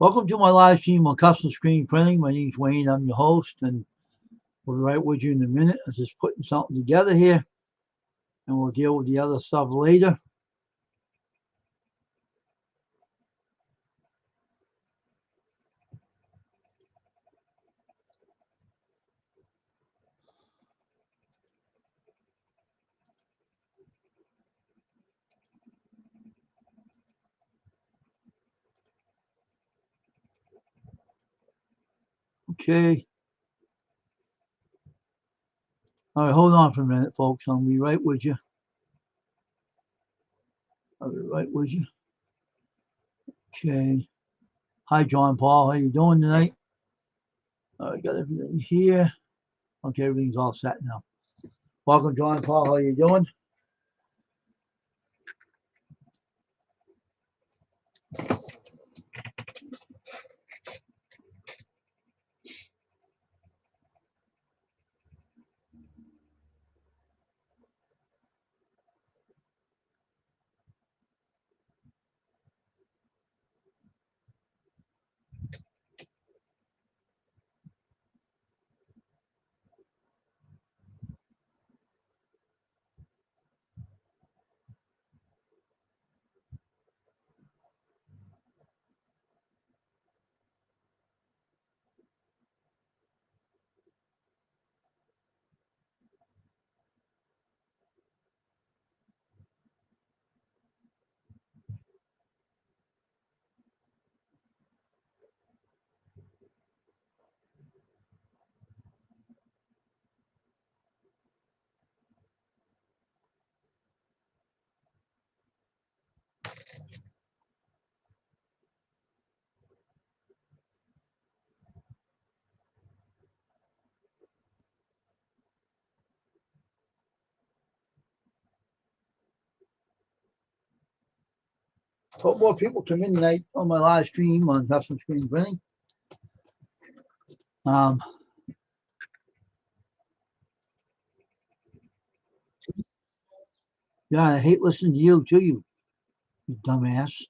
Welcome to my live stream on custom screen printing. My name's Wayne. I'm your host, and we'll be right with you in a minute. I'm just putting something together here, and we'll deal with the other stuff later. Okay. All right, hold on for a minute, folks. I'll be right with you. I'll be right with you. Okay. Hi, John Paul. How you doing tonight? I got everything here. Okay, everything's all set now. Welcome, John Paul. How you doing? Hope more people come in tonight on my live stream on custom screen printing. Yeah, I hate listening to you too, you dumbass.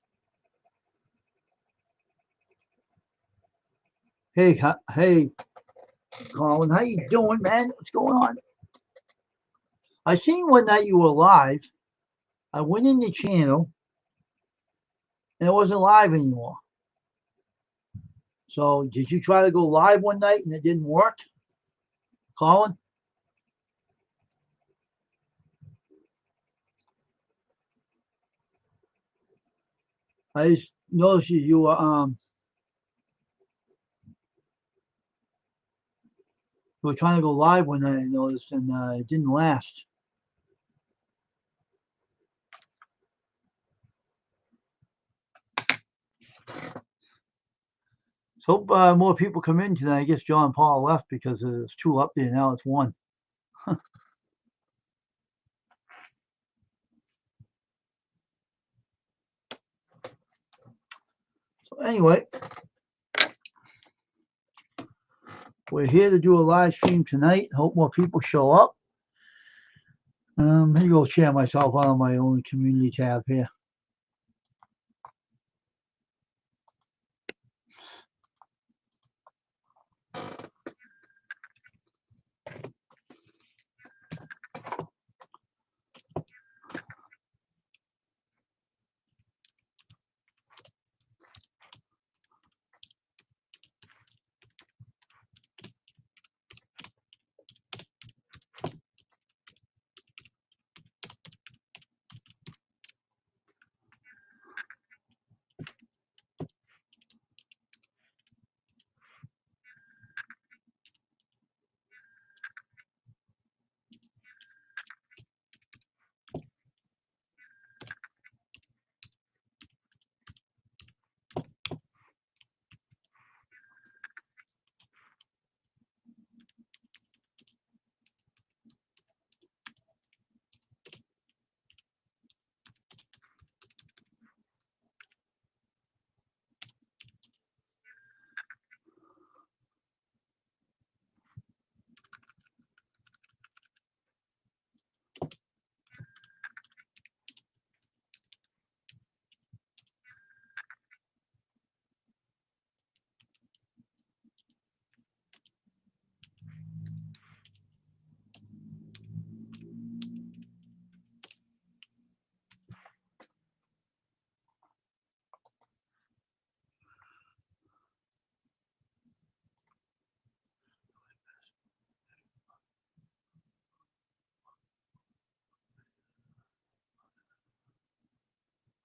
Hey, Colin, how you doing, man? What's going on? I seen one night you were live. I went in the channel, and it wasn't live anymore. So, did you try to go live one night and it didn't work, Colin? I just noticed you were trying to go live one night. I noticed, and it didn't last. So hope more people come in tonight. I guess John Paul left because there's two up there now. It's one. So anyway, we're here to do a live stream tonight. Hope more people show up. Maybe I'll share myself out on my own community tab here.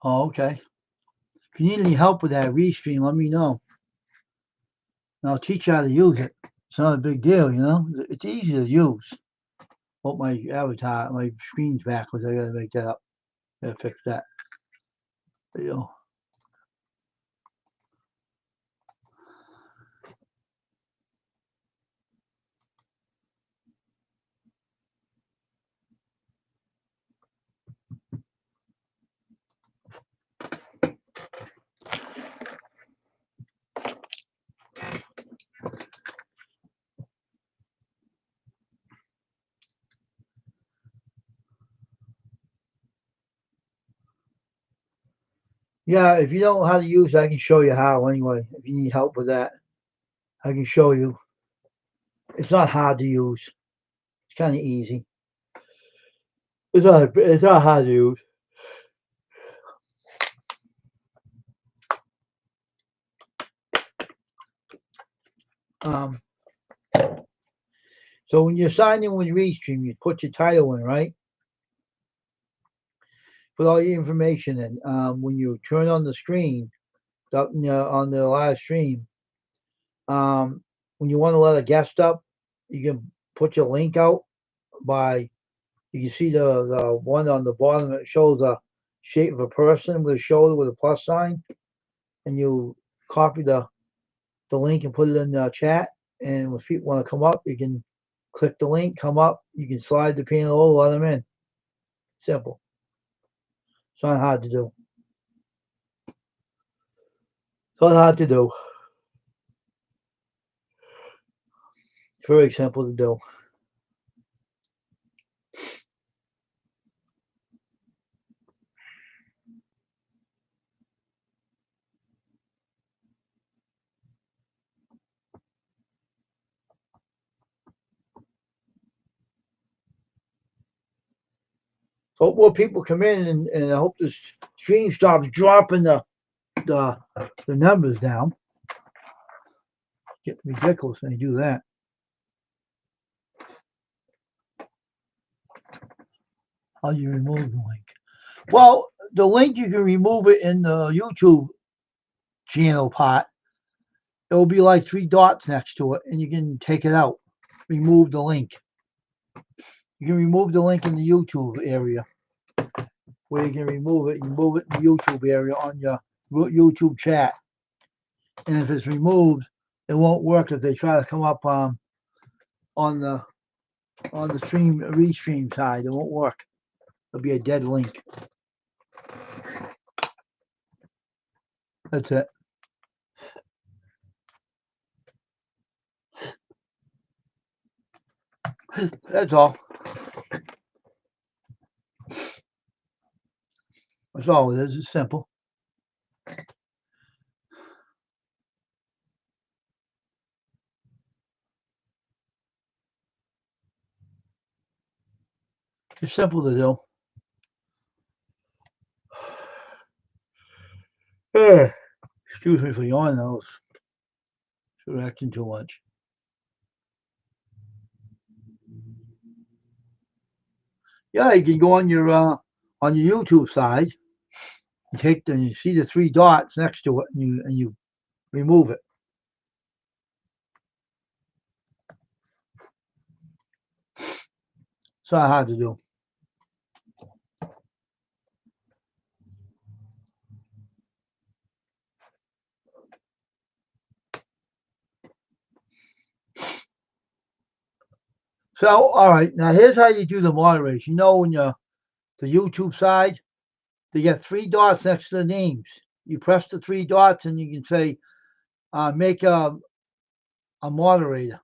Oh, okay. If you need any help with that restream, let me know. And I'll teach you how to use it. It's not a big deal, you know. It's easy to use. Oh, my avatar, my screen's backwards. I gotta make that up. Gotta fix that. There you go. Yeah, if you don't know how to use it, I can show you how anyway. If you need help with that, I can show you. It's not hard to use. It's kind of easy. It's not hard to use. Um, so when you're signing with Restream, you put your title in, right? Put all your information in. When you turn on the screen, on the live stream, when you want to let a guest up, you can put your link out by. You can see the one on the bottom that shows a shape of a person with a shoulder with a plus sign, and you copy the link and put it in the chat. And if people want to come up, you can click the link, come up. You can slide the panel over, let them in. Simple. It's not hard to do. It's not hard to do. It's very simple to do. Hope more people come in, and I hope this stream stops dropping the numbers down. Get ridiculous when they do that. How do you remove the link? Well, the link, you can remove it in the YouTube channel part. It will be like 3 dots next to it, and you can take it out. Remove the link. You can remove the link in the YouTube area. Where you can remove it, you move it in the YouTube area on your YouTube chat. And if it's removed, it won't work if they try to come up on the stream restream side. It won't work. It'll be a dead link. That's it. That's all. That's all it is. It's simple. It's simple to do. Excuse me for yawning. I was acting too much. Yeah, you can go on your YouTube side and you see the 3 dots next to it, and you remove it. It's not hard to do. So, all right, now here's how you do the moderation. You know, when the YouTube side, they get 3 dots next to the names. You press the 3 dots, and you can say, make a moderator.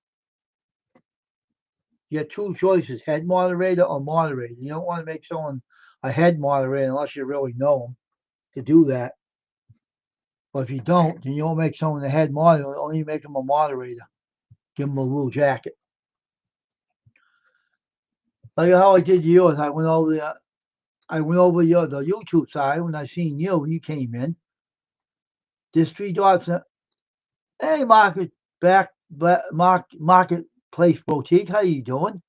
You get 2 choices: head moderator or moderator. You don't want to make someone a head moderator unless you really know them to do that. But if you don't, then you don't make someone a head moderator. Only make them a moderator. Give them a little jacket. Like how I did yours. I went over the YouTube side when I seen you when you came in. There's 3 dots. Hey, Marketplace Boutique. How you doing?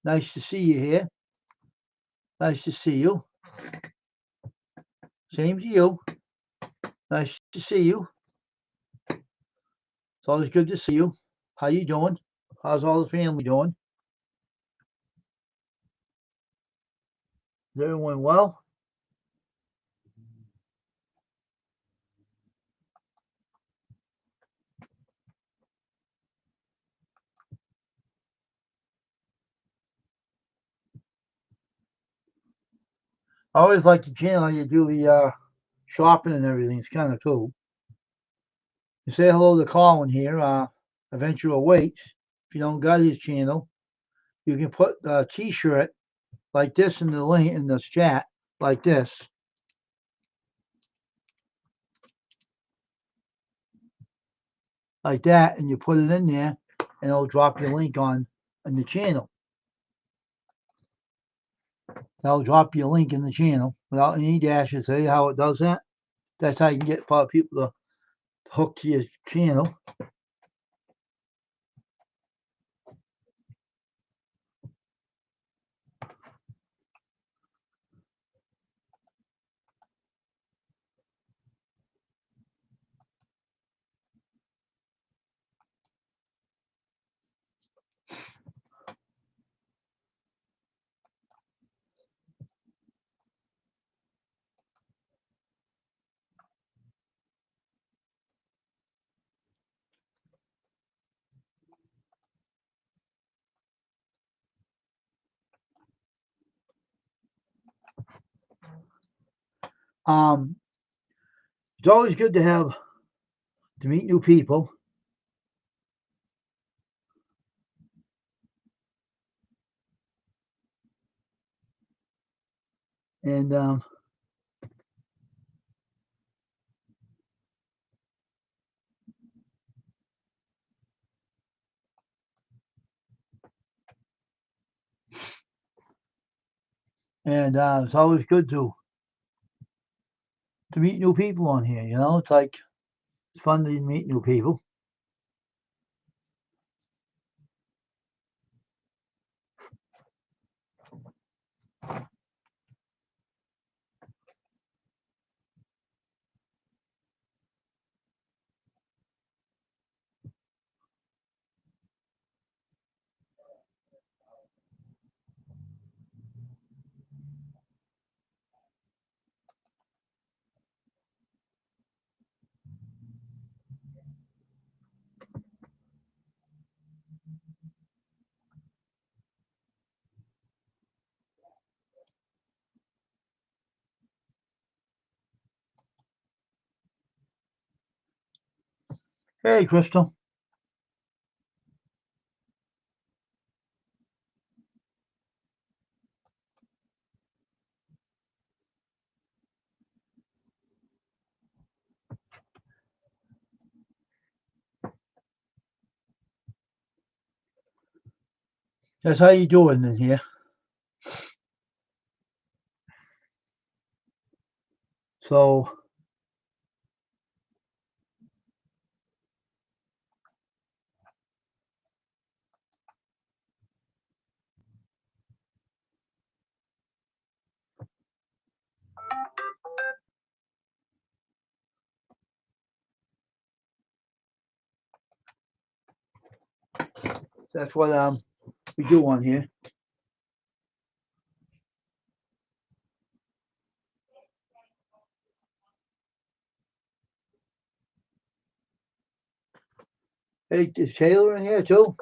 Nice to see you here. Nice to see you. Same to you. Nice to see you. It's always good to see you. How you doing? How's all the family doing? Is everyone well? I always like the channel how you do the shopping and everything. It's kind of cool. You say hello to Colin here. Eventual Weights. If you don't got his channel, you can put a T-shirt like this in the link in this chat, like this, like that, and you put it in there, and it'll drop your link on the channel. That'll drop your link in the channel without any dashes. See how it does that? That's how you can get people to hook to your channel. Um, it's always good to meet new people. And it's always good to meet new people on here. You know, it's fun to meet new people. Hey, Crystal. That's how you doing in here. So that's what we do on here. Hey, is Taylor in here too?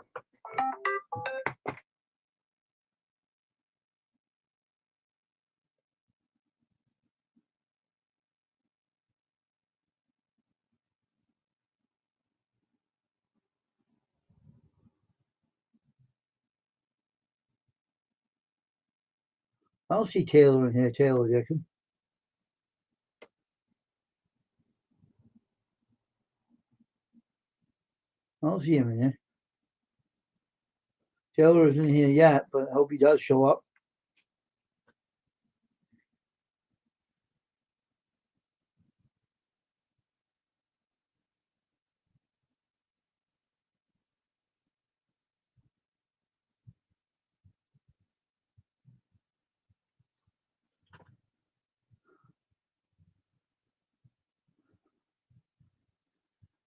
I don't see Taylor in here. Taylor Dixon. I don't see him in here. Taylor isn't here yet, but I hope he does show up.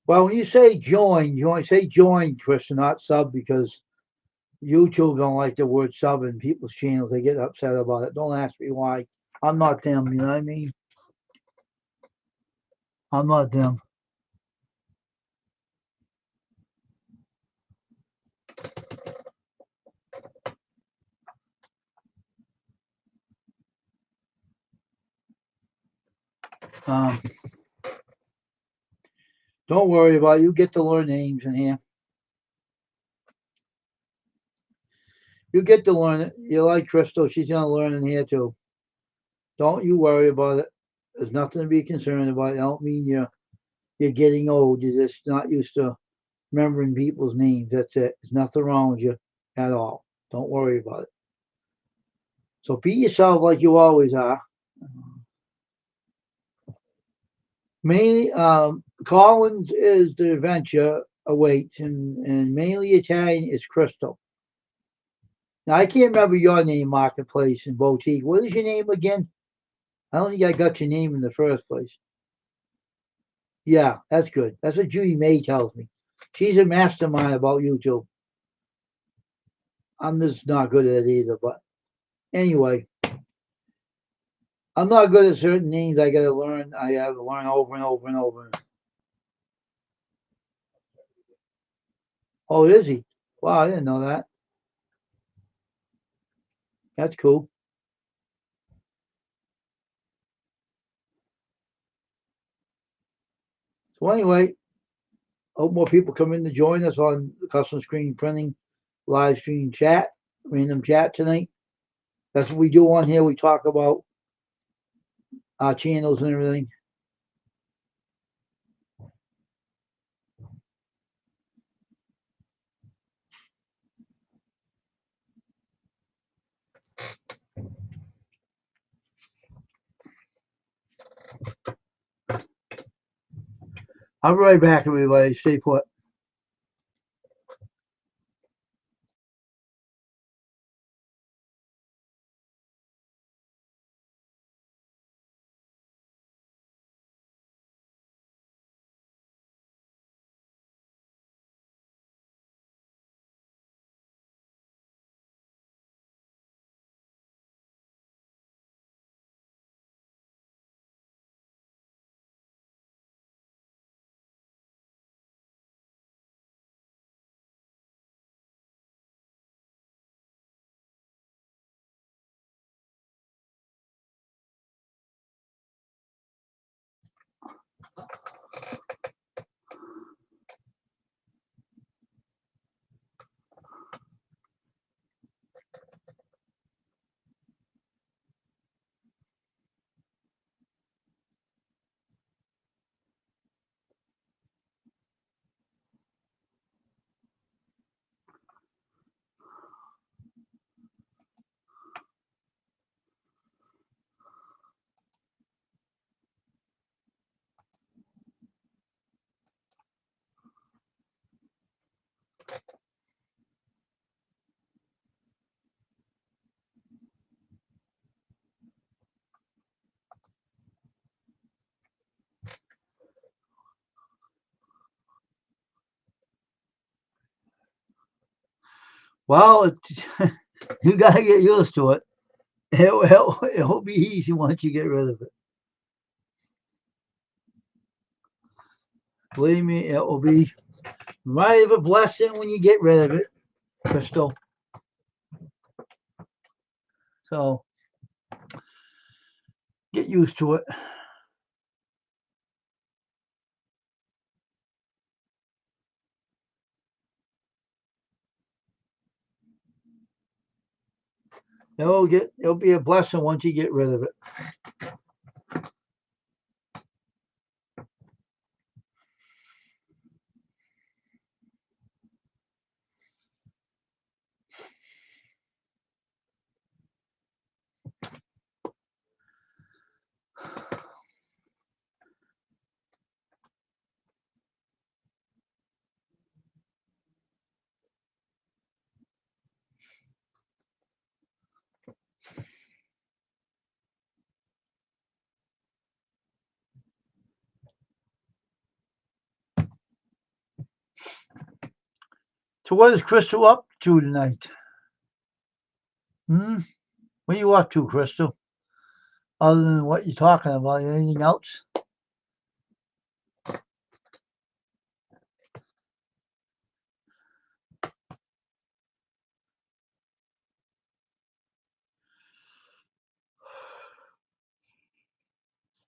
Well, when you say join, you want to say join, Krista, not sub, because YouTube don't like the word sub in people's channels. They get upset about it. Don't ask me why. I'm not them. You know what I mean? I'm not them. Um, don't worry about it. You get to learn names in here. You get to learn it. You like Crystal. She's going to learn in here too. Don't you worry about it. There's nothing to be concerned about. I don't mean you're getting old. You're just not used to remembering people's names. That's it. There's nothing wrong with you at all. Don't worry about it. So be yourself like you always are. Mainly, Collins is the adventure awaits, and mainly Italian is Crystal. Now I can't remember your name, Marketplace and Boutique. What is your name again? I don't think I got your name in the first place. Yeah, that's good. That's what Judy May tells me. She's a mastermind about YouTube. I'm just not good at it either. But anyway, I'm not good at certain names. I got to learn. I have to learn over and over and over. Oh, is he? Wow, I didn't know that. That's cool. So anyway, hope more people come in to join us on the custom screen printing live stream chat, random chat tonight. That's what we do on here. We talk about our channels and everything. I'll be right back, everybody. Stay put. Well, you got to get used to it. It'll be easy once you get rid of it. Believe me, it will be right of a blessing when you get rid of it, Crystal. So get used to it. It'll be a blessing once you get rid of it. So what is Crystal up to tonight? Hmm? What are you up to, Crystal? Other than what you're talking about, anything else?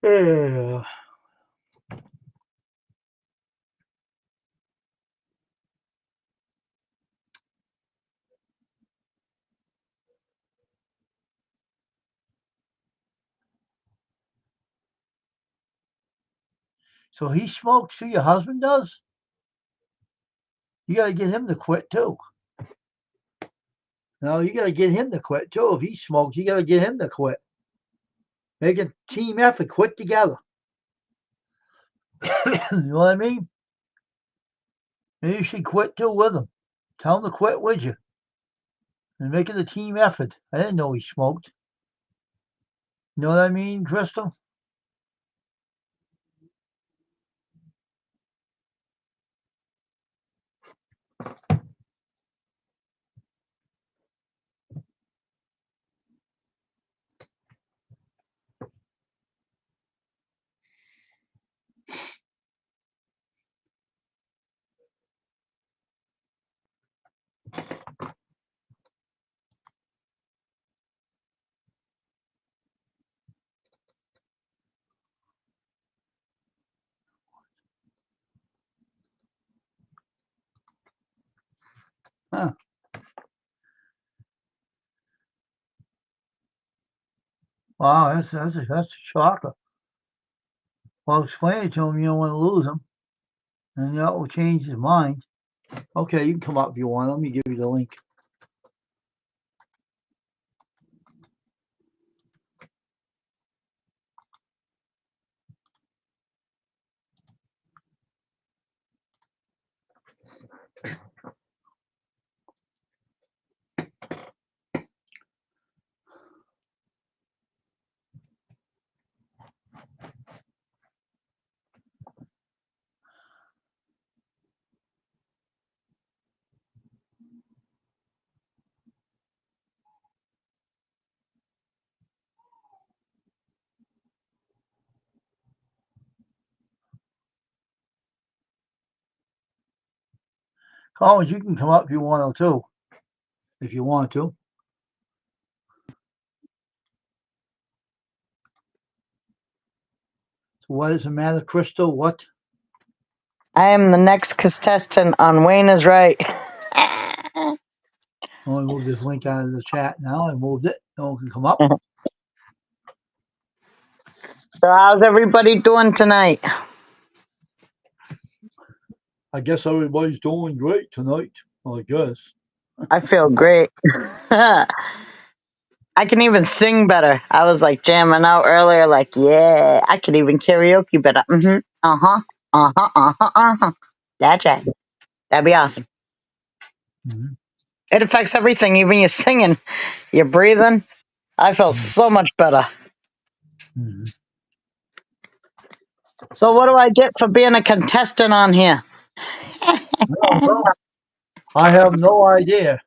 Yeah. So he smokes too, your husband does? You gotta get him to quit too. No, you gotta get him to quit too. If he smokes, you gotta get him to quit. Make a team effort, quit together. You know what I mean? Maybe you should quit too with him. Tell him to quit with you. And make it a team effort. I didn't know he smoked. You know what I mean, Crystal? Huh. Wow, that's a shocker. Well, explain it to him. You don't want to lose him, and that will change his mind. Okay, you can come up if you want. Let me give you the link. Collins, you can come up if you want to too. If you want to. So what is the matter, Crystal? What? I am the next contestant on Wayne is Right. I'm gonna move this link out of the chat now. I moved it. No one can come up. So how's everybody doing tonight? I guess everybody's doing great tonight. I guess. I feel great. I can even sing better. I was like jamming out earlier, like, yeah, I can even karaoke better. Mm-hmm. Uh-huh. Uh-huh. Uh-huh. Uh-huh. That's right. That'd be awesome. Mm-hmm. It affects everything, even your singing, your breathing. I feel so much better. Mm-hmm. So what do I get for being a contestant on here? I have no idea.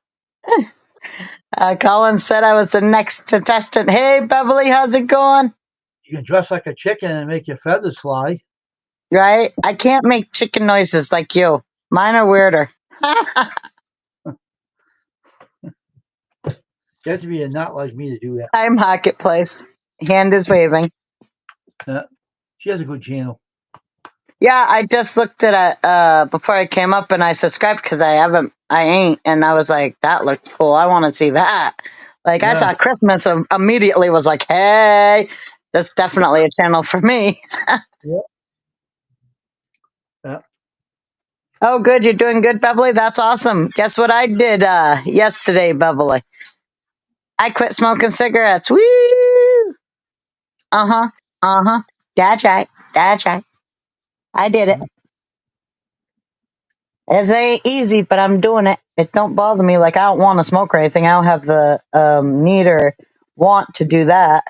Colin said I was the next contestant. Hey, Beverly, how's it going? You can dress like a chicken and make your feathers fly. Right? I can't make chicken noises like you. Mine are weirder. You have to be a nut like me to do that. Hi, Marketplace. Hand is waving. She has a good channel. Yeah, I just looked at it before I came up and I subscribed because I ain't. And I was like, that looked cool. I want to see that. Like, I saw Christmas and immediately was like, hey, that's definitely a channel for me. Yeah. Oh, good. You're doing good, Beverly. That's awesome. Guess what I did yesterday, Beverly? I quit smoking cigarettes. Woo! Uh-huh. Uh-huh. That's right. That's right. I did it. It ain't easy, but I'm doing it. It don't bother me. Like, I don't want to smoke or anything. I don't have the need or want to do that.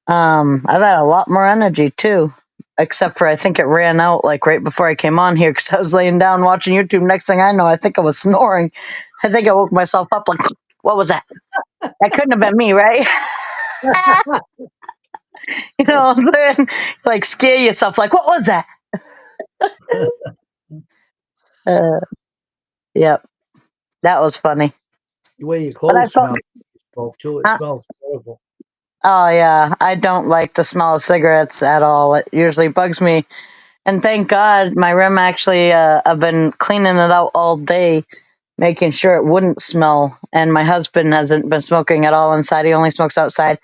I've had a lot more energy too. except for I think it ran out like right before I came on here because I was laying down watching YouTube. Next thing I know, I think I was snoring. I think I woke myself up like, what was that? That couldn't have been me, right? You know what I'm saying? Like scare yourself, like, what was that? Uh, yep, that was funny. The way your But I clothes felt, smell, smoke too. It uh, smells terrible. oh yeah, I don't like the smell of cigarettes at all. It usually bugs me. And thank God my room actually, I've been cleaning it out all day, making sure it wouldn't smell. And my husband hasn't been smoking at all inside. He only smokes outside.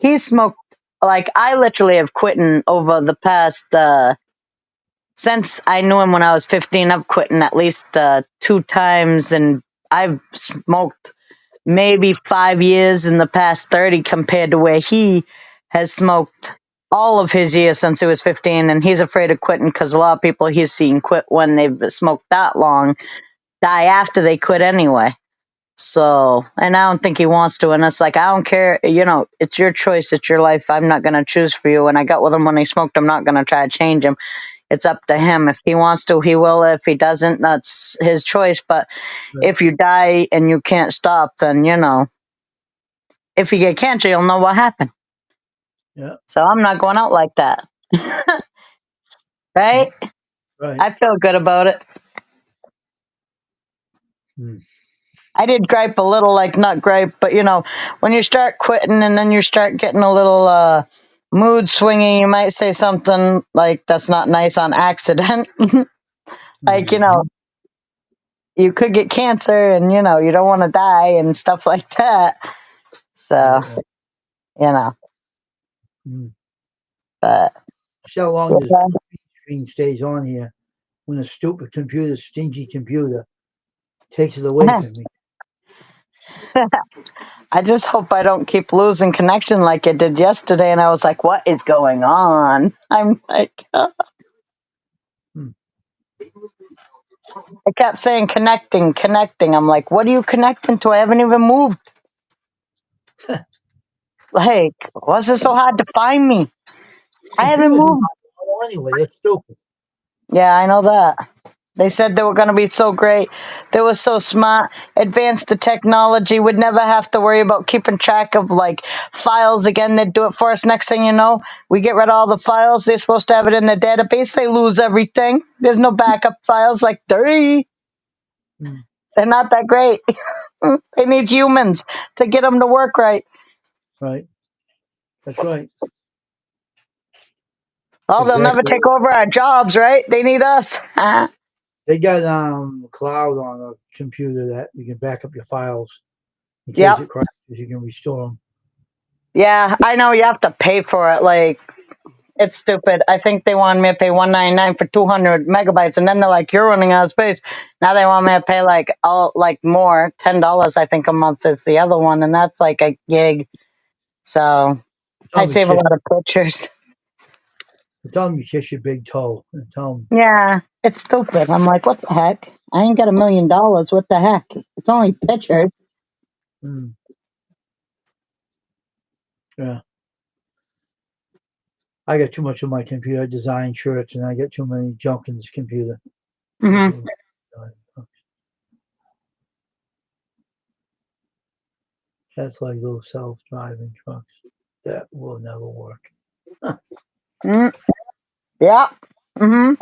He smoked, like, I literally have quitting over the past, since I knew him when I was 15, I've quitting at least 2 times. And I've smoked maybe 5 years in the past 30 compared to where he has smoked all of his years since he was 15, and he's afraid of quitting because a lot of people he's seen quit when they've smoked that long die after they quit anyway. So, and I don't think he wants to, and it's like, I don't care, it's your choice, it's your life. I'm not going to choose for you. And I got with him when he smoked. I'm not going to try to change him. It's up to him. If he wants to, he will. If he doesn't, that's his choice. But Right. if you die and you can't stop, then if you get cancer, you'll know what happened. Yeah. So I'm not going out like that. Right? Right. I feel good about it. Hmm. I did gripe a little, like not gripe, but when you start quitting and then you start getting a little mood swingy, you might say something like that's not nice on accident. Like, Mhm. you could get cancer and, you don't want to die and stuff like that. So, Right. you know, Hmm. but See how long this yeah. screen stays on here when a stupid computer, stingy computer, takes it away from me. I just hope I don't keep losing connection like it did yesterday. And I was like, what is going on? I'm like, Hmm. I kept saying connecting, connecting. I'm like, what are you connecting to? I haven't even moved. Like, was it so hard to find me? I haven't Computers are moved. not normal anyway. They're stupid. Yeah, I know that. They said they were going to be so great. They were so smart, advanced the technology. Would never have to worry about keeping track of like files again. They'd do it for us. Next thing you know, we get rid of all the files. They're supposed to have it in their database. They lose everything. There's no backup files. Like, they're Hmm. not that great. They need humans to get them to work right. Right. That's right. Oh, they'll never Exactly. take over our jobs, right? They need us. They got cloud on a computer that you can back up your files in case Yep. it crashes. You can restore them. Yeah, I know you have to pay for it. Like, it's stupid. I think they wanted me to pay $199 for 200 megabytes, and then they're like, "You're running out of space." Now they want me to pay like more, $10 I think a month is the other one, and that's like a gig. So Tell I them you save a kiss. lot of pictures. Tell them you kiss your big toe. And tell them. Yeah, it's stupid. I'm like, what the heck? I ain't got $1 million. What the heck? It's only pictures. Hmm. Yeah. I got too much on my computer. I design shirts, and I get too many junk in this computer. Hmm. That's like those self-driving trucks. That will never work. Mm, yeah. Hmm.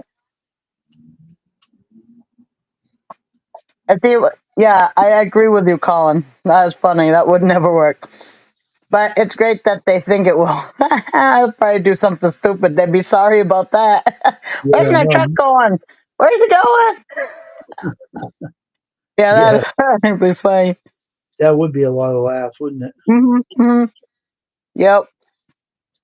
Yeah, I agree with you, Colin. That was funny. That would never work. But it's great that they think it will. I'll probably do something stupid. They'd be sorry about that. Where's Yeah, my truck no, going? Where's it going? Yeah, yeah, that'd be funny. that would be a lot of laughs, wouldn't it? Hmm. Yep.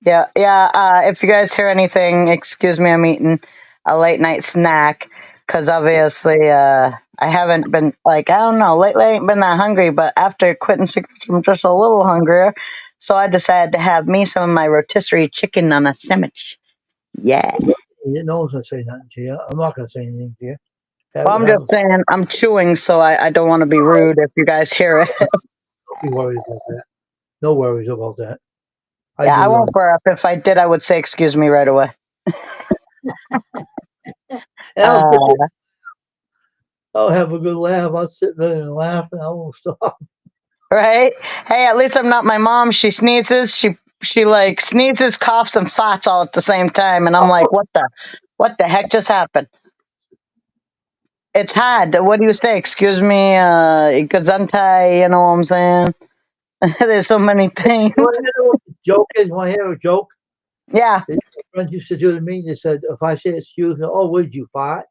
Yeah. Yeah. If you guys hear anything, excuse me. I'm eating a late night snack because obviously I haven't been like, I don't know, lately I ain't been that hungry. But after quitting cigarettes, I'm just a little hungrier. So I decided to have me some of my rotisserie chicken on a sandwich. Yeah. No one's gonna say nothing to you. I'm not gonna say anything to you. Well, I'm Have just saying I'm chewing, so I don't want to be rude if you guys hear it. don't be worried about that. No worries about that. I Yeah, I do. won't burp. If I did, I would say excuse me right away. And Uh, I'll have a good laugh. I'll sit there and laugh, and I won't stop. right? Hey, at least I'm not my mom. She sneezes. She like sneezes, coughs, and farts all at the same time, and I'm like, what the heck just happened? It's hard. What do you say? Excuse me, gesundheit. You know what I'm saying? There's so many things. You want to know what the joke is? Want to hear a joke? Yeah, That friends used to do to me. They said, if I say excuse me, oh, what did you fart?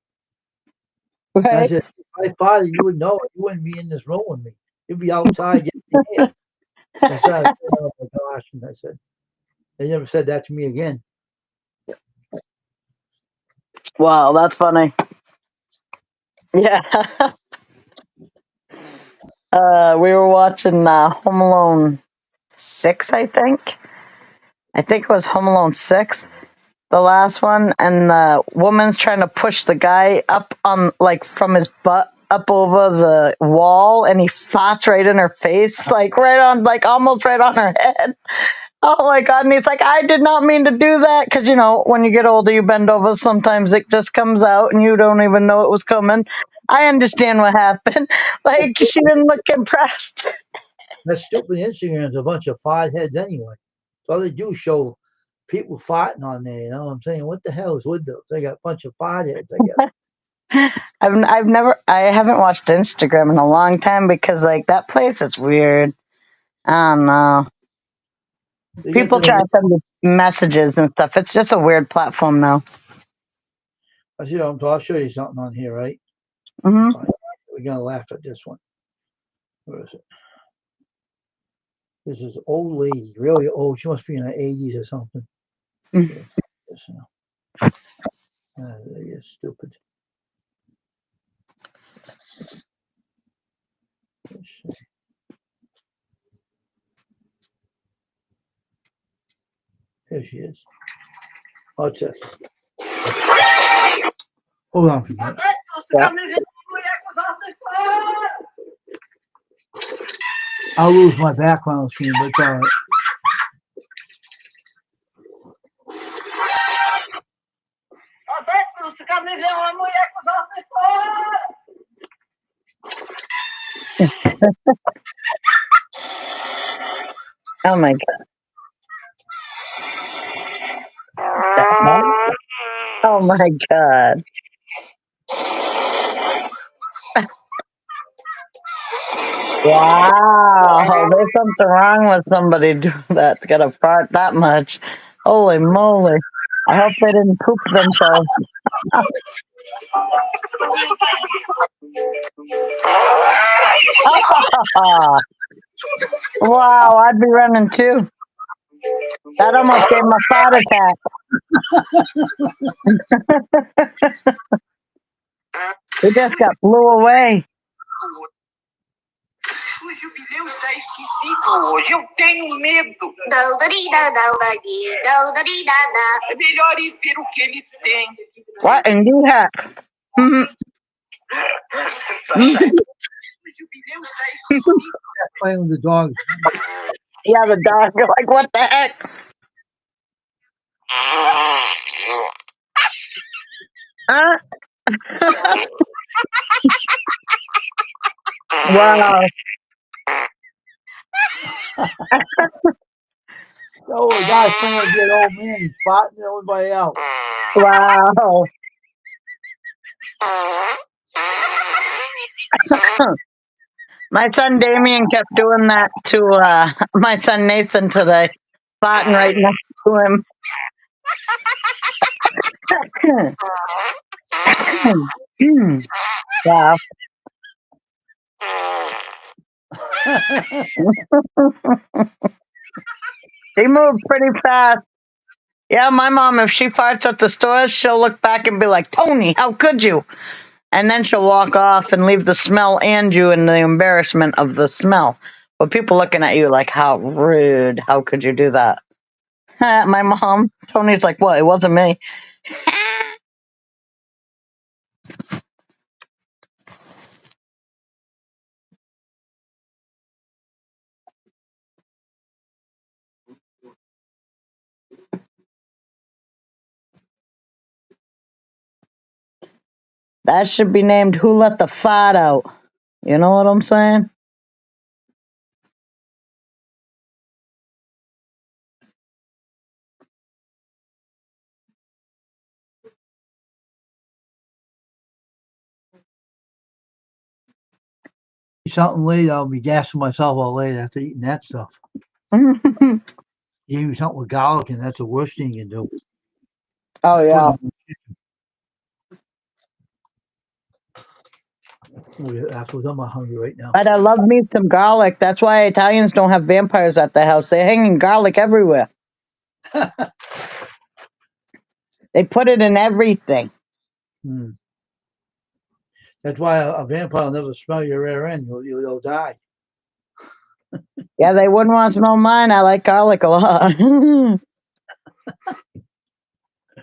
And I right. said, if I farted, you would know it. You wouldn't be in this room with me. You'd be outside getting the air. I said, oh my gosh. And I said, they never said that to me again. Wow, that's funny. Yeah. We were watching Home Alone 6, I think. I think it was Home Alone 6, the last one, and the woman's trying to push the guy up on, like, from his butt up over the wall, and he farts right in her face, like, right on, like, almost right on her head. Oh my God. And he's like, I did not mean to do that. Because, you know, when you get older, you bend over, sometimes it just comes out and you don't even know it was coming. I understand what happened. Like, she didn't look impressed. That stupid Instagram is a bunch of fart heads anyway. So all they do is show people farting on there. You know what I'm saying? What the hell is with those? They got a bunch of fart heads, I guess. I haven't watched Instagram in a long time because, like, that place is weird. I don't know. They get People to try the to send me messages and stuff. It's just a weird platform now. I see. I'll show you something on here, right? Hmm. Fine. We're gonna laugh at this one. Where is it? This is old lady, really old. She must be in her 80s or something. Here, this, you're stupid. Here she is. I'll check. Hold on for a minute. Yeah. I'll lose my background screen, but it's all right. Oh my God. Oh my God. Wow, there's something wrong with somebody doing that to get a fart that much. Holy moly. I hope they didn't poop themselves. Wow, I'd be running too. That almost gave him a fart attack. He just got blew away. O jubileu está esquisito hoje, eu tenho medo. É melhor ir ver o que ele tem. What in the heck? Mhm. O jubileu está esquisito. Playing with the dogs. Yeah, the dog. You're like, what the heck? Huh? Wow. Oh, the guy's playing with that old man. He's farting everybody out. Wow. My son Damien kept doing that to my son Nathan today, farting right next to him. Wow. She moved pretty fast. Yeah, my mom, if she farts at the stores, she'll look back and be like, Tony, how could you? And then she'll walk off and leave the smell and you in the embarrassment of the smell. But people looking at you like, how rude. How could you do that? My mom, Tony's like, what? It wasn't me. That should be named Who Let the Fart Out. You know what I'm saying? Something later, I'll be gassing myself all later after eating that stuff. Oh You eat something with garlic, and that's the worst thing you can do. yeah. After I'm hungry right now. But I love me some garlic. That's why Italians don't have vampires at the house. They're hanging garlic everywhere. They put it in everything. Hmm. That's why a vampire will never smell your rear end. You'll die. Yeah, they wouldn't want to smell mine. I like garlic a lot.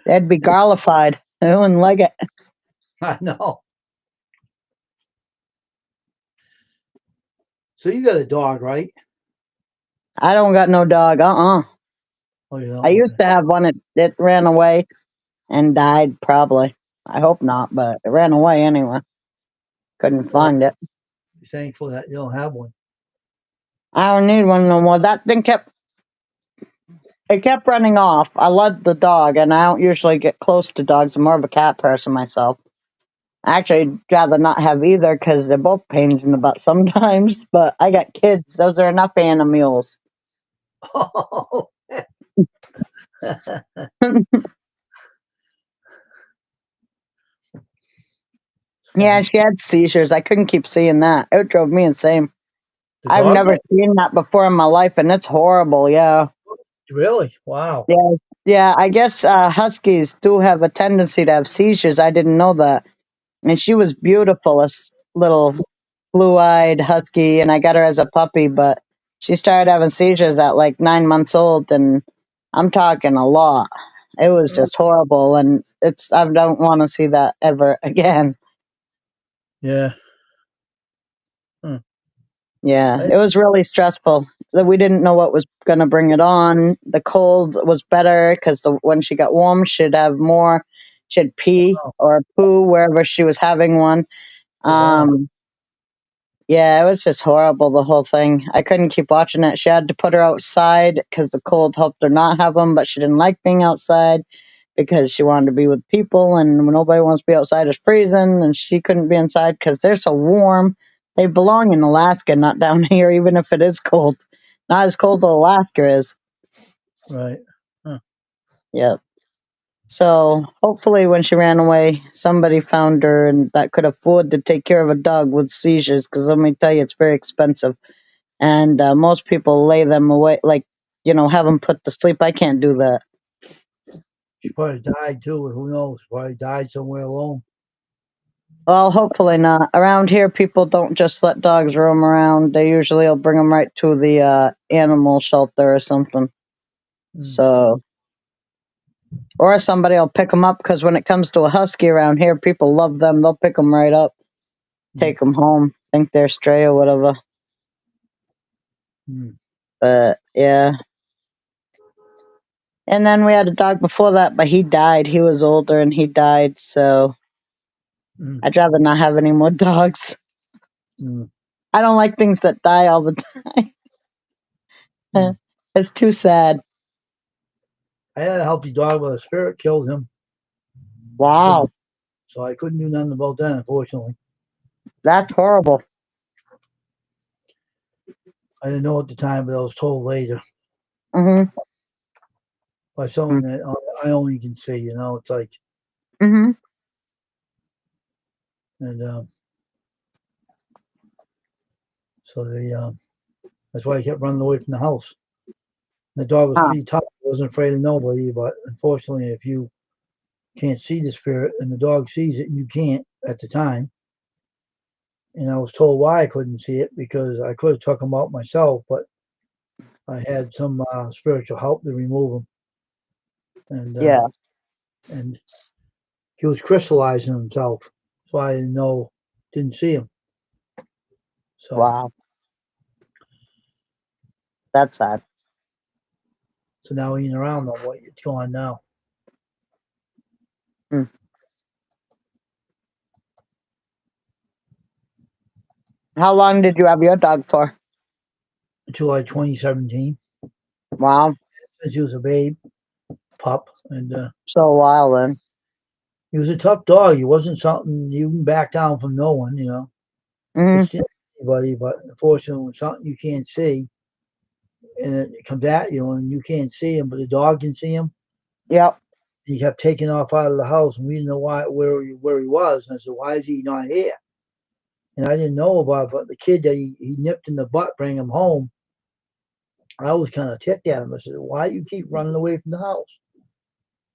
They'd be garlified. They wouldn't like it. I know. So you got a dog, right? I don't got no dog. Oh, you I don't? used to have one that ran away and died, probably. I hope not, but it ran away anyway. Couldn't Well, find it. be thankful that you don't have one. I don't need one no more. That thing kept running off. I love the dog, and I don't usually get close to dogs. I'm more of a cat person myself. Actually, I'd rather not have either because they're both pains in the butt sometimes. But I got kids; those are enough animals. Oh, Yeah, funny. she had seizures. I couldn't keep seeing that. It drove me insane. The I've dog? never seen that before in my life, and it's horrible. Yeah. Really? Wow. Yeah, yeah. I guess huskies do have a tendency to have seizures. I didn't know that. And she was beautiful, little blue-eyed husky, and I got her as a puppy. But she started having seizures at like 9 months old, and I'm talking a lot. It was just horrible, and I don't want to see that ever again. Yeah. Hmm. Yeah, it was really stressful. That we didn't know what was going to bring it on. The cold was better because when she got warm, she'd have more. She'd pee Oh, or poo wherever she was having one. wow. Um, yeah, it was just horrible, the whole thing. I couldn't keep watching it. She had to put her outside because the cold helped her not have them, but she didn't like being outside because she wanted to be with people, and when nobody wants to be outside, it's freezing, and she couldn't be inside because they're so warm. They belong in Alaska, not down here, even if it is cold. Not as cold as Alaska is. Right. Huh. Yep. So hopefully, when she ran away, somebody found her and that could afford to take care of a dog with seizures. Because let me tell you, it's very expensive, and most people lay them away, like have them put to sleep. I can't do that. She probably died too. Who knows? Probably died somewhere alone. Well, hopefully not. Around here, people don't just let dogs roam around. They usually will bring them right to the animal shelter or something. Hmm. So, or somebody will pick them up because when it comes to a husky around here, people love them. They'll pick them right up, Hmm. take them home, think they're stray or whatever. Hmm. But yeah. And then we had a dog before that, but he died. He was older and he died. So Hmm. I'd rather not have any more dogs. Hmm. I don't like things that die all the Hmm. time. It's too sad. I had a healthy dog, but a spirit killed him. Wow. So I couldn't do nothing about that, unfortunately. That's horrible. I didn't know at the time, but I was told later Mm-hmm. by someone that I only can see. It's like, Mm-hmm. and so that's why I kept running away from the house. The dog was Huh. pretty tough. I wasn't afraid of nobody, but unfortunately, if you can't see the spirit and the dog sees it, and you can't at the time. And I was told why I couldn't see it because I could have took him out myself, but I had some spiritual help to remove him, Yeah. and he was crystallizing himself, so I didn't see him. So Wow. That's sad. now he ain't around no more. It's gone now. Hmm. How long did you have your dog for? until like 2017. Wow. Since he was a babe pup, and So a while then. he was a tough dog. He wasn't something you can back down from no one, you know. Hmm. It's just anybody, but unfortunately, when something you can't see and it comes at you and you can't see him, but the dog can see him, Yep. he kept taking off out of the house, and we didn't know where he was. And I said, "Why is he not here?" And I didn't know about it, but the kid that he nipped in the butt, bring him home. I was kind of ticked at him. I said, "Why do you keep running away from the house?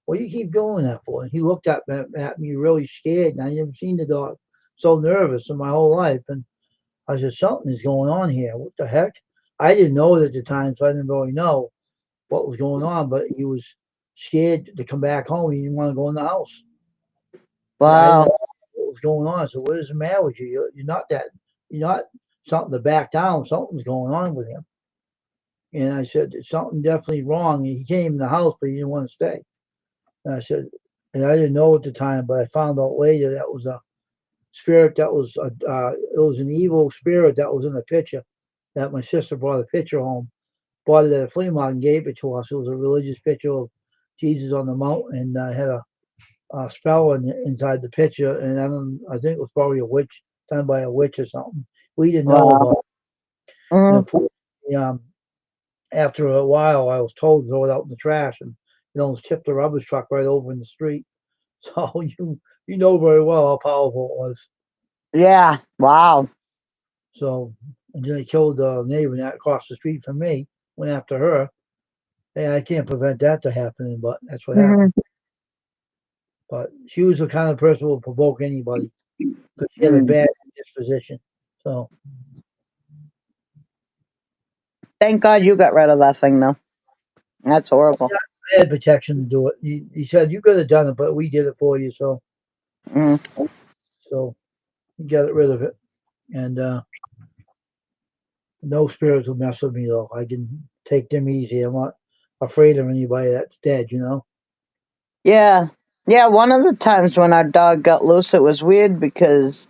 What do you keep doing that for?" And he looked at me really scared, and I never seen the dog so nervous in my whole life. And I said, "Something is going on here. What the heck?" I didn't know it at the time, so I didn't really know what was going on. But he was scared to come back home. He didn't want to go in the house. And I didn't Wow. know what was going on. So what is the matter with you? You're not that. You're not something to back down. Something's going on with him. And I said, "There's something definitely wrong." And he came in the house, but he didn't want to stay. And I said, and I didn't know at the time, but I found out later that was a spirit that was it was an evil spirit that was in the picture that my sister brought a picture home, bought it at a flea market and gave it to us. It was a religious picture of Jesus on the mountain, and had a spell inside the picture, and I think it was probably a witch done by a witch or something. We didn't know Wow. about it. And Hmm. unfortunately, after a while, I was told to throw it out in the trash, and almost tipped the rubbish truck right over in the street. So you know very well how powerful it was. Yeah. Wow. So and then they killed the neighbor across the street from me. Went after her. Hey, I can't prevent that to happening, but that's what Hmm. happened. But she was the kind of person who would provoke anybody because she had a Mm. bad disposition. So Thank God you got rid of that thing, though. That's horrible. I had protection to do it. He said you could have done it, but we did it for you. Mm. So he got rid of it, and no spirits will mess with me though. I can take them easy. I'm not afraid of anybody that's dead. You know. Yeah. Yeah. One of the times when our dog got loose, it was weird because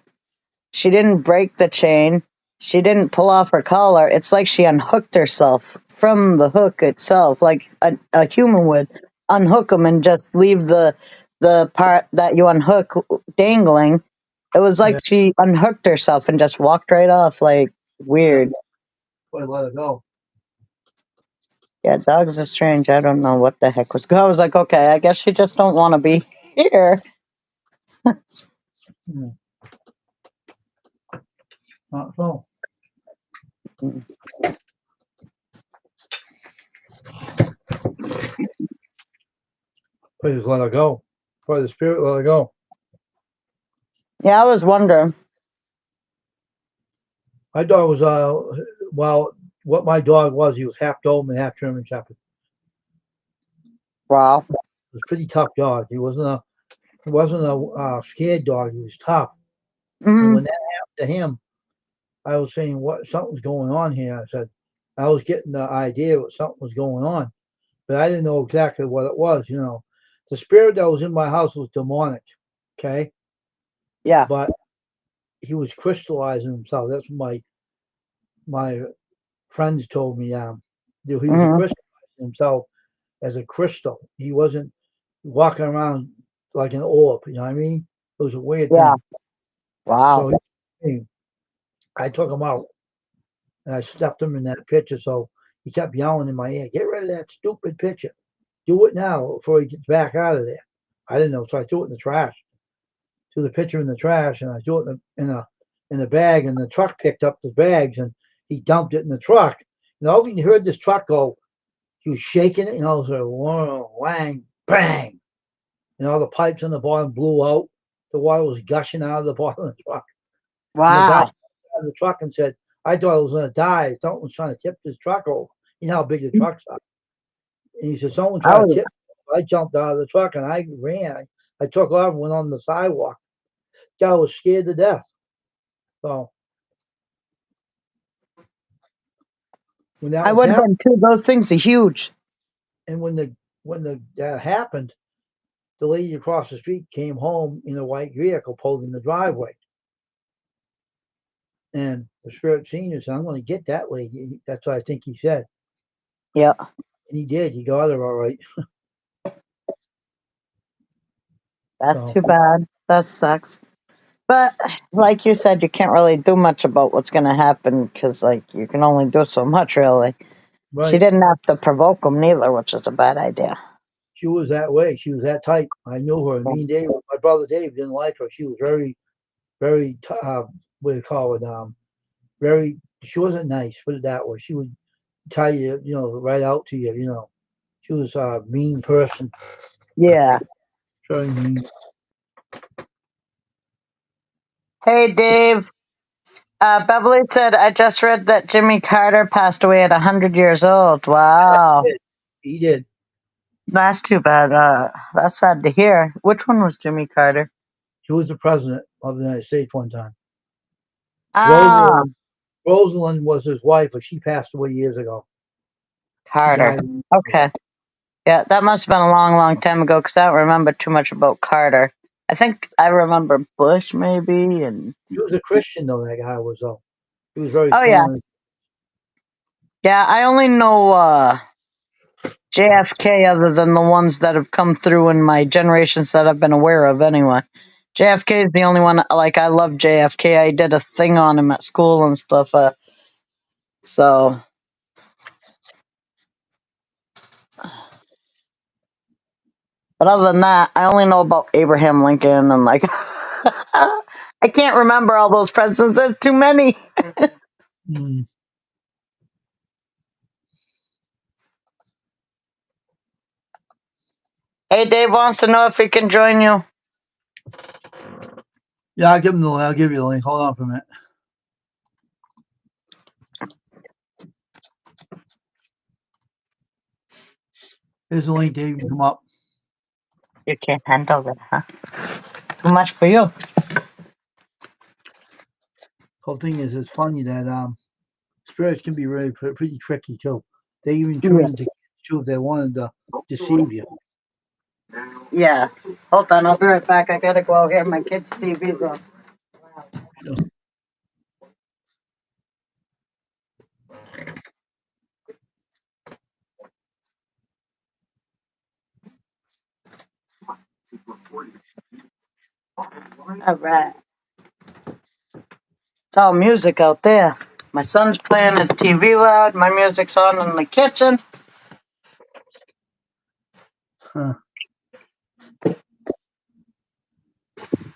she didn't break the chain. She didn't pull off her collar. It's like she unhooked herself from the hook itself, like a human would unhook them and just leave the part that you unhook dangling. It was like Yeah. she unhooked herself and just walked right off, like Yeah. weird. So I let it go. Yeah, dogs are strange. I don't know what the heck was. I was like, okay, I guess she just don't want to be here. Yeah. Not so. Mm. Please just let her go. For the spirit, let her go. Yeah, I was wondering. My dog was well, what my dog was, he was half Doberman, half German Shepherd. Wow. He was a pretty tough dog. He wasn't a scared dog. He was tough. And Hmm. when that happened to him, I was saying, what something's going on here. I said, I was getting the idea that something was going on, but I didn't know exactly what it was. You know, the spirit that was in my house was demonic. Okay, Yeah. but he was crystallizing himself. That's what my friends told me. He was Hmm. crystallizing himself as a crystal. He wasn't walking around like an orb. You know what I mean? It was a weird Yeah. thing. Wow. So I took him out and I stepped him in that picture. So he kept yelling in my ear, "Get rid of that stupid picture. Do it now before he gets back out of there." I didn't know, so I threw it in the trash. Threw the picture in the trash, and I threw it in a bag. And the truck picked up the bags, and he dumped it in the truck. And all of you heard this truck go. He was shaking it, and all of a sudden, whoa, whang, bang, and all the pipes on the bottom blew out. The water was gushing out of the bottom of the truck. And the guy Wow. out of the truck and said, "I thought I was going to die. Someone was trying to tip this truck over. You know how big the trucks are." And he said, "Someone tried to Oh, tip me." I jumped out of the truck and I ran. I took off and went on the sidewalk. Guy was scared to death. So when that I was would have happening, been too. Those things are huge. and when that happened, the lady across the street came home in a white vehicle pulled in the driveway. And the Spirit Senior said, I'm going to get that lady. That's what I think he said. Yeah. And he did. He got her all right. That's So, too bad. That sucks. But like you said, you can't really do much about what's going to happen because, like, you can only do so much, really. She right. didn't have to provoke him neither, which is a bad idea. She was that way. She was that type. I knew her. Me and Dave, my brother Dave didn't like her. She was very, very, what do you call it? Very, she wasn't nice, put it that way. She would tell you, right out to you, She was a mean person. Yeah. Very mean. Hey, Dave. Beverly said, I just read that Jimmy Carter passed away at 100 years old. Wow. He did. That's too bad. That's sad to hear. Which one was Jimmy Carter? He was the president of the United States one time. Ah, Rosalind was his wife, but she passed away years ago. She Carter. died. Okay. Yeah, that must have been a long, long time ago because I don't remember too much about Carter. I think I remember Bush maybe and He was a Christian, though, that guy was, though. He was very oh yeah. strong. Yeah, I only know JFK other than the ones that have come through in my generations that I've been aware of anyway. JFK is the only one like I love JFK. I did a thing on him at school and stuff. So but other than that, I only know about Abraham Lincoln and like I can't remember all those presidents. There's too many. Mm. Hey, Dave wants to know if he can join you. Yeah, I'll give him the link. I'll give you the link. Hold on for a minute. Here's the link, Dave. You can come up. You can't handle it, huh? Too much for you. Whole thing is, it's funny that spirits can be really pretty tricky too. They even Yeah. turn into kids too if they wanted to deceive you. Yeah. Hold on, I'll be right back. I gotta go out here. My kid's TV's on. So, All right. It's all music out there. My son's playing his TV loud. My music's on in the kitchen. huh.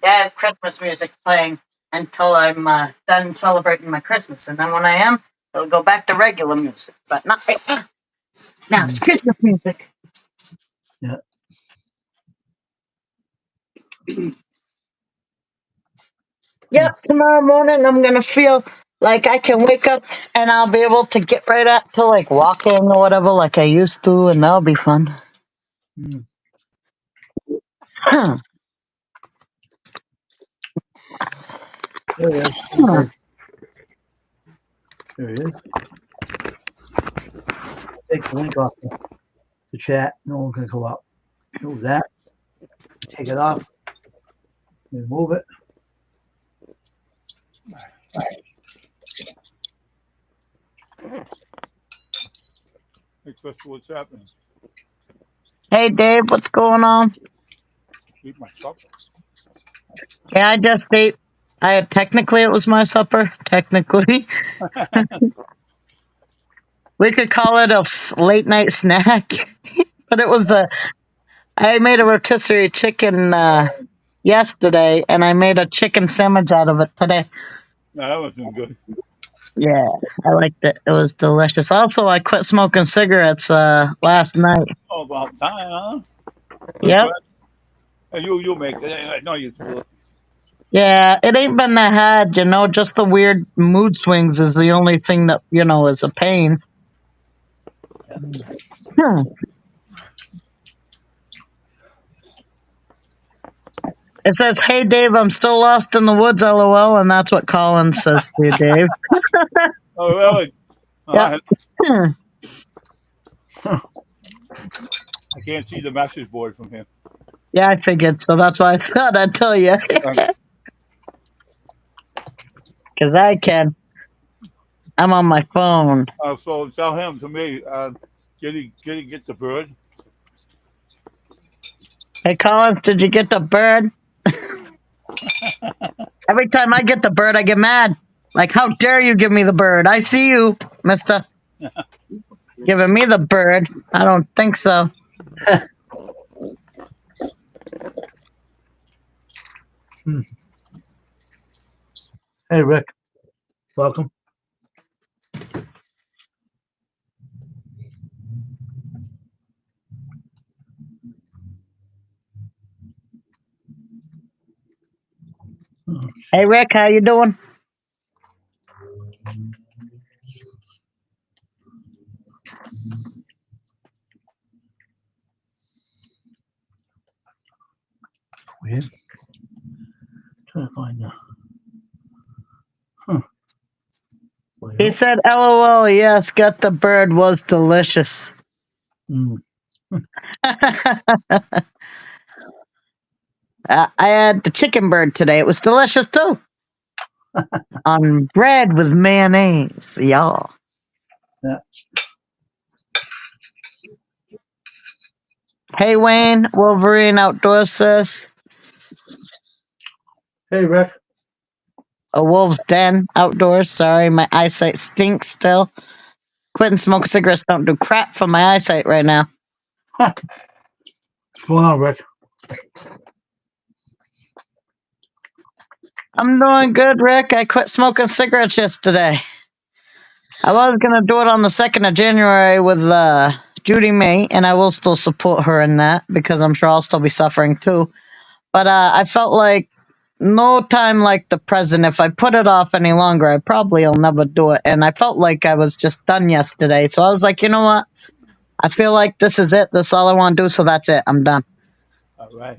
Yeah, I have Christmas music playing until I'm done celebrating my Christmas. And then when I am, it'll go back to regular music. But not right now. Now it's Christmas music. Yeah. Yep, tomorrow morning I'm gonna feel like I can wake up and I'll be able to get right up to like walking or whatever like I used to, and that'll be fun. Mm. There he is. There he is. Take the link off the chat. No one can come up. Move that. Take it off. Remove it. Hey, Crystal, what's happening? Hey Dave, what's going on? Eat my supper. Yeah, I just ate. Technically it was my supper. Technically, we could call it a late night snack, but it was a. I made a rotisserie chicken yesterday, and I made a chicken sandwich out of it today. No, that wasn't good. Yeah, I liked it. It was delicious. Also, I quit smoking cigarettes last night. Oh, about time, huh? Yep. Hey, you make it. I know you do it. Yeah, it ain't been that hard, just the weird mood swings is the only thing that, is a pain. Hmm. It says, hey, Dave, I'm still lost in the woods, LOL, and that's what Colin says to you, Dave. Oh, really? Yep. I can't see the message board from here. Yeah, I figured, so that's why I thought I'd tell you. Because I can. I'm on my phone. So tell him to me. Get the bird. Hey, Collins, did you get the bird? Every time I get the bird, I get mad. Like, how dare you give me the bird? I see you, mister. Giving me the bird. I don't think so. Hey, Rick. Welcome. Hey, Rick, how you doing? Weird. Trying to find the. He said, LOL, yes, got the bird was delicious. Mm. I had the chicken bird today. It was delicious too. On bread with mayonnaise, y'all. Yeah. Hey, Wayne, Wolverine Outdoors says. Hey, Rick. A wolf's den outdoors. Sorry, my eyesight stinks still. Quitting smoking cigarettes don't do crap for my eyesight right now. What's going on, Rick? I'm doing good, Rick. I quit smoking cigarettes yesterday. I was going to do it on the 2nd of January with Judy May, and I will still support her in that because I'm sure I'll still be suffering too. But I felt like no time like the present. If I put it off any longer, I probably will never do it. And I felt like I was just done yesterday. So I was like, you know what? I feel like this is it. This is all I want to do. So that's it. I'm done. All right.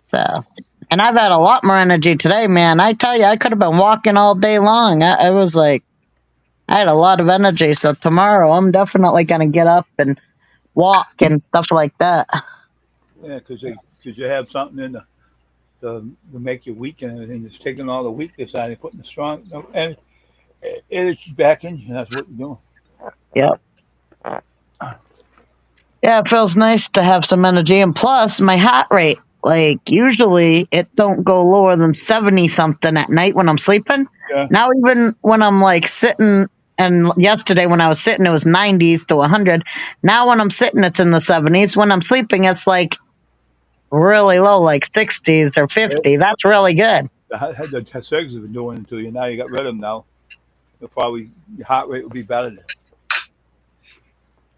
So, and I've had a lot more energy today, man. I tell you, I could have been walking all day long. I was like, I had a lot of energy. So tomorrow, I'm definitely going to get up and walk and stuff like that. Yeah, because you have something in to make you weak and everything. It's taking all the weakness out and putting the strong and it's back in you. That's what you're doing. Yep. Yeah, it feels nice to have some energy. And plus, my heart rate, like usually it don't go lower than 70 something at night when I'm sleeping. Yeah. Now, even when I'm like sitting, and yesterday when I was sitting, it was 90s to 100. Now, when I'm sitting, it's in the 70s. When I'm sleeping, it's like really low, like 60s or 50. That's really good. The cigs have been doing it to you. Now you got rid of them now. Probably your heart rate will be better. Then.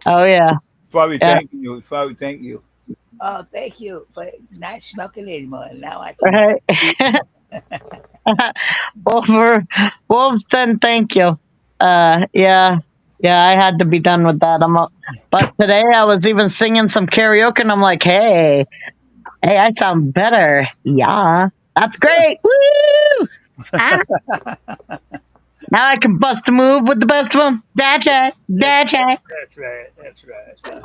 Oh, yeah. Probably Yeah. thanking you. Probably thank you. Oh, thank you for not smoking anymore. Now I can. Right. Wolfston, thank you. Yeah, I had to be done with that. But today I was even singing some karaoke, and I'm like, hey, I sound better. Yeah, that's great. Woo! Ah. Now I can bust a move with the best of them. That's right. That's right. That's right. That's right.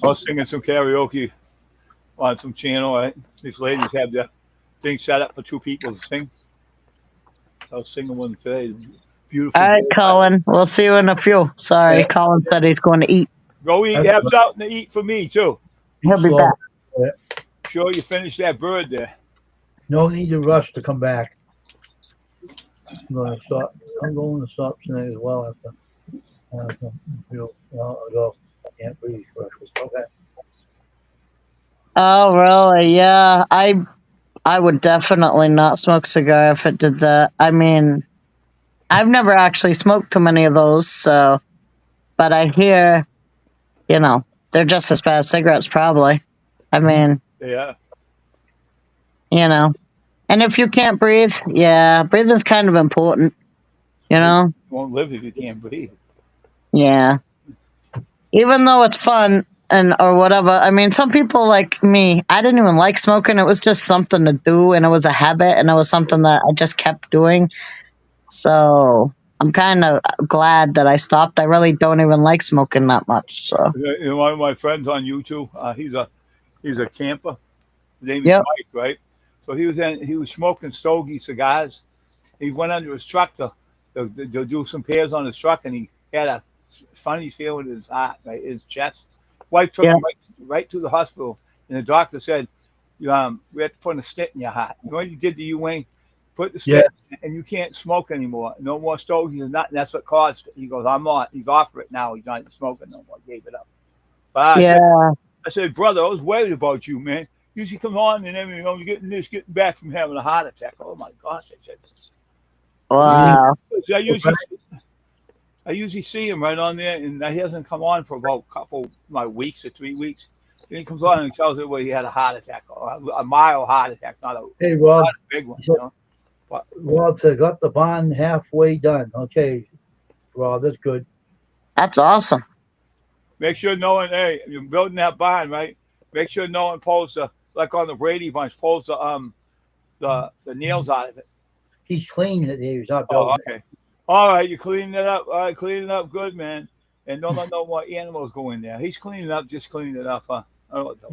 I was singing some karaoke on some channel. Right? These ladies have the thing set up for two people to sing. I was singing one today. Beautiful. All right, Colin. We'll see you in a few. Sorry, Yeah. Colin said he's going to eat. Go eat. Have something to eat for me too. He'll be back. Sure, you finish that bird there. No need to rush to come back. I'm going to stop. I'm going to stop tonight as well. After I'll go. I can't breathe. Okay. Oh, really? Yeah, I would definitely not smoke a cigar if it did that. I mean, I've never actually smoked too many of those, so, but I hear, they're just as bad as cigarettes, probably. I mean, Yeah. And if you can't breathe, yeah, breathing's kind of important, You won't live if you can't breathe. Yeah. Even though it's fun or whatever. I mean, some people like me, I didn't even like smoking. It was just something to do, and it was a habit, and it was something that I just kept doing. So I'm kind of glad that I stopped. I really don't even like smoking that much. So One of my friends on YouTube, He's a camper. His name is Yep. Mike, right? So he was smoking stogie cigars. He went under his truck to do some repairs on his truck, and he had a funny feeling in his heart, right, his chest. Wife took Yeah. him right to the hospital, and the doctor said, we have to put a stent in your heart. You know what you did to you, Wayne? Put the Yeah. stent, and you can't smoke anymore. No more stogies or nothing. That's what caused it. He goes, I'm on. He's off it now. He's not smoking no more. Gave it up. But Yeah. I said, brother, I was worried about you, man. Usually come on and everything, getting back from having a heart attack. Oh my gosh, I said. Wow. I usually see him right on there, and he hasn't come on for about a couple weeks or 3 weeks. Then he comes on and tells everybody he had a heart attack, a mild heart attack, Hey, Rob. not a big one. So, Rob said, got the bond halfway done. Okay, Rob, that's good. That's awesome. Make sure no one, hey, you're building that bond, right? Make sure no one pulls like on the Brady Bunch, pulls the nails out of it. He's cleaning it. He's not Oh, building. okay. All right, you're cleaning it up. All right, cleaning it up good, man. And don't let no more animals go in there. He's cleaning up, just cleaning it up, huh? I don't know.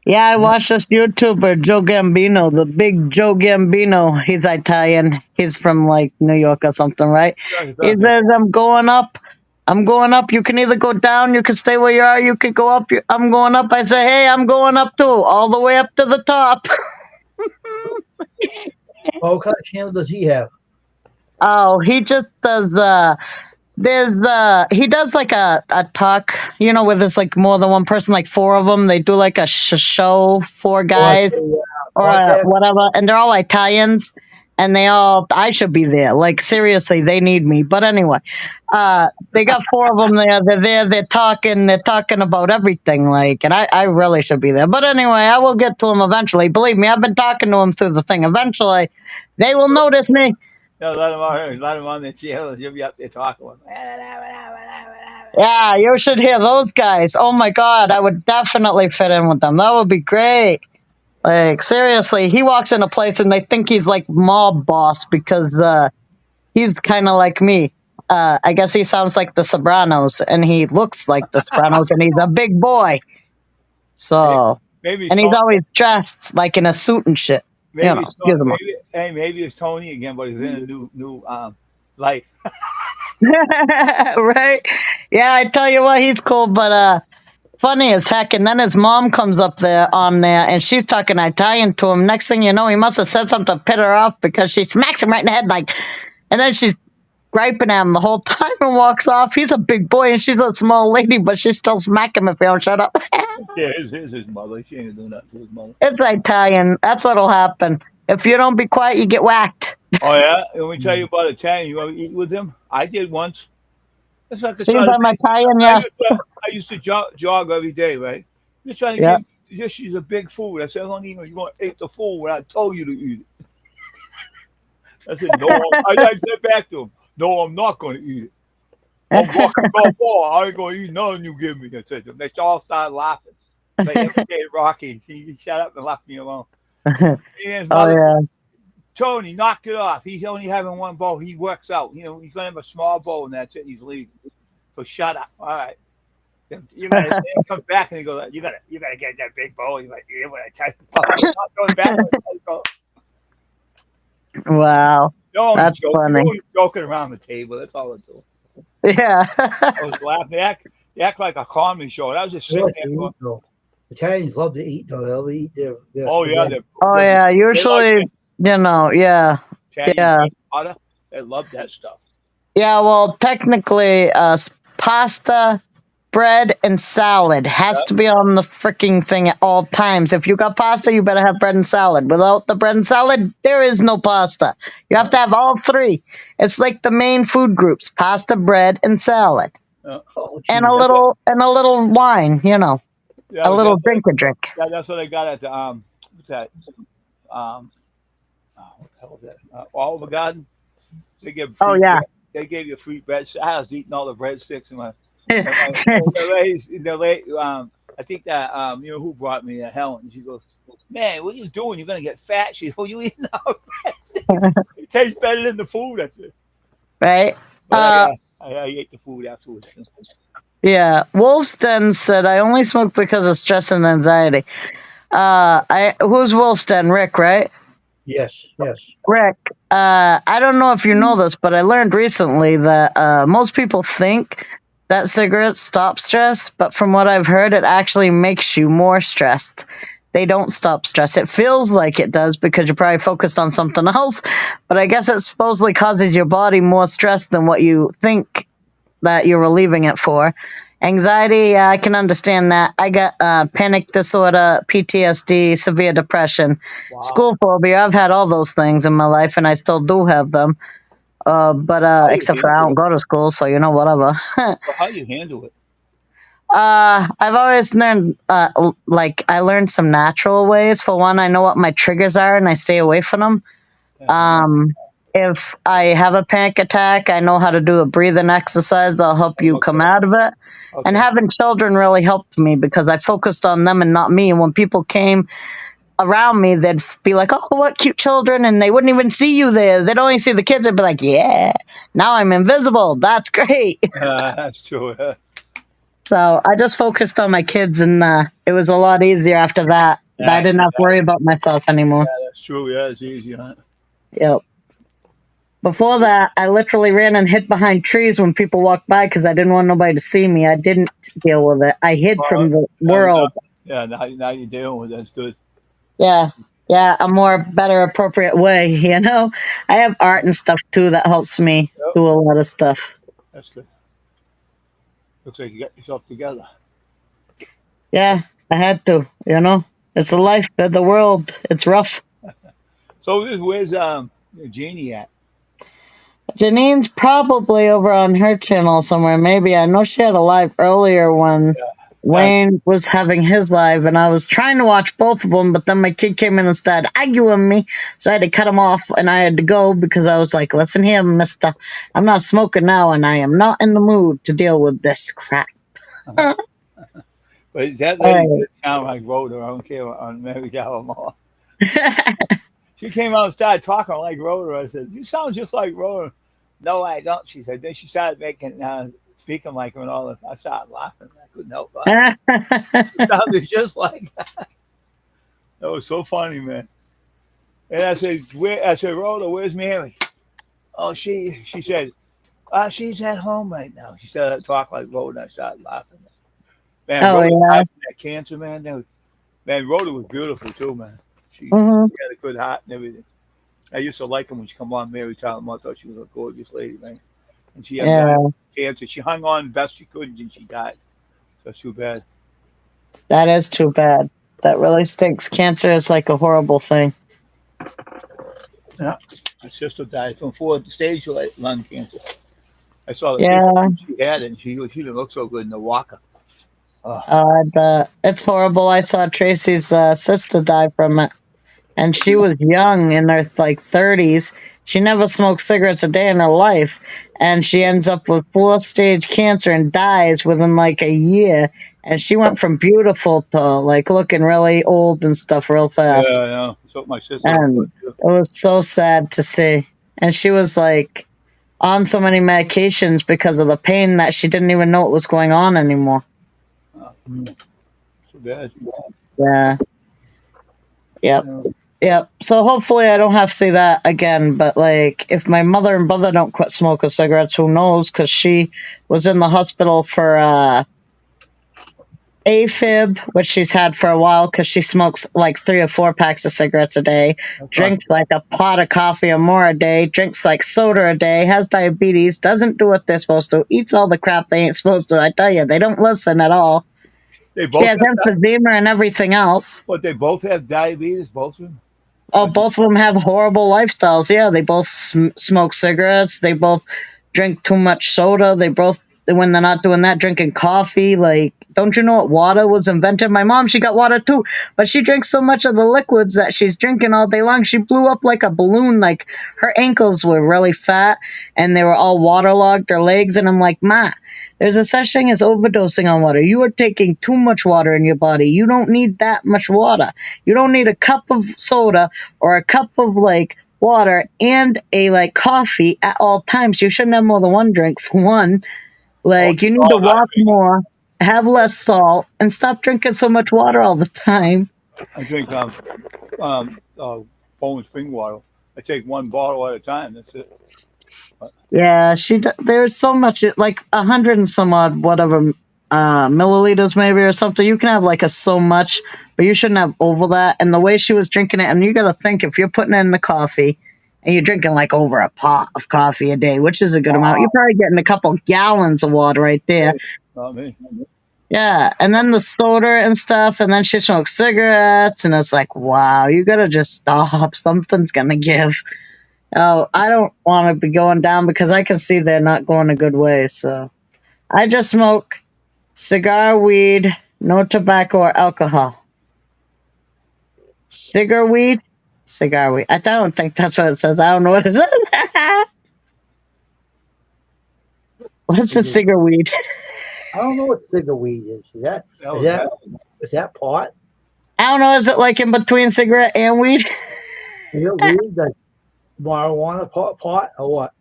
Yeah, I watched this YouTuber, Joe Gambino, the big Joe Gambino. He's Italian. He's from like New York or something, right? He says, I'm going up. I'm going up. You can either go down, you can stay where you are, you could go up. I'm going up. I say, hey, I'm going up too, all the way up to the top. Oh, what kind of channel does he have? Oh, he just does he does like a talk, where there's like more than one person, like four of them. They do like a show, four guys or podcast? whatever, and they're all Italians, and I should be there. Like seriously, they need me. But anyway, they got four of them there. They're there. They're talking about everything. Like, and I really should be there. But anyway, I will get to them eventually. Believe me, I've been talking to them through the thing. Eventually, they will notice me. Yeah, let him out here. Let him on the channel. You'll be up there talking with him. Yeah, you should hear those guys. Oh my God, I would definitely fit in with them. That would be great. Like seriously, he walks in a place and they think he's like mob boss because he's kind of like me. I guess he sounds like the Sopranos and he looks like the Sopranos and he's a big boy. So, Maybe and he's always dressed like in a suit and shit. Excuse me. Maybe it's Tony again, but he's in a new life. Right? Yeah, I tell you what, he's cool, but funny as heck. And then his mom comes up there on there and she's talking Italian to him. Next thing you know, he must have said something to pit her off because she smacks him right in the head, like, and then she's griping at him the whole time and walks off. He's a big boy and she's a small lady, but she still smack him if he don't shut up. Yeah, it's his mother. She ain't doing that to his mother. It's Italian. That's what'll happen. If you don't be quiet, you get whacked. Oh yeah, let me tell you about Italian. You want to eat with him? I did once. It's like See, I'm Italian, yes. I used to jog every day, right? Just trying to Yeah. get. She's a big food. I said, honey, you're going to eat the food when I told you to eat it. I said, no. I said back to him, no, I'm not going to eat it. I'm walking so far. I ain't going to eat nothing you give me. I said to them. They all started laughing. Like, okay, Rocky, he shut up and left me alone. Oh, yeah. Tony, knock it off. He's only having one bowl. He works out. He's going to have a small bowl, and that's it. He's leaving. So shut up. All right. He comes back and he goes, you gotta get that big bowl. He's like, yeah, what I tell you. I'm not going back. Wow. No, that's funny. You're joking around the table. That's all I'm doing. Yeah. I was laughing. They act like a comedy show. And I was just sitting there. Italians love to eat, though. They'll eat their oh, yeah. Yeah. Usually, yeah. Italian butter. They love that stuff. Yeah, well, technically, pasta, bread, and salad has to be on the freaking thing at all times. If you got pasta, you better have bread and salad. Without the bread and salad, there is no pasta. You have to have all three. It's like the main food groups: pasta, bread, and salad, and a little wine. A little drink. Yeah, that's what I got at the what's that? What the hell is that? Olive Garden. They give they gave you free bread. I was eating all the breadsticks and I think that who brought me that Helen. She goes, man, what are you doing? You're gonna get fat. She goes, you eating all breadsticks? It tastes better than the food. That's it. Right. I ate the food afterwards. Yeah. Wolf's Den said, I only smoke because of stress and anxiety. Who's Wolf's Den? Rick, right? Yes, yes. Rick, I don't know if you know this, but I learned recently that most people think that cigarettes stop stress, but from what I've heard, it actually makes you more stressed. They don't stop stress. It feels like it does because you're probably focused on something else, but I guess it supposedly causes your body more stress than what you think that you're relieving it for. Anxiety, I can understand that. I got panic disorder, PTSD, severe depression, Wow. school phobia. I've had all those things in my life, and I still do have them. But except for I don't go to school, so whatever. So how do you handle it? I've always learned, I learned some natural ways. For one, I know what my triggers are, and I stay away from them. If I have a panic attack, I know how to do a breathing exercise that'll help you come out of it. Okay. And having children really helped me because I focused on them and not me. And when people came around me, they'd be like, oh, what cute children. And they wouldn't even see you there. They'd only see the kids. They'd be like, yeah, now I'm invisible. That's great. That's true. So I just focused on my kids, and it was a lot easier after that. Yeah, I didn't have to worry about myself anymore. Yeah, that's true. Yeah, it's easy, huh? Yep. Before that, I literally ran and hid behind trees when people walked by because I didn't want nobody to see me. I didn't deal with it. I hid from the world. Now you're dealing with it. That's good. Yeah. Yeah, a more better, appropriate way, I have art and stuff, too, that helps me do a lot of stuff. That's good. Looks like you got yourself together. Yeah, I had to, It's the life of the world. It's rough. So where's Jeannie at? Janine's probably over on her channel somewhere. Maybe. I know she had a live earlier when Wayne was having his live, and I was trying to watch both of them, but then my kid came in and started arguing me, so I had to cut him off, and I had to go because I was like, listen here, mister, I'm not smoking now, and I am not in the mood to deal with this crap. But that lady did sound like Rhoda. I don't care on Mary Gallimore. She came out and started talking like Rhoda. I said, you sound just like Rhoda. No, I don't, she said. Then she started speaking like her and all that. I started laughing. I couldn't help it. She sounded just like that. That was so funny, man. And I said, Rhoda, where's Mary? Oh, she said, she's at home right now. She said, I talk like Rhoda. I started laughing. Man, Rhoda died from that cancer, man. Man, Rhoda was beautiful too, man. She had a good heart and everything. I used to like her when she come on Mary Tyler. I thought she was a gorgeous lady, man. And she had cancer. She hung on best she could, and she died. That's too bad. That is too bad. That really stinks. Cancer is like a horrible thing. Yeah. My sister died from 4-stage lung cancer. I saw the she had it, and she didn't look so good in the walker. I bet. It's horrible. I saw Tracy's sister die from it. And she was young, in her 30s. She never smoked cigarettes a day in her life. And she ends up with 4-stage cancer and dies within a year. And she went from beautiful to looking really old and stuff real fast. Yeah, I know. So my sister. And it was so sad to see. And she was on so many medications because of the pain that she didn't even know what was going on anymore. So bad. Yeah. Yep. Yep. So hopefully I don't have to see that again. But if my mother and brother don't quit smoking cigarettes, who knows? Because she was in the hospital for AFib, which she's had for a while because she smokes 3 or 4 packs of cigarettes a day, drinks a pot of coffee or more a day, drinks soda a day, has diabetes, doesn't do what they're supposed to, eats all the crap they ain't supposed to. I tell you, they don't listen at all. She has emphysema and everything else. But they both have diabetes, both of them? Oh, both of them have horrible lifestyles. Yeah, they both smoke cigarettes. They both drink too much soda. They both, when they're not doing that, drinking coffee. Don't you know what water was invented? My mom, she got water too, but she drinks so much of the liquids that she's drinking all day long. She blew up like a balloon. Her ankles were really fat and they were all waterlogged, her legs. And I'm like, Ma, there's a such thing as overdosing on water. You are taking too much water in your body. You don't need that much water. You don't need a cup of soda or a cup of water and a coffee at all times. You shouldn't have more than one drink for one. Like, you need to walk more, have less salt, and stop drinking so much water all the time. I drink Poland spring water. I take one bottle at a time. That's it. Yeah, there's so much, like 100 and some odd, whatever, milliliters maybe or something. You can have like a so much, but you shouldn't have over that. And the way she was drinking it, and you got to think if you're putting it in the coffee and you're drinking like over a pot of coffee a day, which is a good amount, you're probably getting a couple gallons of water right there. Not me. Yeah, and then the soda and stuff, and then she smokes cigarettes, and it's like, wow, you gotta just stop. Something's gonna give. Oh, I don't want to be going down because I can see they're not going a good way. So I just smoke cigar, weed, no tobacco or alcohol. Cigar weed? Cigar weed. I don't think that's what it says. I don't know what it is. What's a cigar weed? I don't know what cigar weed is. Is that pot? I don't know. Is it like in between cigarette and weed? Is it weed, like marijuana pot or what?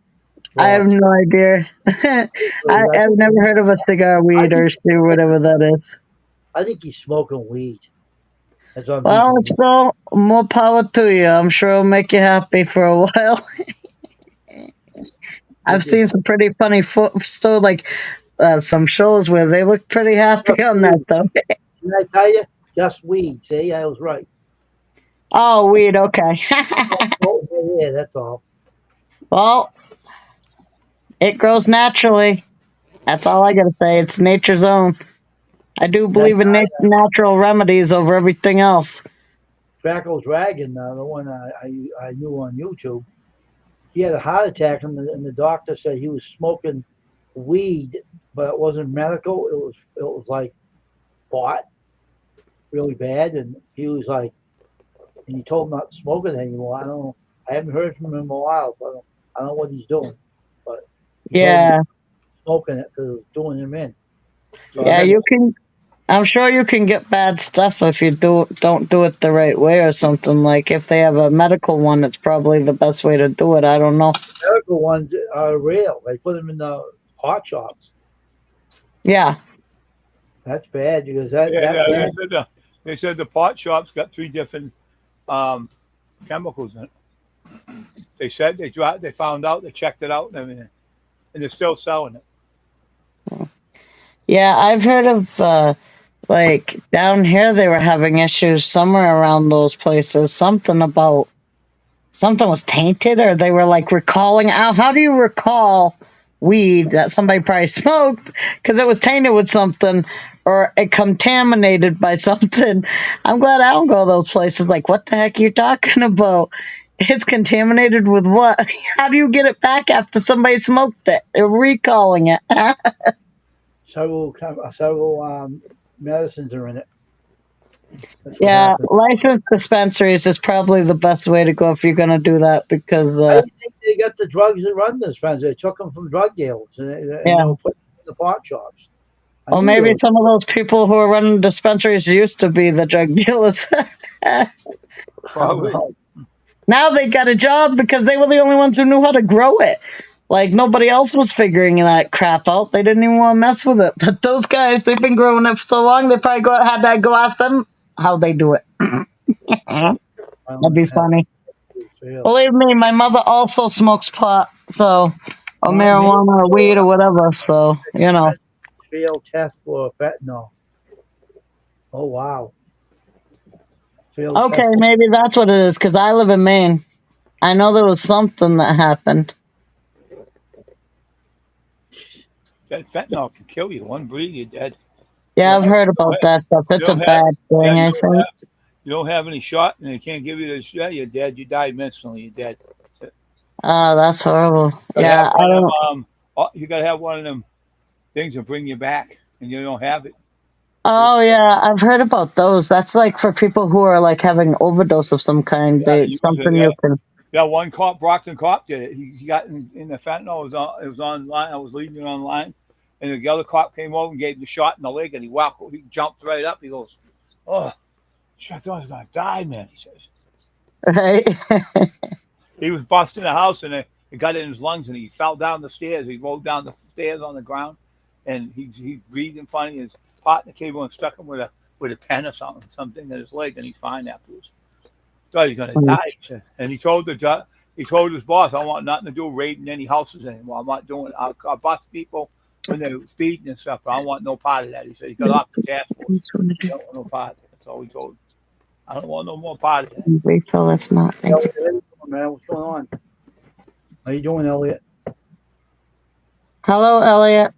I have no idea. I've never heard of a cigar weed or whatever that is. I think he's smoking weed. Well, so more power to you. I'm sure it'll make you happy for a while. I've seen some pretty funny some shows where they look pretty happy on that stuff. Did I tell you? Just weed. See, I was right. Oh, weed. Okay. Yeah, that's all. Well, it grows naturally. That's all I gotta say. It's nature's own. I do believe in natural remedies over everything else. Crackle Dragon, the one I knew on YouTube, he had a heart attack, and the doctor said he was smoking weed, but it wasn't medical. It was like pot, really bad, and he was like, and he told him not to smoke it anymore. I don't know. I haven't heard from him in a while, but I don't know what he's doing. But yeah, smoking it because it was doing him in. So yeah, you can. I'm sure you can get bad stuff if you don't do it the right way or something. Like if they have a medical one, it's probably the best way to do it. I don't know. Medical ones are real. They put them in the hot shops. Yeah. That's bad because they said the pot shops got 3 different chemicals in it. They said they found out, they checked it out and everything, and they're still selling it. Yeah, I've heard of like down here they were having issues somewhere around those places. Something was tainted, or they were like recalling out. How do you recall weed that somebody probably smoked because it was tainted with something or it contaminated by something? I'm glad I don't go to those places. Like, what the heck are you talking about? It's contaminated with what? How do you get it back after somebody smoked it? They're recalling it. several medicines are in it. Yeah, licensed dispensaries is probably the best way to go if you're going to do that because I didn't think they got the drugs that run the dispensaries. They took them from drug dealers and they put them in the pot shops. Well, maybe some of those people who are running dispensaries used to be the drug dealers. Probably. Now they got a job because they were the only ones who knew how to grow it. Like, nobody else was figuring that crap out. They didn't even want to mess with it. But those guys, they've been growing it for so long, they probably had to go ask them how they do it. That'd be funny. Believe me, my mother also smokes pot, or marijuana or weed or whatever. So, you know. Failed test for fentanyl. Oh, wow. Okay, maybe that's what it is, because I live in Maine. I know there was something that happened. That fentanyl can kill you. One breathe, you're dead. Yeah, I've heard about that stuff. It's a bad thing, I think. You don't have any shot, and they can't give you the shot, you're dead. You die instantly, you're dead. Oh, that's horrible. Yeah, I don't... You got to have one of them things to bring you back, and you don't have it. Oh, yeah, I've heard about those. That's like for people who are like having overdose of some kind. You can... Yeah, one cop, Brockton cop, did it. He got in the fentanyl. It was online. I was leaving it online, and the other cop came over and gave him the shot in the leg, and he jumped right up. He goes, "Oh, I thought I was gonna die, man." He says. Right. He was busting a house, and it got in his lungs, and he fell down the stairs. He rolled down the stairs on the ground, and he's breathing funny. His partner came over and stuck him with a pen or something in his leg, and he's fine afterwards. Thought he's gonna die. And he told he told his boss, I want nothing to do with raiding any houses anymore. I'm not doing it. I'll bust people when they're speeding and stuff, but I don't want no part of that. He said he got off the task force. He don't want no part of it. That's all he told him. I don't want no more part of that. Refill if not. Thank you. Elliot, man, what's going on? How you doing, Elliot? Hello, Elliot.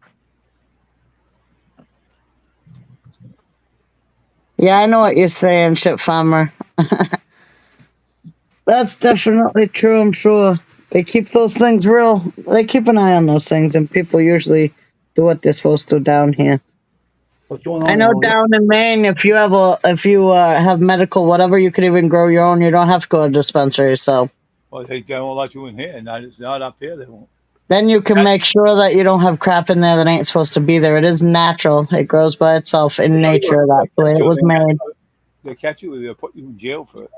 Yeah, I know what you're saying, Ship Farmer. That's definitely true, I'm sure. They keep those things real. They keep an eye on those things, and people usually do what they're supposed to down here. What's going on, I know Elliot? down in Maine, if you have medical whatever, you could even grow your own. You don't have to go to a dispensary. So Well, they won't let you in here. Not up here. They won't. then you can make sure that you don't have crap in there that ain't supposed to be there. It is natural. It grows by itself in nature. That's the way it was made. They catch you, they'll put you in jail for it.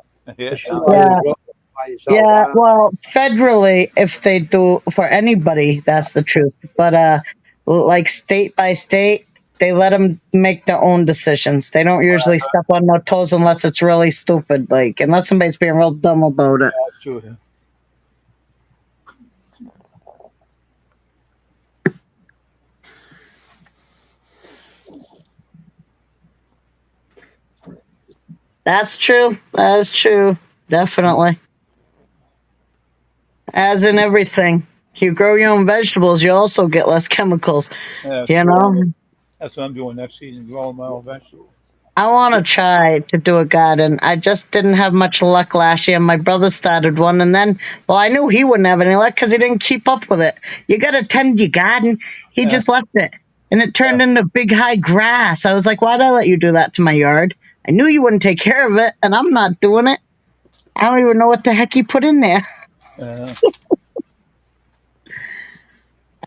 Yeah, well, federally, if they do for anybody, that's the truth. But like state by state, they let them make their own decisions. They don't usually step on no toes unless it's really stupid, like unless somebody's being real dumb about it. That's true. Yeah. That's true. That is true. Definitely. As in everything. You grow your own vegetables, you also get less chemicals. Yeah, You know? that's what I'm doing next season, growing my own vegetables. I want to try to do a garden. I just didn't have much luck last year. My brother started one, and then, well, I knew he wouldn't have any luck because he didn't keep up with it. You got to tend your garden. He just left it, and it turned into big, high grass. I was like, why'd I let you do that to my yard? I knew you wouldn't take care of it, and I'm not doing it. I don't even know what the heck he put in there.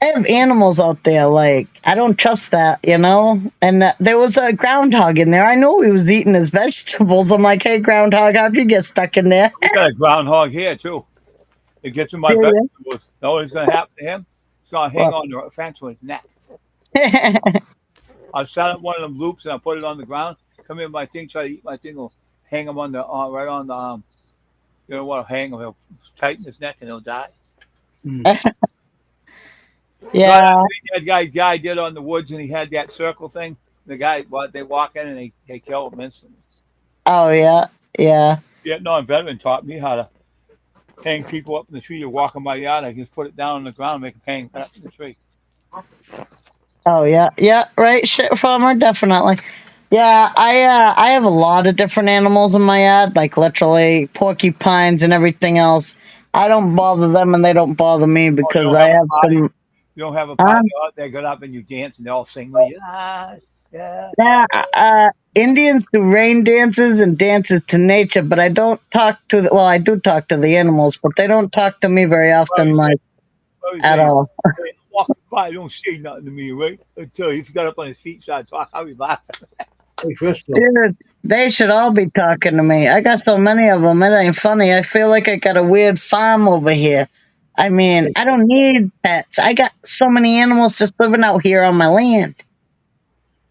I have animals out there, like, I don't trust that, you know? And there was a groundhog in there. I knew he was eating his vegetables. I'm like, hey, groundhog, how'd you get stuck in there? We got a groundhog here, too. It gets in my vegetables. Know what's going to happen to him? He's going to hang on the fence with his neck. I'll set up one of them loops and I'll put it on the ground. Come in my thing, try to eat my thing. Will hang him on the right on the you know what? Hang him. He'll tighten his neck and he'll die. Yeah. That guy did on the woods, and he had that circle thing. The guy, they walk in and they kill him instantly. Oh yeah, yeah. Vietnam veteran taught me how to hang people up in the tree. You walk in my yard, I just put it down on the ground, and make them hang up in the tree. Oh yeah, yeah. Right, shit farmer, definitely. Yeah, I have a lot of different animals in my yard, like literally porcupines and everything else. I don't bother them, and they don't bother me because I have some. You don't have a party out there, get up and you dance and they all sing with you. Yeah, Indians do rain dances and dances to nature, but I don't talk to the, well, I do talk to the animals, but they don't talk to me very often, like, at all. Walking by, don't say nothing to me, right? Until if you got up on his feet, started talking, I'll be laughing. Dude, they should all be talking to me. I got so many of them, it ain't funny. I feel like I got a weird farm over here. I mean, I don't need pets. I got so many animals just living out here on my land.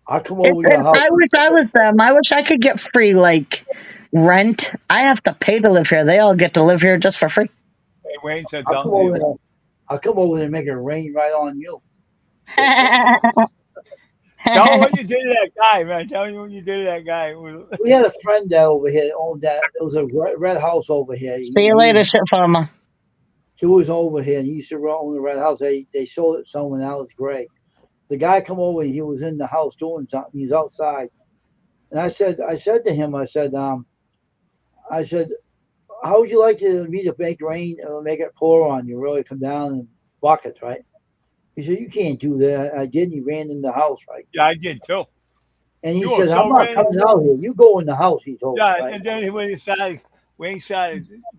I come over to your house. I wish I was them. I wish I could get free, like, rent. I have to pay to live here. They all get to live here just for free. Hey, Wayne said I'll come over there and make it rain right on you. Tell me what you did to that guy, man. Tell me what you did to that guy. We had a friend that over here owned that. It was a red house over here. See you later, shit farmer. He was over here. And he used to own the red house. They sold it to someone else, Gray. The guy come over. He was in the house doing something. He's outside, and I said to him, I said, how would you like me to make rain, make it pour on you, really come down in buckets, right? He said, you can't do that. I did. And he ran in the house, right? Yeah, I did too. And he said, I'm not coming out here. You go in the house, he told me. Yeah, and then when he started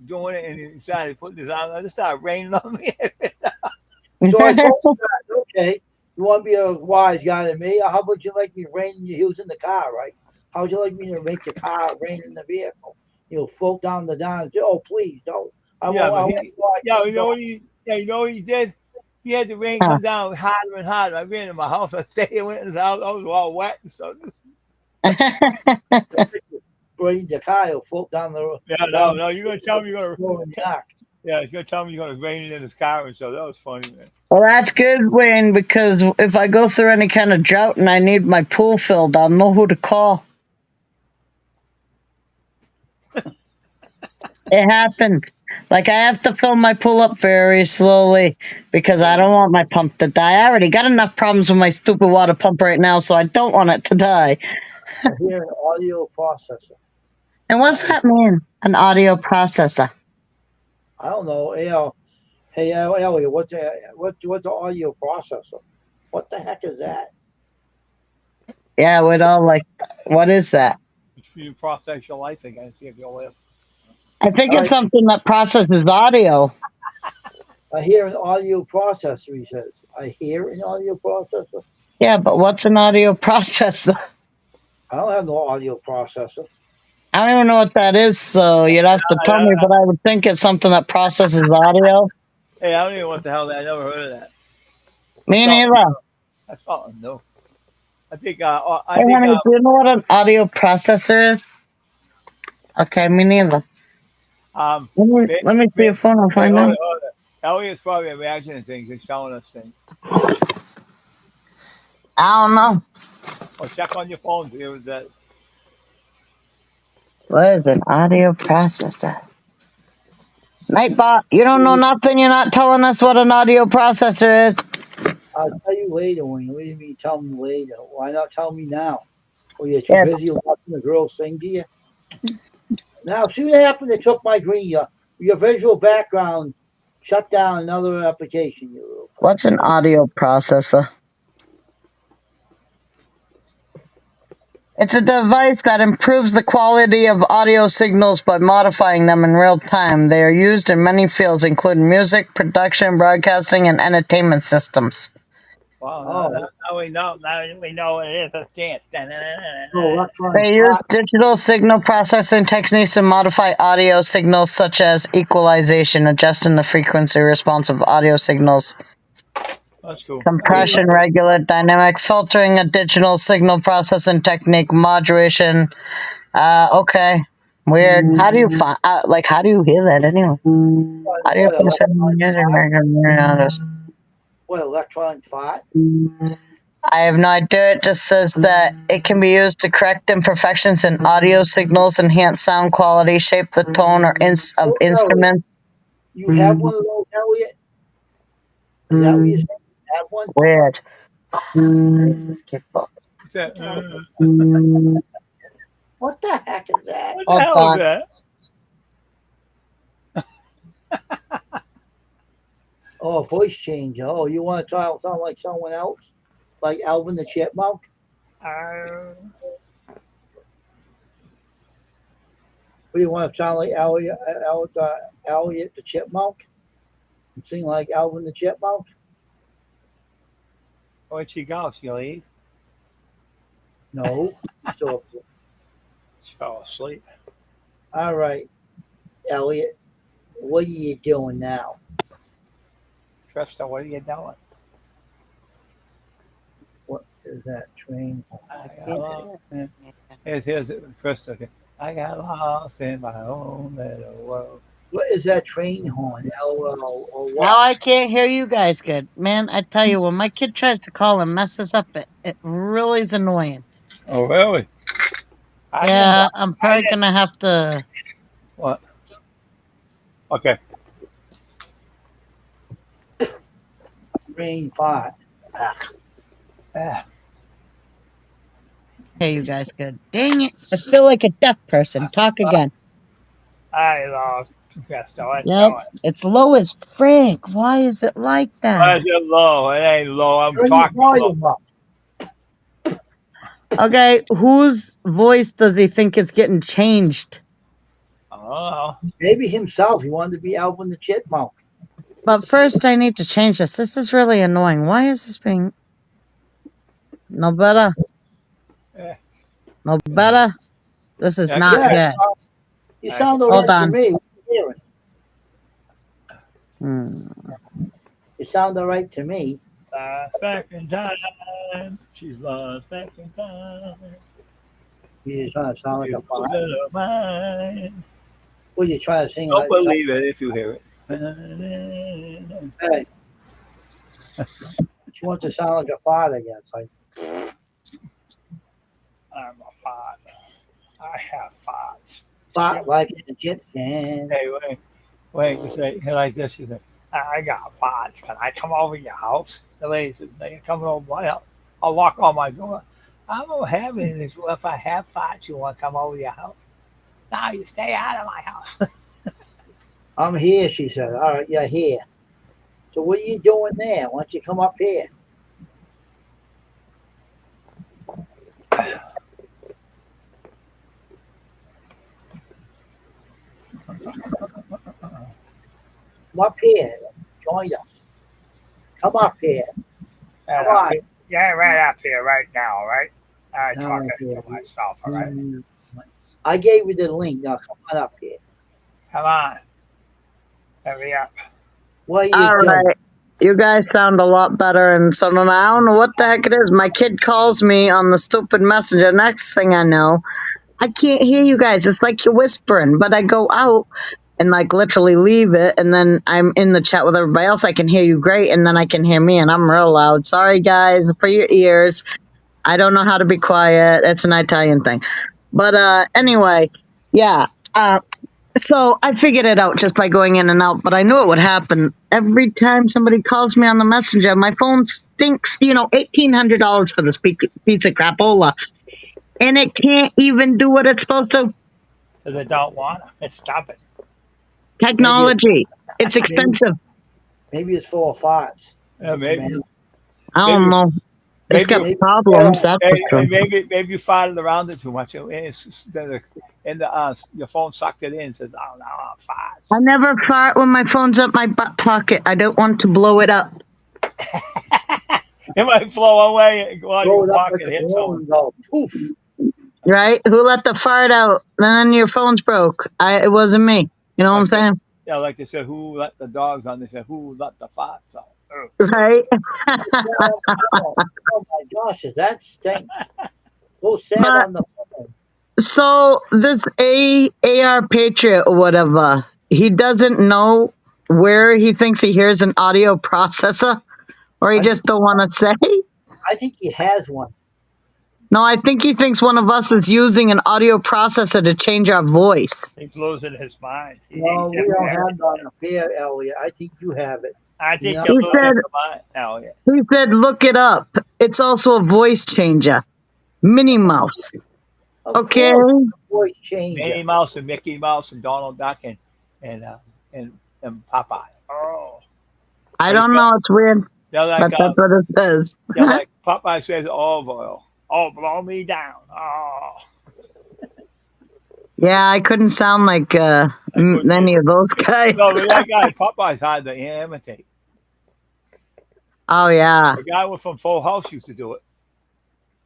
doing it and he started putting his arm, I just started raining on me. So I told him, okay, you want to be a wise guy than me? How about you make me rain? He was in the car, right? How would you like me to make the car rain in the vehicle? He'll float down the dime and say, oh, please, don't. You know what he did? he had the rain come down harder and harder. I ran in my house. I stayed in his house. I was all wet and stuff. Bring the car will float down the road. Yeah, down no. You're gonna tell me you're gonna. in the arc. Yeah, he's gonna tell me you're gonna rain it in his car and stuff. That was funny, man. Well, that's good, Wayne, because if I go through any kind of drought and I need my pool filled, I'll know who to call. It happens. Like, I have to fill my pool up very slowly because I don't want my pump to die. I already got enough problems with my stupid water pump right now, so I don't want it to die. I hear an audio processor. And what's that mean? An audio processor? I don't know. Hey, Elliot, what's an audio processor? What the heck is that? Yeah, we'd all like, what is that? It's for you to process your life again and see if you'll live. I think it's something that processes audio. I hear an audio processor, he says. I hear an audio processor? Yeah, but what's an audio processor? I don't have no audio processor. I don't even know what that is, so you'd have to tell me, but I would think it's something that processes audio. Hey, I don't even know what the hell that. I never heard of that. Me neither. That's something new. I think. Hey, honey, do you know what an audio processor is? Okay, me neither. Let me see your phone and find out. Elliot's probably imagining things and showing us things. I don't know. Or check on your phone. See what that. What is an audio processor? Nightbot, you don't know nothing. You're not telling us what an audio processor is. I'll tell you later, Wayne. What do you mean tell me later? Why not tell me now? Or you're too busy watching the girls sing to you? Now, see what happened? They took my green. Your visual background shut down another application. What's an audio processor? It's a device that improves the quality of audio signals by modifying them in real time. They are used in many fields, including music, production, broadcasting, and entertainment systems. Wow, now we know. Now we know what it is. Let's dance. They use digital signal processing techniques to modify audio signals, such as equalization, adjusting the frequency response of audio signals. That's cool. Compression, regular, dynamic filtering, a digital signal processing technique, modulation. Okay, weird. How do you find? How do you hear that anyway? How do you What, electronic fart? I have no idea. It just says that it can be used to correct imperfections in audio signals, enhance sound quality, shape the tone of instruments. You have one of those, Elliot? Is that what you said? You have one? Weird. What the heck is that? What the hell is that? Oh, voice change. Oh, you want to sound like someone else? Like Alvin the Chipmunk? Or you want to sound like Elliot the Chipmunk? And sing like Alvin the Chipmunk? Where'd she go? She leave? No. She fell asleep. All right, Elliot. What are you doing now? Trista, what are you doing? What is that train? Here's Trista. I got lost in my own little world. What is that train horn? Or what? Now I can't hear you guys good. Man, I tell you, when my kid tries to call and messes up, it really is annoying. Oh, really? Yeah, I'm probably going to have to... What? Okay. Train fart. Hey, you guys good. Dang it. I feel like a deaf person. Talk again. I lost Trista. Yep. It's low as frig. Why is it like that? Why is it low? It ain't low. I'm Turn talking your volume up. Okay, whose voice does he think is getting changed? Oh. Maybe himself. He wanted to be Alvin the Chipmunk. But first, I need to change this. This is really annoying. Why is this being... No better? No better? This is not good. You sound all right to me. It sounded right to me. Lost back in time. She's lost back in time. You just trying to sound like She's a fart. losing her mind. Well, you try to sing Don't like believe it if you hear it. Hey, she wants to sound like a father again. It's like, I'm a fart. I have farts. fart like an Egyptian. Hey, wait, you say like this, you say, I got farts. Can I come over your house? The lady says, no, you're coming over my house. I'll lock on my door. I don't have anything. Well, if I have farts, you want to come over your house? No, you stay out of my house. I'm here, she said. All right, you're here. So what are you doing there? Why don't you come up here? Come up here. Join us. Come up here. Come on. Yeah, right up here, right now, right? I'm No, talking yeah. to myself, all right? I gave you the link. Now come on up here. Come on. Hurry up. What are you All doing? right. You guys sound a lot better, and so now I don't know what the heck it is. My kid calls me on the stupid messenger. Next thing I know, I can't hear you guys. It's like you're whispering, but I go out and like literally leave it, and then I'm in the chat with everybody else. I can hear you great, and then I can hear me, and I'm real loud. Sorry, guys, for your ears. I don't know how to be quiet. It's an Italian thing. But anyway, yeah. So I figured it out just by going in and out, but I knew it would happen. Every time somebody calls me on the messenger, my phone stinks, $1,800 for this pizza crapola. And it can't even do what it's supposed to. Because they don't want to. It's stubborn. Technology. It's expensive. Maybe it's full of farts. Yeah, maybe. I don't know. It's got maybe- problems, that's for sure. Maybe you farted around it too much. Your phone sucked it in and says, oh, no, I'm I farts. never fart when my phone's up my butt pocket. I don't want to blow it up. It might flow away while Throw you it up walk like and a hit balloon someone. and go poof. Right? Who let the fart out? Then your phone's broke. It wasn't me. You know what I'm saying? Yeah, like they said, who let the dogs on? They said, who let the farts out? Right? Oh my gosh, does that stink? So sad But- on the phone. So this AR Patriot or whatever, he doesn't know where he thinks he hears an audio processor, or he just don't want to say. I think he has one. No, I think he thinks one of us is using an audio processor to change our voice. He's losing his mind. No, we don't have that up here, Elliot. I think you have it. I think Yeah. you're He losing said- your mind, Elliot. He said, "Look it up. It's also a voice changer, Minnie Mouse." Of Okay. course, voice changer. Minnie Mouse and Mickey Mouse and Donald Duck and Popeye. Oh, I don't know. It's weird, they're but like that's what it says. they're like Popeye says, "Olive oil. Oh, blow me down. Oh." Yeah, I couldn't sound like couldn't any of those guys. No, but that guy Popeye's hard to imitate. Oh yeah. The guy from Full House used to do it.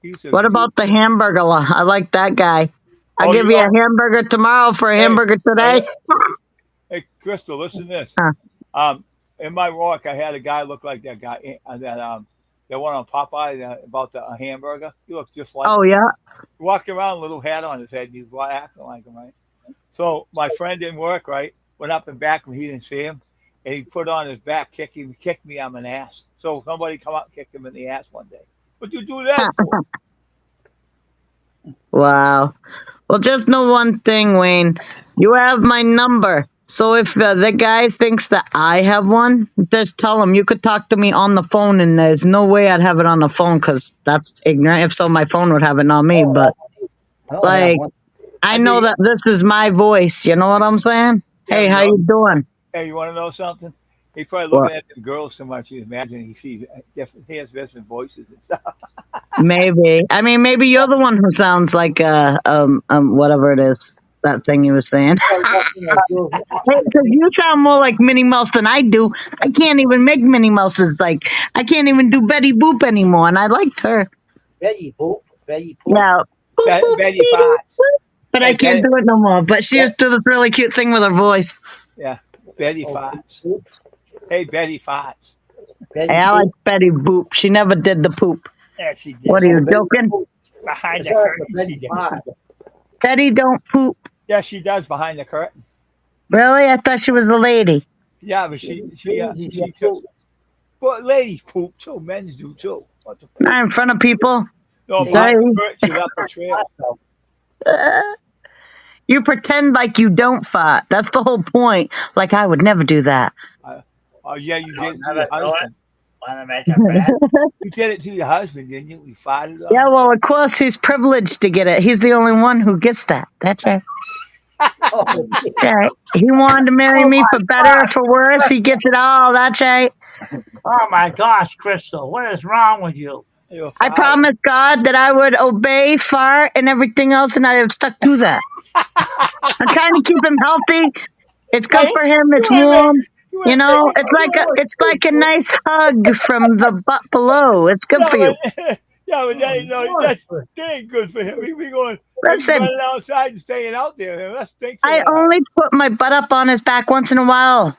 He used to What about the hamburger? I like that guy. I'll Oh, give you you a know- hamburger tomorrow for a Hey, hamburger today. Hey, Crystal, listen to this. Huh. In my work, I had a guy look like that guy that one on Popeye about the hamburger. He looked just like Oh yeah. He walked around, little hat on his head. He was acting like him, right? So my friend didn't work, right? Went up and back when he didn't see him, and he put on his back, kicked me on an ass. So somebody come out and kicked him in the ass one day. What'd you do that for? Wow. Well, just know one thing, Wayne. You have my number. So if the guy thinks that I have one, just tell him you could talk to me on the phone, and there's no way I'd have it on the phone because that's ignorant. If so, my phone would have it, not me. But I don't have like, one. I know that this is my voice. You know what I'm saying? Hey, how you doing? Hey, you want to know something? He's probably What? looking at the girls so much. You imagine he sees different. He has different voices and stuff. Maybe. I mean, maybe you're the one who sounds like whatever it is. That thing you were saying. Because you sound more like Minnie Mouse than I do. I can't even make Minnie Mouses. Like, I can't even do Betty Boop anymore, and I liked her. Betty Boop. Betty Boop. Yeah. Boop, boop, Betty beep, Fox. but I Hey, can't do it no more. But she used to do this really cute thing with her voice. Yeah, Betty Oh, Fox. Boop. Hey, Betty Fox. Betty Hey, I like Boop. Betty Boop. She never did the poop. Yeah, she did. What are you Betty joking? Boop. Behind It's the her for curtain, she Betty did. Pie. Betty don't poop. Yeah, she does behind the curtain. Really? I thought she was the lady. Yeah, but Crazy she took. too. But ladies poop too. Men's do too. What the fuck? Not in front of people. No, They- behind the Sorry. curtain, she left a trail. You pretend like you don't fart. That's the whole point. Like I would never do that. Oh yeah, you did it to Never your do it. husband. Want to make a bet? You did it to your husband, didn't you? We farted on Yeah, him. well, of course he's privileged to get it. He's the only one who gets that. That's right. Oh, That's right. He wanted to marry me for better or for worse. He gets it all. That's right. oh my gosh, Crystal, what is wrong with you? You were I farting. promised God that I would obey, fart, and everything else, and I have stuck to that. I'm trying to keep him healthy. It's good for him. It's warm. You know, it's like a nice hug from the butt below. It's good for you. Yeah, but that, that ain't good for him. He be going, he's Listen, running outside and staying out there. That stinks. I only put my butt up on his back once in a while,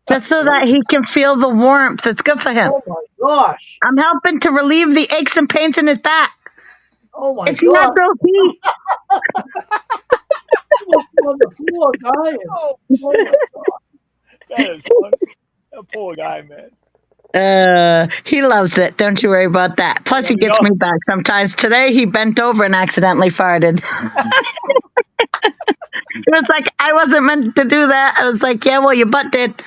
just so that he can feel the warmth. It's good for him. Oh my gosh. I'm helping to relieve the aches and pains in his back. Oh my It's gosh. natural heat. On the floor, dying. Oh, Oh my God. that is funny. That poor guy, man. He loves it. Don't you worry about that. Plus, he gets me back sometimes. Today, he bent over and accidentally farted. It was like, I wasn't meant to do that. I was like, yeah, well, your butt did.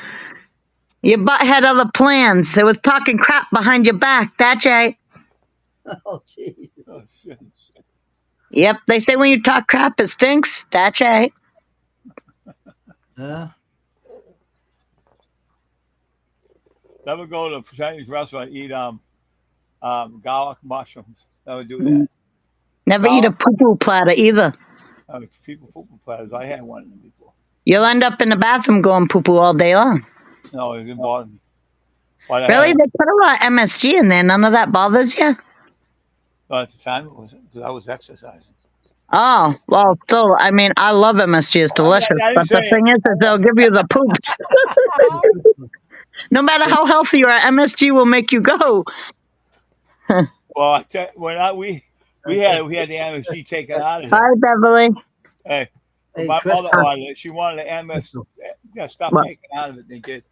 Your butt had other plans. It was talking crap behind your back. That's right. Oh, jeez. Oh, shit. Yep. They say when you talk crap, it stinks. That's right. Yeah. Never go to a Chinese restaurant and eat garlic mushrooms. Never do that. Never eat a poo-poo platter either. People poo platters. I had one of them before. You'll end up in the bathroom going poo-poo all day long. No, it didn't bother me. But Really? They put a lot of MSG in there. None of that bothers you? at the time, it wasn't because I was exercising. Oh, well, still, I mean, I love MSG. It's delicious. I But didn't the say thing is they'll give you the poops. No matter how healthy you are, MSG will make you go. Well, I tell you, we had the MSG taken out of Hi, it. Beverly. Hey, Hey, my Chris, mother wanted it. She wanted the MS stuff What? taken out of it. They did.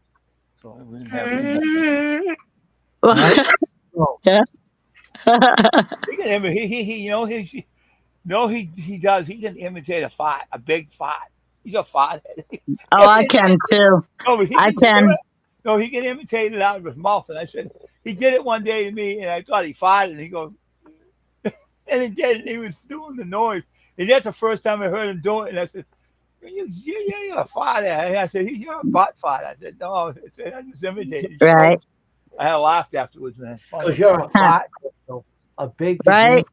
So we didn't have it. Right? Oh, Yeah. He can imitate. He does. He can imitate a fart, a big fart. He's a fart. Oh, I can too. No, but I can. No, he can imitate it out of his mouth. And I said, he did it one day to me, and I thought he farted. And he goes, and he did. And he was doing the noise. And that's the first time I heard him do it. And I said, you're a fart. And I said, you're a butt fart. I said, no, I just imitated. Right. I laughed afterwards, man. because you're a fat, Crystal. A big. Right.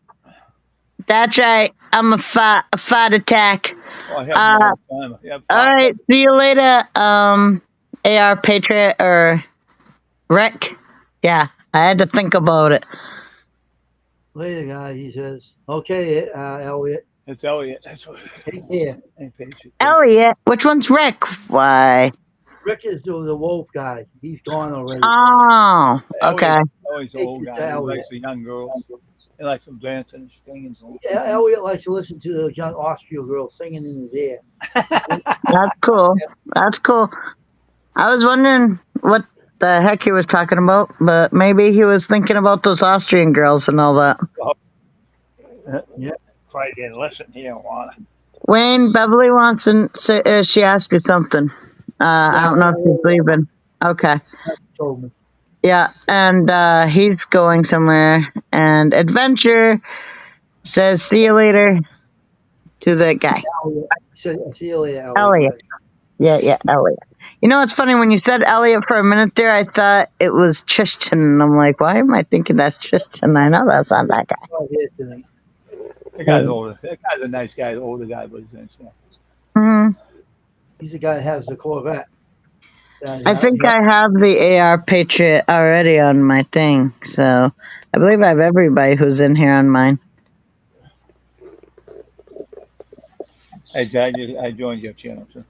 That's right. I'm a fart attack. Oh, I have no time. I have All right. See you later, AR Patriot or Rick. Yeah, I had to think about it. Later, guy, he says. Okay, Elliot. It's Elliot. That's what Take care. ain't Patriot. Elliot. Which one's Rick? Why? Rick is the wolf guy. He's gone already. Oh, okay. Elliot's an old guy. He likes the young girls. He likes them dancing and singing. Elliot likes to listen to the young Austrian girl singing in his ear. That's cool. That's cool. I was wondering what the heck he was talking about, but maybe he was thinking about those Austrian girls and all that. Yeah. Probably didn't listen. He didn't want to. Wayne, Beverly wants to say, she asked you something. I don't know if he's leaving. Okay. Told me. Yeah, and he's going somewhere. And Adventure says, see you later to the guy. Elliot. See you later, Elliot. Yeah, Elliot. You know, it's funny, when you said Elliot for a minute there, I thought it was Tristan. And I'm like, why am I thinking that's Tristan? I know that's not that guy. Oh, here tonight. That guy's older. That guy's a nice guy. Older guy, but he's nice. Hmm. He's the guy that has the Corvette. I think I have the AR Patriot already on my thing. So I believe I have everybody who's in here on mine. I joined your channel too.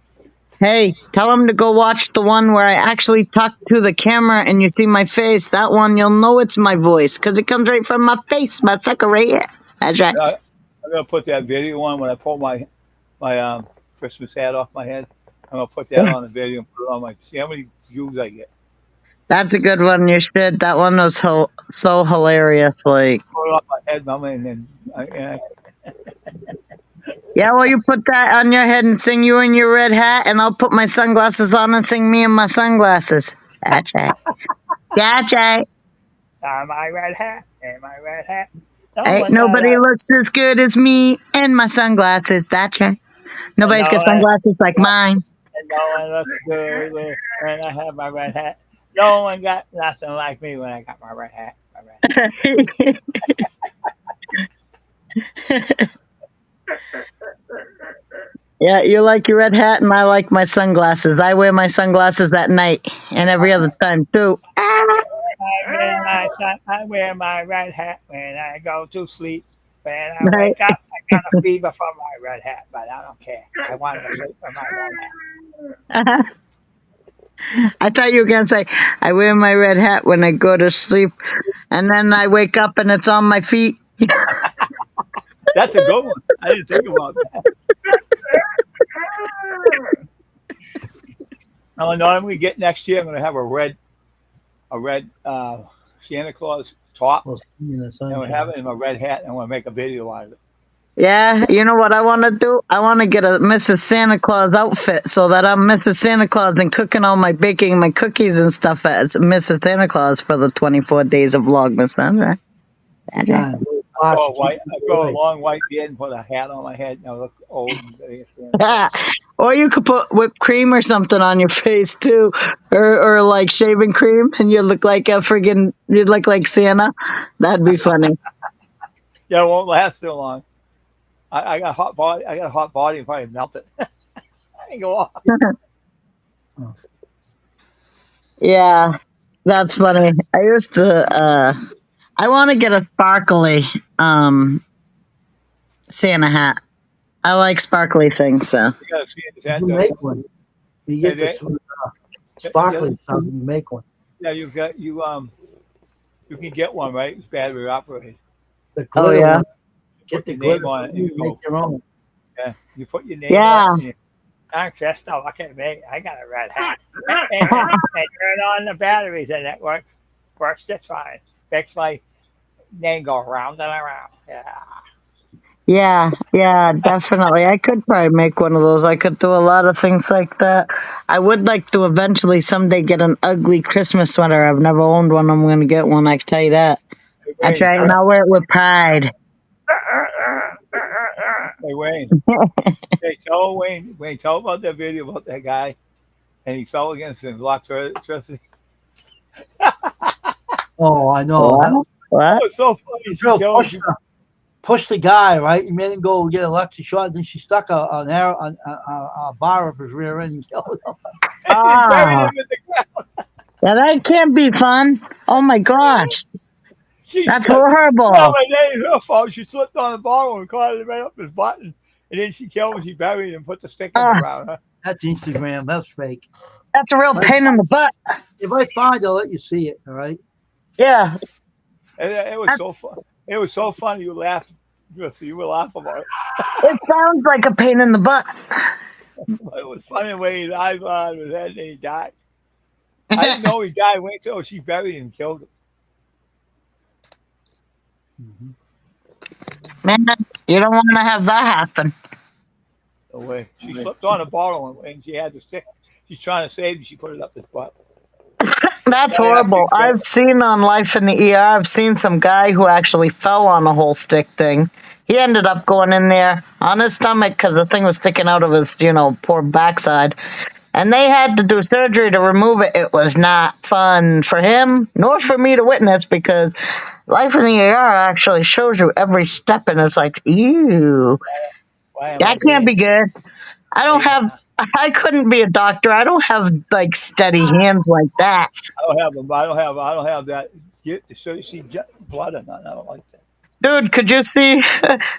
Hey, tell him to go watch the one where I actually talk to the camera and you see my face. That one, you'll know it's my voice because it comes right from my face, my sucker right here. That's right. I'm gonna put that video on when I pull my Christmas hat off my head. I'm gonna put that on the video and put it on my. See how many views I get. That's a good one. You should. That one was so hilarious. Like, Put it on my head, mama, and then yeah, well, you put that on your head and sing you in your red hat, and I'll put my sunglasses on and sing me in my sunglasses. That's right. That's right. My red hat and my red hat. No Ain't one got nobody that. looks as good as me and my sunglasses. That's right. Nobody's got No one, sunglasses like mine. no one looks good when I have my red hat. No one got nothing like me when I got my red hat. My red hat. Yeah, you like your red hat, and I like my sunglasses. I wear my sunglasses at night and every other time too. I wear my red hat when I go to sleep. When I Right. wake up, I got a fever from my red hat, but I don't care. I want to sleep with my red hat. I thought you were gonna say I wear my red hat when I go to sleep, and then I wake up and it's on my feet. that's a good one. I didn't think about that. Now, I know I'm gonna get next year. I'm gonna have a red Santa Claus top, Well, singing the and song. I'm gonna have it in my red hat, and I'm gonna make a video out of it. Yeah, you know what I want to do? I want to get a Mrs. Santa Claus outfit so that I'm Mrs. Santa Claus and cooking all my baking my cookies and stuff as Mrs. Santa Claus for the 24 days of Vlogmas. That's right. That's right. Time. I grow a long white beard and put a hat on my head, and I look old. Or you could put whipped cream or something on your face too, or like shaving cream, and you look like you'd look like Santa. That'd be funny. Yeah, it won't last too long. I got a hot body. I got a hot body and probably melt it. I ain't go off. Yeah, that's funny. I used to. I want to get a sparkly Santa hat. I like sparkly things, so. You gotta see it. You make one. You get Hey, the sparkly stuff. You make one. Yeah, you can get one, right? It's battery operated. The Oh glitter yeah. one. Get the Your name glitter. on it. And You you make go. your own. Yeah, you put your name Yeah. on it. I'm dressed up. I can make. I got a red hat. And turn on the batteries, and it works. Works just fine. Makes my name go round and around. Yeah. Yeah, definitely. I could probably make one of those. I could do a lot of things like that. I would like to eventually someday get an ugly Christmas sweater. I've never owned one. I'm going to get one. I can tell you that. That's right, and I'll wear it with pride. Hey Wayne. Hey, Wayne, tell about that video about that guy, and he fell against the block trustee. Oh, I know. What? That What? was so funny. Girl pushed the guy, right? He made him go get a electric shot. Then she stuck a bar up his rear end and killed him. And buried him in the ground. Yeah, that can't be fun. Oh my gosh. That's horrible. No, my name is her fault. She slipped on the bottle and caught it right up his button. And then she killed him. She buried him and put the stick in the ground. Huh? That's Instagram. That's fake. That's a real pain in the butt. If I find, I'll let you see it. All right. Yeah. And it was so fun. It was so funny. You laughed. You were laughing about it. It sounds like a pain in the butt. It was funny when his eyes were on his head and he died. I didn't know he died. Wait till she buried him and killed him. Man, you don't want to have that happen. No way. She slipped on a bottle and she had the stick. She's trying to save him. She put it up his butt. That's horrible. I've seen on Life in the ER, I've seen some guy who actually fell on a whole stick thing. He ended up going in there on his stomach because the thing was sticking out of his, poor backside. And they had to do surgery to remove it. It was not fun for him, nor for me to witness, because Life in the ER actually shows you every step, and it's like, ew. That can't be good. I couldn't be a doctor. I don't have like steady hands like that. I don't have that. Get to see blood or nothing. I don't like that. Dude, could you see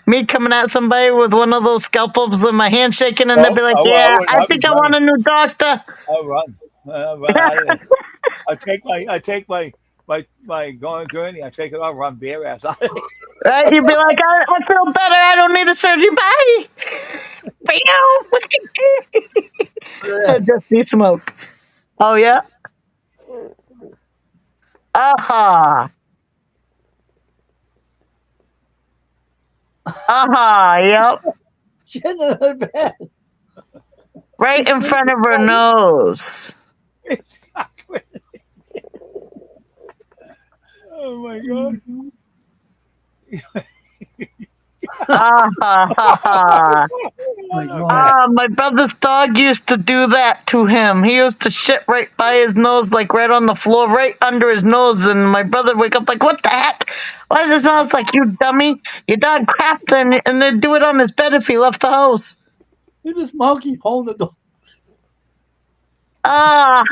me coming at somebody with one of those scalpels in my hand shaking and they'd be like, yeah, I think I want a new doctor. I'll run. I'll run out of there. I take my going journey. I take it out, run bare ass out of there. Right? You'd be like, I feel better. I don't need a surgery. Bye. I just need smoke. Oh, yeah? Aha. Aha, yep. Shitting in her bed. Right in front of her nose. It's not crazy. Oh my god. Ah, My God. my brother's dog used to do that to him. He used to shit right by his nose, like right on the floor, right under his nose. And my brother would wake up like, what the heck? Why does it smell? It's like, you dummy. Your dog crapped and they'd do it on his bed if he left the house. Look at this monkey holding the door. Ah.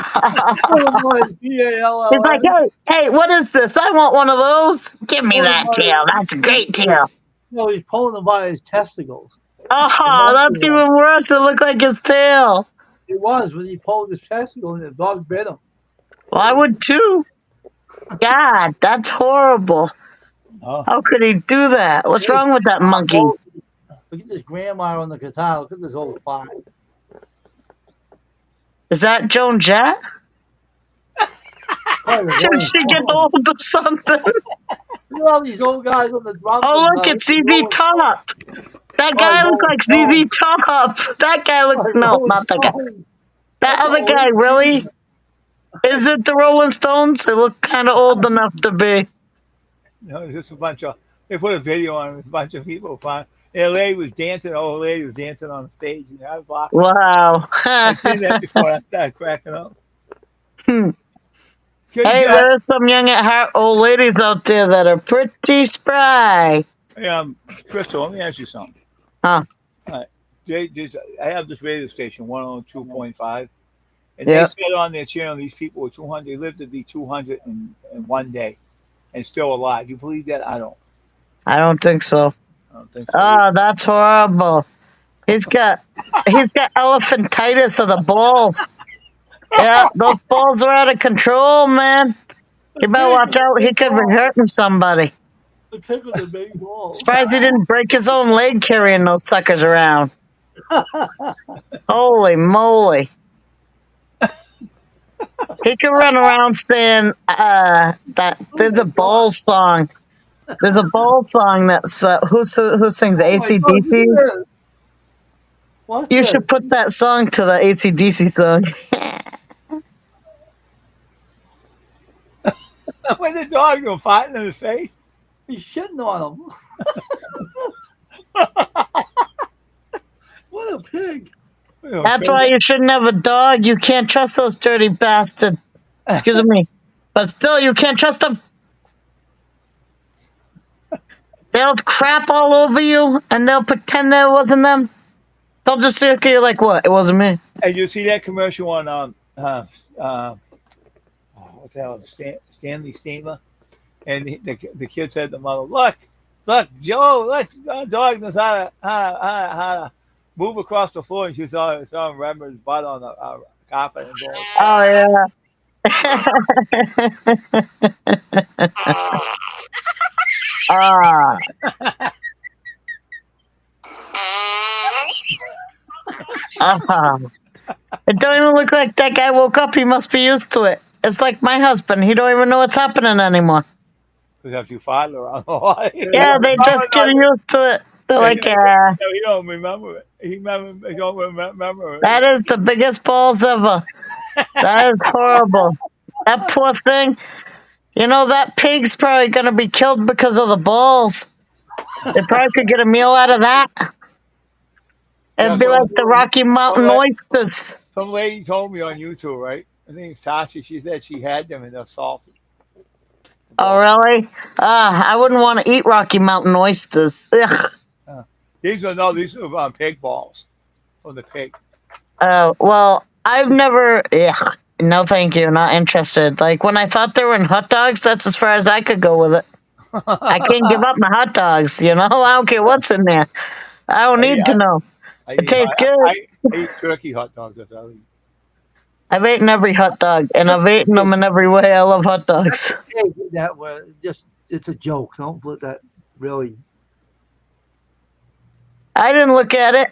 B-A-L-L-I. He's like, hey, what is this? I want one of those. Give me that tail. That's a great tail. No, he's pulling him by his testicles. Ah, that's even worse. It looked like his tail. It was when he pulled his testicle and the dog bit him. Well, I would too. God, that's horrible. Oh. How could he do that? What's wrong with that monkey? Look at this grandma on the guitar. Look at this old fire. Is that Joan Jett? Did she get old or something? Look at all these old guys on the drums. Oh, look, it's ZZ Top. That guy looks like ZZ Top. That guy looked... No, not that guy. That other guy, really? Is it the Rolling Stones? They look kind of old enough to be. No, just a bunch of. They put a video on a bunch of people. And a lady was dancing. An old lady was dancing on the stage. And I was laughing. Wow. I've seen that before. I started cracking up. Hey, there's some young at heart old ladies out there that are pretty spry. Hey, Crystal, let me ask you something. Huh? I have this radio station, 102.5. And Yep. they said on their channel these people were 200. They lived to be 200 in one day and still alive. You believe that? I don't. I don't think so. I don't think so. Oh, that's horrible. He's got elephantitis of the balls. Yeah, those balls are out of control, man. You better watch out. He could be hurting somebody. The pig with the big balls. Surprised he didn't break his own leg carrying those suckers around. Holy moly. He could run around saying that there's a ball song. There's a ball song that's who sings AC/DC? You should put that song to the AC/DC song. When the dog go fighting in his face. He's shitting on him. What a pig. That's why you shouldn't have a dog. You can't trust those dirty bastards. Excuse me. But still, you can't trust them. They'll crap all over you, and they'll pretend that it wasn't them. They'll just look at you like, what? It wasn't me. And you see that commercial on what the hell, Stanley Steamer, and the kid said to the mother, "Look, Joe, look, our dog knows how to move across the floor." And she saw him rubber his butt on the carpet and going, Oh yeah. Ah. It don't even look like that guy woke up. He must be used to it. It's like my husband. He don't even know what's happening anymore. Because if you father around a lot. Yeah, they just get used to it. They're like, yeah. He don't remember it. He don't remember it. That is the biggest balls ever. That is horrible. That poor thing. You know, that pig's probably going to be killed because of the balls. They probably could get a meal out of that. It'd be like the Rocky Mountain oysters. Some lady told me on YouTube, right? I think it's Tasha. She said she had them and they're salty. Oh, really? I wouldn't want to eat Rocky Mountain oysters. Ugh. These are pig balls from the pig. Well, I've never... Ugh. No, thank you. Not interested. Like, when I thought they were in hot dogs, that's as far as I could go with it. I can't give up my hot dogs. You know, I don't care what's in there. I don't need to know. It tastes good. I eat turkey hot dogs. That's all I eat. I've eaten every hot dog, and I've eaten them in every way. I love hot dogs. Hey, that was just it's a joke. Don't put that really. I didn't look at it.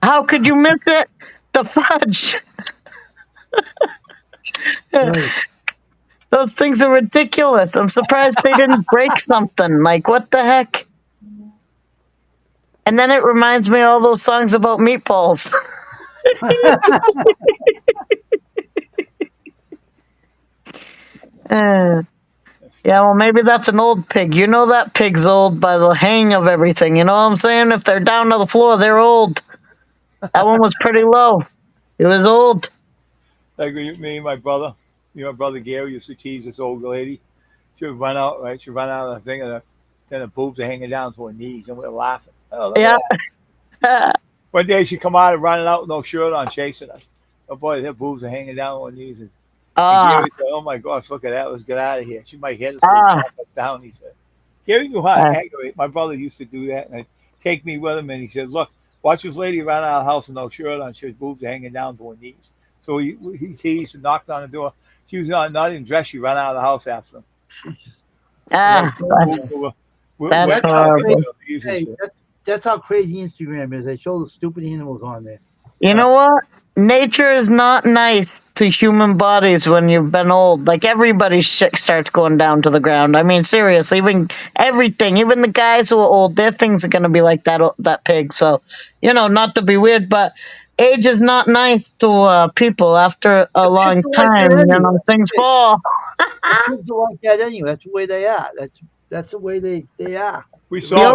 How could you miss it? The fudge. Right. Those things are ridiculous. I'm surprised they didn't break something. Like, what the heck? And then it reminds me of all those songs about meatballs. Uh, yeah, well, maybe that's an old pig. You know that pig's old by the hang of everything. You know what I'm saying? If they're down to the floor, they're old. That one was pretty low. It was old. Like me and my brother, my brother Gary used to tease this old lady. She would run out, right? She'd run out of the thing, and then the boobs are hanging down to her knees, and we're laughing. Oh, look Yeah. at that. One day she come out and running out with no shirt on, chasing us. Oh boy, her boobs are hanging down on her knees. And Ah, Gary said, "Oh my gosh, look at that! Let's get out of here. She might hit us, Ah. knock us down." He said, "Gary knew how to Ah. aggravate." My brother used to do that, and I'd take me with him, and he said, "Look, watch this lady run out of the house with no shirt on. Her boobs are hanging down to her knees." So he teased and knocked on the door. She was not even dressed. She ran out of the house after him. ah, that's horrible. Hey, that's how crazy Instagram is. They show the stupid animals on there. You know what? Nature is not nice to human bodies when you've been old. Like everybody's shit starts going down to the ground. I mean, seriously, even everything, even the guys who are old, their things are going to be like that pig. So, not to be weird, but age is not nice to people after a long It's like that time. anyway. Things fall. Kids are like that anyway. That's the way they are. That's the way they are. We The saw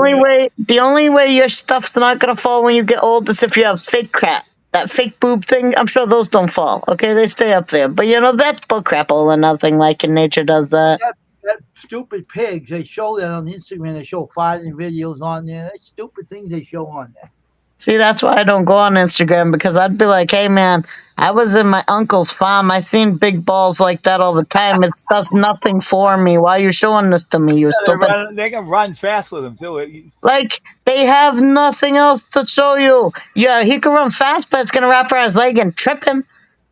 only way your stuff's not gonna fall when you get old is if you have fake crap. That fake boob thing, I'm sure those don't fall. Okay, they stay up there. But that's bullcrap. All or nothing. Like in nature does that. That stupid pigs. They show that on Instagram. They show farting videos on there. That's stupid things they show on there. See, that's why I don't go on Instagram because I'd be like, hey man, I was in my uncle's farm. I seen big balls like that all the time. It does nothing for me. Why are you showing this to me? You stupid. they can run fast with them too. Like they have nothing else to show you. Yeah, he can run fast, but it's gonna wrap around his leg and trip him.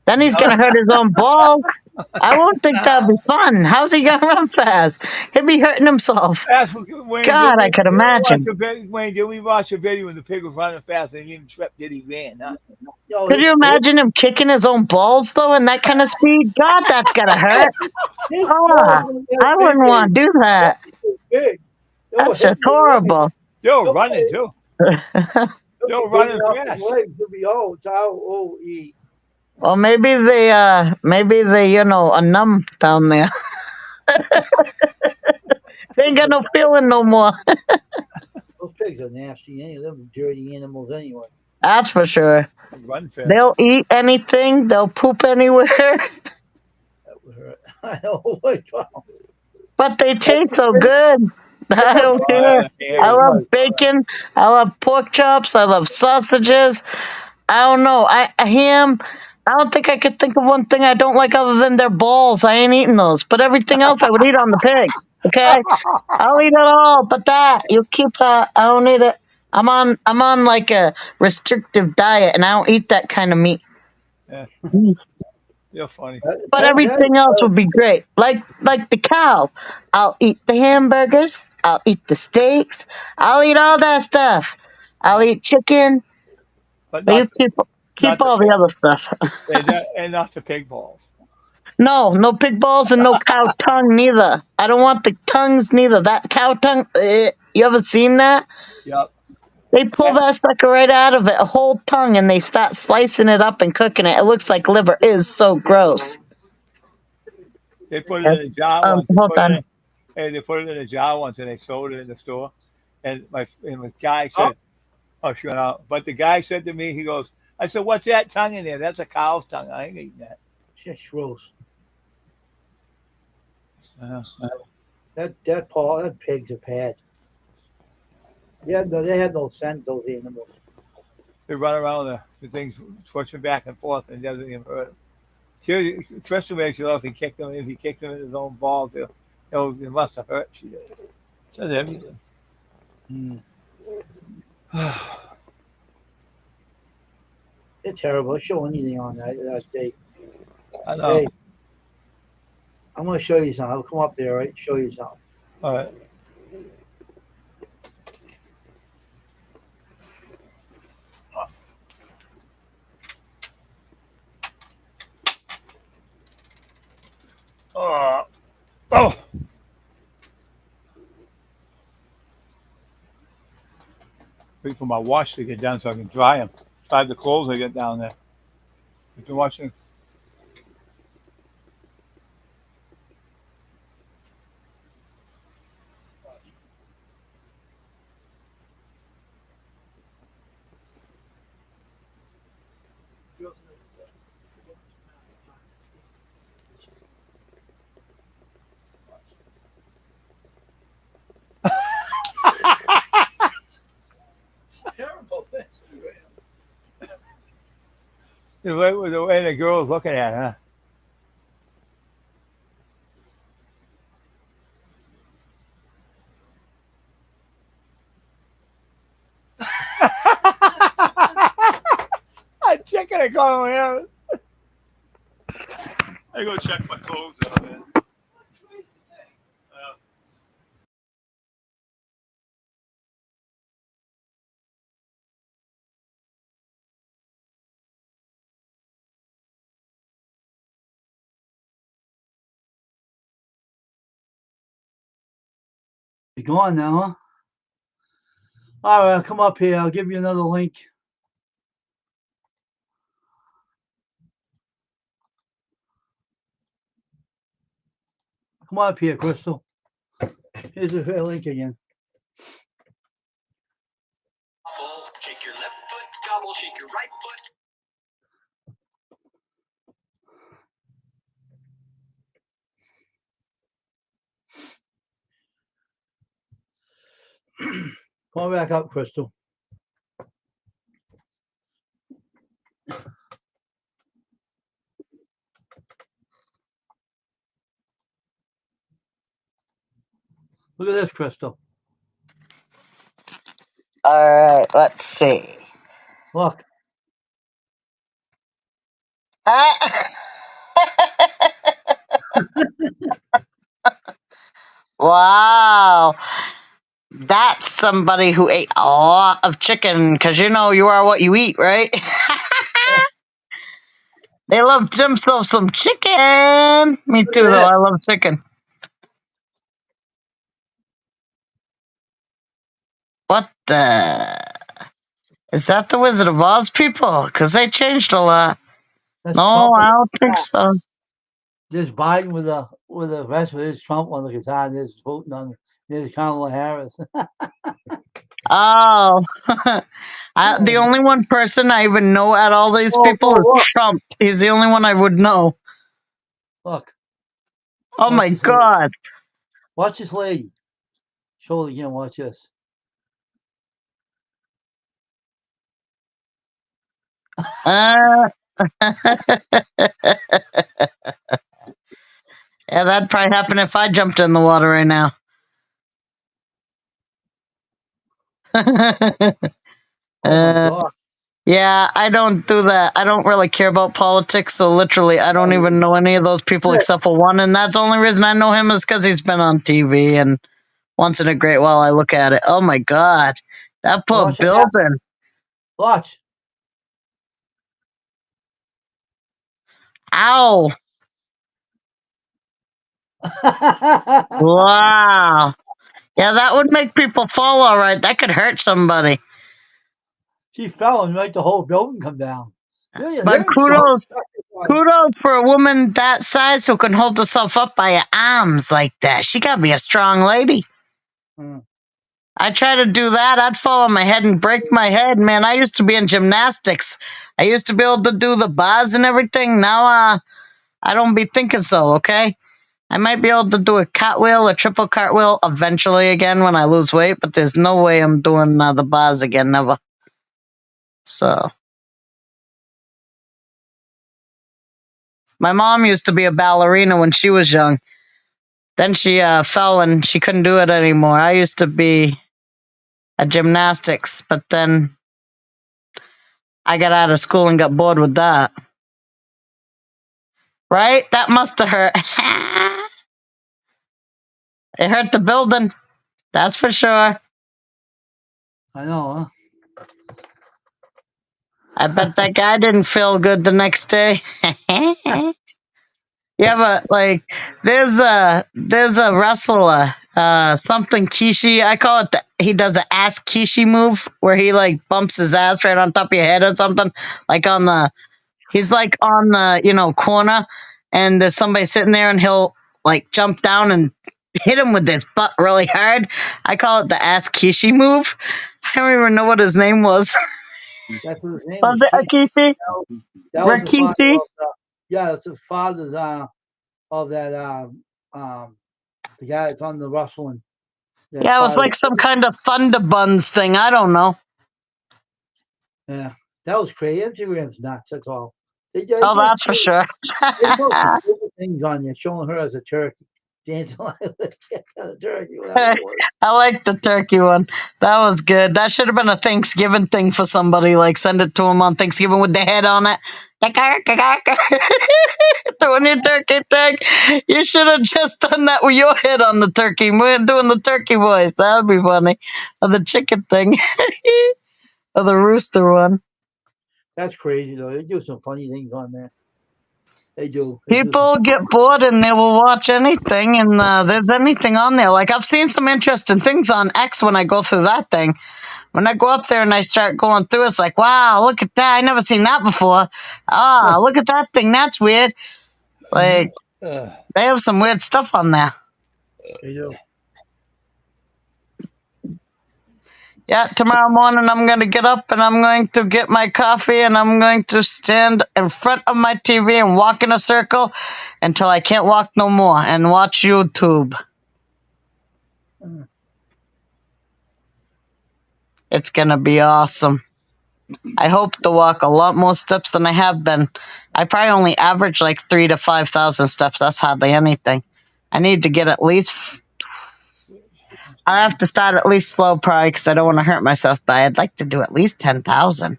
Then he's gonna hurt his own balls. I won't think that'd be fun. How's he gonna run fast? He'll be hurting himself. God, I could imagine. Wayne, did we watch a video when the pig was running fast and he didn't trip? Did he ran? Huh? Could you imagine him kicking his own balls though in that kind of speed? God, that's gotta hurt. Oh, I wouldn't want to do that. That's just horrible. Yo, running too. Yo, running fast. Well, maybe they are numb down there. They ain't got no feeling no more. Those pigs are nasty. Any of them are dirty animals anyway. That's for sure. Run fast. They'll eat anything. They'll poop anywhere. That would hurt. I know. But they taste so good. I don't care. I love bacon. I love pork chops. I love sausages. I don't know. Ham. I don't think I could think of one thing I don't like other than their balls. I ain't eating those. But everything else I would eat on the pig. Okay? I'll eat it all. But that, you keep that. I don't eat it. I'm on like a restrictive diet and I don't eat that kind of meat. Yeah. You're funny. But everything else would be great. Like the cow. I'll eat the hamburgers. I'll eat the steaks. I'll eat all that stuff. I'll eat chicken. But you keep all the other stuff. and not the pig balls. No pig balls and no cow tongue neither. I don't want the tongues neither. That cow tongue, you ever seen that? Yep. They pull that sucker right out of it, a whole tongue, and they start slicing it up and cooking it. It looks like liver. It is so gross. They put it in a jar once. Hold on. They put it in a jar once and they sold it in the store. And the guy said, "Oh, she went out." But the guy said to me, he goes, "I said, what's that tongue in there? That's a cow's tongue. I ain't eating that." Shit's gross. That pigs are bad. Yeah, no, they have no sense, those animals. They run around the things switching back and forth and doesn't even hurt them. Tristan makes you laugh. If he kicked him in his own balls, it must have hurt. She did. Says everything. Hmm. They're terrible. They show anything on that state. I know. Hey, I'm going to show you something. I'll come up there, right? Show you something. All right. Oh. Wait for my wash to get down so I can dry them. Dry the clothes I get down there. You've been watching. Terrible. The way the girl's looking at her. I'm checking it going here. I go check my clothes out, man. You're gone now, huh? All right, I'll come up here. I'll give you another link. Come up here, Crystal. Here's a link again. Shake your left foot, gobble, shake your right foot. Come back up, Crystal. Look at this, Crystal. All right, let's see. Look. Wow. That's somebody who ate a lot of chicken, because you know you are what you eat, right? They love themselves some chicken. Me too, though. I love chicken. What the? Is that the Wizard of Oz people? Because they changed a lot. That's No, Trump. I don't think so. There's Biden with the rest with his Trump on the guitar. And there's voting on. There's Kamala Harris. Oh. The only one person I even know at all these people is look. Trump. He's the only one I would know. Look. Oh my God. Watch this lady. Show it again. Watch this. Yeah, that'd probably happen if I jumped in the water right now. Oh my God. Yeah, I don't do that. I don't really care about politics, so literally, I don't even know any of those people except for one, and that's the only reason I know him is because he's been on TV, and once in a great while I look at it. Oh my God, that poor Watch it now. building. Watch. Ow. Wow. Yeah, that would make people fall all right. That could hurt somebody. She fell and make the whole building come down. But kudos for a woman that size who can hold herself up by her arms like that. She gotta be a strong lady. I try to do that. I'd fall on my head and break my head. Man, I used to be in gymnastics. I used to be able to do the bars and everything. Now, I don't be thinking so, okay? I might be able to do a cartwheel, a triple cartwheel eventually again when I lose weight, but there's no way I'm doing the bars again, never. So. My mom used to be a ballerina when she was young. Then she fell and she couldn't do it anymore. I used to be at gymnastics, but then I got out of school and got bored with that. Right? That must have hurt. It hurt the building. That's for sure. I know, I bet that guy didn't feel good the next day. Yeah, but like there's a wrestler, something Kishi. I call it he does an ass Kishi move where he like bumps his ass right on top of your head or something. Like he's like on the corner, and there's somebody sitting there, and he'll like jump down and hit him with his butt really hard. I call it the ass Kishi move. I don't even know what his name was. That's what his name Was was. it Akishi? That was the father Rikishi? yeah, that's the father's of that the guy that's on the wrestling. Yeah, it was like some kind of Thunder Buns thing. I don't know. Yeah, that was crazy. Instagram's nuts. That's all. Oh, that's for sure. They put some stupid things on there showing her as a turkey dancing like a turkey. Whatever it was. I like the turkey one. That was good. That should have been a Thanksgiving thing for somebody. Like send it to them on Thanksgiving with the head on it. Throwing your turkey tag. You should have just done that with your head on the turkey. Doing the turkey voice. That would be funny. Or the chicken thing. Or the rooster one. That's crazy though. They do some funny things on there. They do. They do People get bored and they will watch anything, and there's anything on there. Like I've seen some interesting things on X when I go through that thing. When I go up there and I start going through, it's like, wow, look at that! I never seen that before. Ah, look at that thing. That's weird. Like they have some weird stuff on there. They do. Yeah, tomorrow morning I'm going to get up and I'm going to get my coffee and I'm going to stand in front of my TV and walk in a circle until I can't walk no more and watch YouTube. It's going to be awesome. I hope to walk a lot more steps than I have been. I probably only average like 3,000 to 5,000 steps. That's hardly anything. I need to get at least... I have to start at least slow probably because I don't want to hurt myself, but I'd like to do at least 10,000.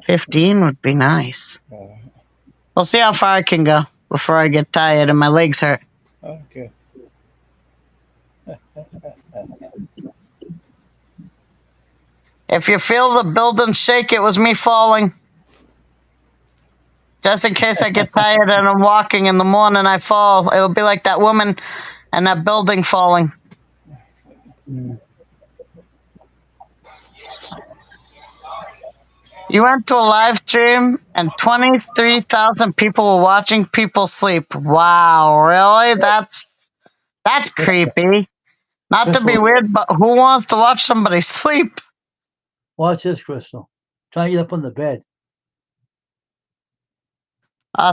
15 would be nice. We'll see how far I can go before I get tired and my legs hurt. Okay. If you feel the building shake, it was me falling. Just in case I get tired and I'm walking in the morning, I fall. It would be like that woman and that building falling. You went to a live stream and 23,000 people were watching people sleep. Wow, really? That's creepy. Not to be weird, but who wants to watch somebody sleep? Watch this, Crystal. Try to get up on the bed.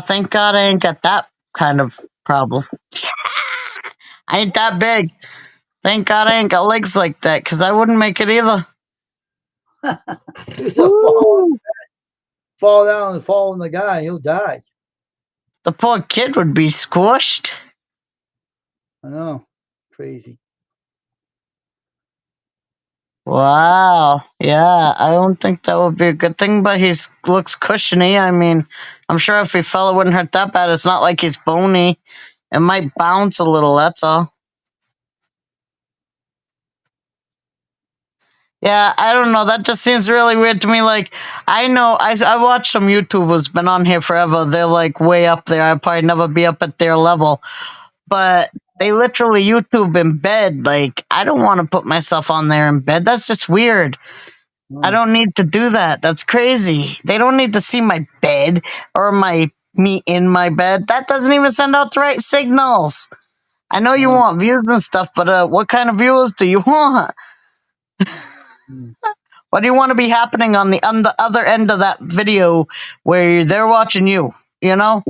Thank God I ain't got that kind of problem. I ain't that big. Thank God I ain't got legs like that, because I wouldn't make it either. Fall down and fall on the guy, he'll die. The poor kid would be squished. I know. Crazy. Wow. Yeah, I don't think that would be a good thing, but he looks cushiony. I mean, I'm sure if he fell, it wouldn't hurt that bad. It's not like he's bony. It might bounce a little, that's all. Yeah, I don't know. That just seems really weird to me. Like, I know, I watch some YouTubers, been on here forever. They're like way up there. I'd probably never be up at their level. But they literally YouTube in bed. Like, I don't want to put myself on there in bed. That's just weird. I don't need to do that. That's crazy. They don't need to see my bed or me in my bed. That doesn't even send out the right signals. I know you want views and stuff, but what kind of views do you want? What do you want to be happening on the other end of that video where they're watching you? You know?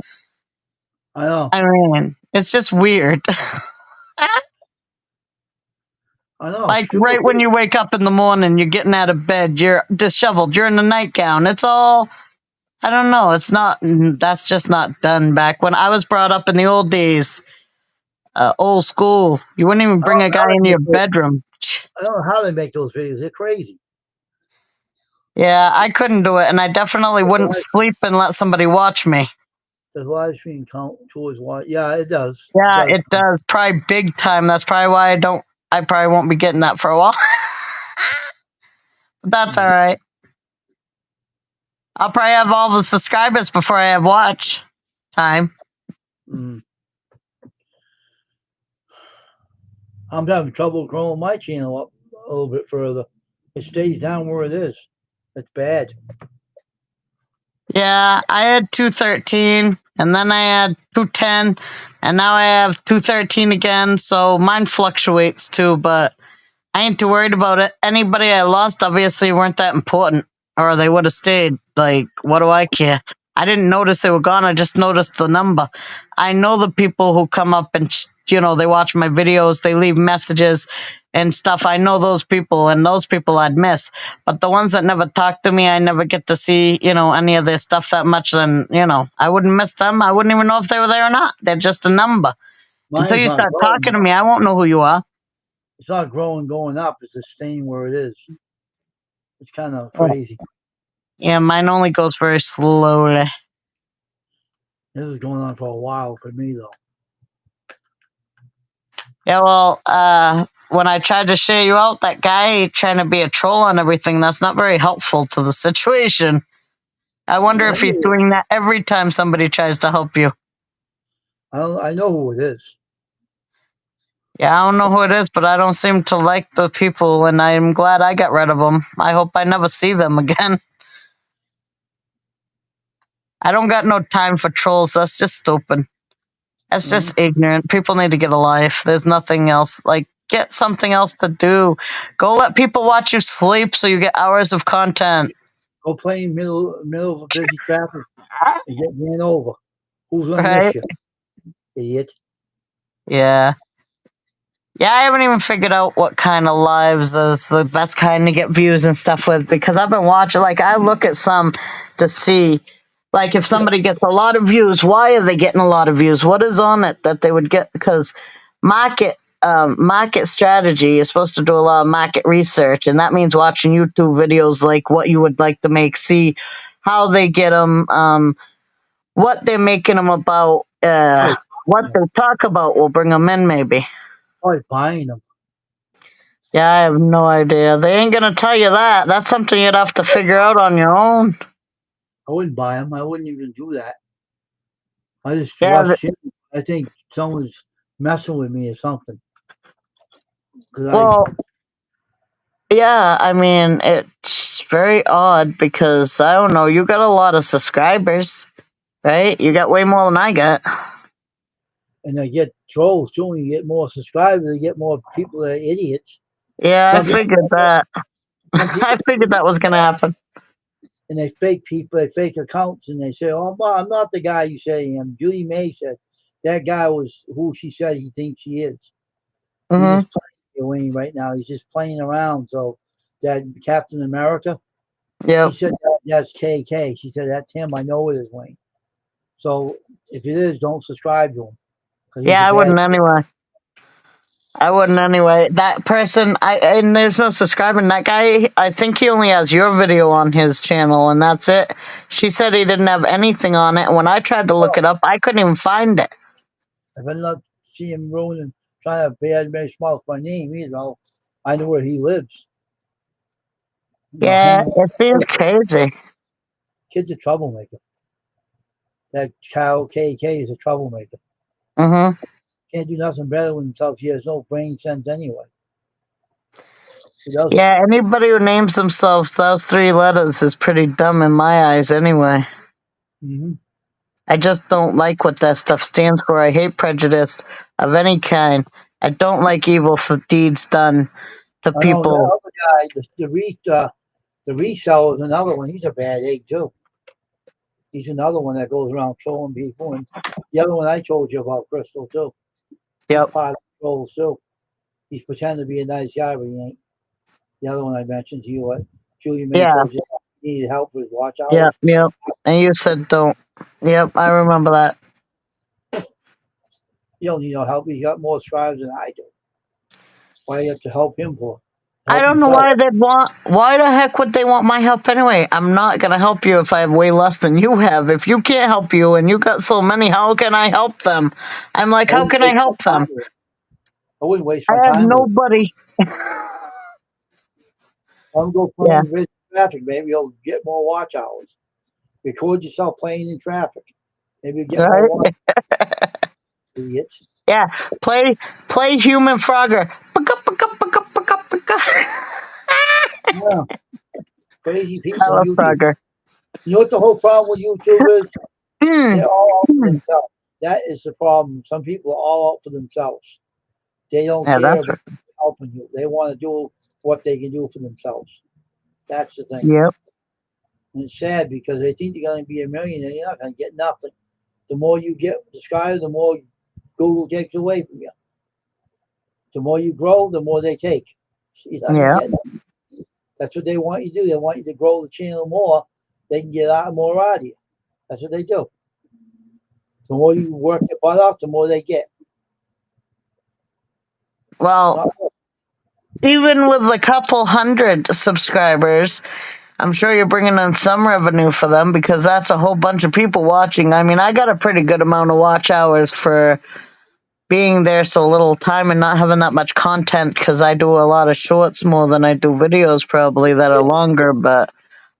I know. I mean, it's just weird. I know. Like right when you wake up in the morning, you're getting out of bed, you're disheveled, you're in a nightgown. It's all, I don't know. It's not, that's just not done back when I was brought up in the old days. old school. You wouldn't even bring a guy into your bedroom. I don't know how they make those videos. They're crazy. Yeah, I couldn't do it, and I definitely wouldn't sleep and let somebody watch me. Does live stream count towards what? Yeah, it does. Yeah, it does. Probably big time. That's probably why I probably won't be getting that for a while. But that's all right. I'll probably have all the subscribers before I have watch time. Mm. I'm having trouble growing my channel up a little bit further. It stays down where it is. It's bad. Yeah, I had 213, and then I had 210, and now I have 213 again. So mine fluctuates too, but I ain't too worried about it. Anybody I lost obviously weren't that important, or they would have stayed. Like, what do I care? I didn't notice they were gone. I just noticed the number. I know the people who come up and, they watch my videos, they leave messages and stuff. I know those people, and those people I'd miss. But the ones that never talk to me, I never get to see, any of their stuff that much. Then, I wouldn't miss them. I wouldn't even know if they were there or not. They're just a number. Until you start talking to me, I won't know who you are. It's not growing, going up. It's just staying where it is. It's kind of crazy. Yeah, mine only goes very slowly. This is going on for a while for me, though. Yeah, well, when I tried to share you out, that guy trying to be a troll on everything, that's not very helpful to the situation. I wonder if he's doing that every time somebody tries to help you. I know who it is. Yeah, I don't know who it is, but I don't seem to like the people, and I'm glad I got rid of them. I hope I never see them again. I don't got no time for trolls. That's just stupid. That's just ignorant. People need to get a life. There's nothing else. Like, get something else to do. Go let people watch you sleep so you get hours of content. Go play in middle of a busy traffic and get ran over. Who's gonna miss you, idiot? Yeah. Yeah, I haven't even figured out what kind of lives is the best kind to get views and stuff with, because I've been watching, like, I look at some to see, like, if somebody gets a lot of views, why are they getting a lot of views? What is on it that they would get? Because market strategy is supposed to do a lot of market research, and that means watching YouTube videos like what you would like to make, see how they get them, what they're making them about, what they talk about will bring them in, maybe. Probably buying them. Yeah, I have no idea. They ain't gonna tell you that. That's something you'd have to figure out on your own. I wouldn't buy them. I wouldn't even do that. I just watch it. I think someone's messing with me or something. Yeah, I mean, it's very odd because, I don't know, you got a lot of subscribers, right? You got way more than I got. And they get trolls too. When you get more subscribers, they get more people that are idiots. Yeah, I figured that. I figured that was gonna happen. And they fake people, they fake accounts, and they say, "Oh, well, I'm not the guy you say I am." Judy May said that guy was who she said he thinks she is. He's just playing Wayne right now. He's just playing around. So that Captain America, yeah, she said that's KK. She said that's him. I know it is Wayne. So if it is, don't subscribe to him. Yeah, I wouldn't anyway. That person, and there's no subscribing. That guy, I think he only has your video on his channel, and that's it. She said he didn't have anything on it, and when I tried to look it up, I couldn't even find it. If I not see him ruining, trying to bad mouth my name, I know where he lives. Yeah, it seems crazy. Kid's a troublemaker. That cow KK is a troublemaker. Can't do nothing better with himself. He has no brain sense anyway. Yeah, anybody who names themselves those 3 letters is pretty dumb in my eyes anyway. I just don't like what that stuff stands for. I hate prejudice of any kind. I don't like evil deeds done to people. That other guy, the reseller is another one. He's a bad egg too. He's another one that goes around trolling people. And the other one I told you about, Crystal, too. Yep. He's part of the trolls, too. He's pretending to be a nice guy, but he ain't. The other one I mentioned to you, what Julia May told you he needed help with watch hours. Yep. And you said don't. Yep, I remember that. You don't need no help. He got more subscribers than I do. Why you have to help him for? I Help don't know himself. why they'd want. Why the heck would they want my help anyway? I'm not gonna help you if I have way less than you have. If you can't help you and you got so many, how can I help them? I'm like, I how wouldn't can I waste help my time them? with it. I wouldn't waste I my have time with it. nobody. I'm go Yeah, playing in traffic. Maybe you'll get more watch hours. Record yourself playing in traffic. Maybe you'll get more right. watch. Idiots. Yeah, play Human Frogger. Paka, paka, paka, paka, paka. Yeah, crazy I people on love YouTube. Frogger. You know what the whole problem with YouTube is? Mm, They're all out for mm. themselves. That is the problem. Some people are all out for themselves. They don't Yeah, care that's about helping you. They want to do what they can do for themselves. That's the thing. yep. And it's sad because they think they're going to be a millionaire. You're not going to get nothing. The more you get subscribers, the more Google takes away from you. The more you grow, the more they take. So you're not going Yeah. to get nothing. That's what they want you to do. They want you to grow the channel more. They can get more out of you. That's what they do. The more you work your butt off, the more they get. Well, Not even with a couple hundred subscribers, I'm sure you're bringing in some revenue for them because that's a whole bunch of people watching. I mean, I got a pretty good amount of watch hours for being there so little time and not having that much content because I do a lot of shorts more than I do videos probably that are longer, but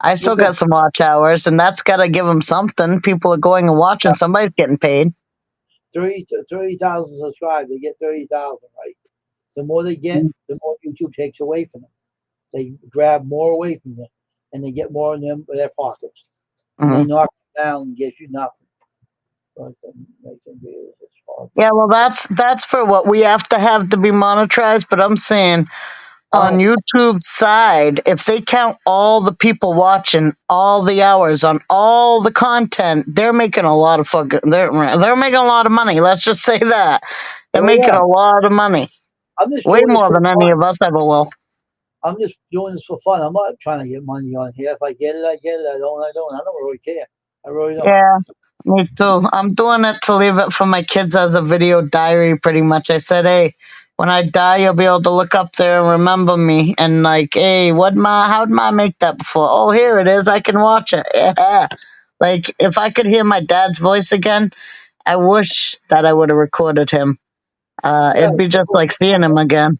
I still look up got some watch hours and that's got to give them something. People are going and watching, somebody's getting paid. 30,000 subscribers. They get 30,000, right? The more they get, the more YouTube takes away from them. They grab more away from you, and they get more in their pockets, and Hmm. they knock you down and give you nothing. Like making videos, it's hard. Yeah, well, that's for what we have to be monetized. But I'm saying on Oh, YouTube's side, if they count all the people watching, all the hours on all the content, they're making a lot of they're making a lot of money. Let's just say that they're oh making yeah. a lot of money, I'm just way doing this more for than any fun. of us ever will. I'm just doing this for fun. I'm not trying to get money on here. If I get it, I get it. I don't, I don't. I don't really care. I really don't. Yeah, me too. I'm doing it to leave it for my kids as a video diary, pretty much. I said, hey, when I die, you'll be able to look up there and remember me. And like, hey, how'd ma make that before? Oh, here it is. I can watch it. Yeah. Like, if I could hear my dad's voice again, I wish that I would have recorded him. Yeah, It'd be just like seeing him again.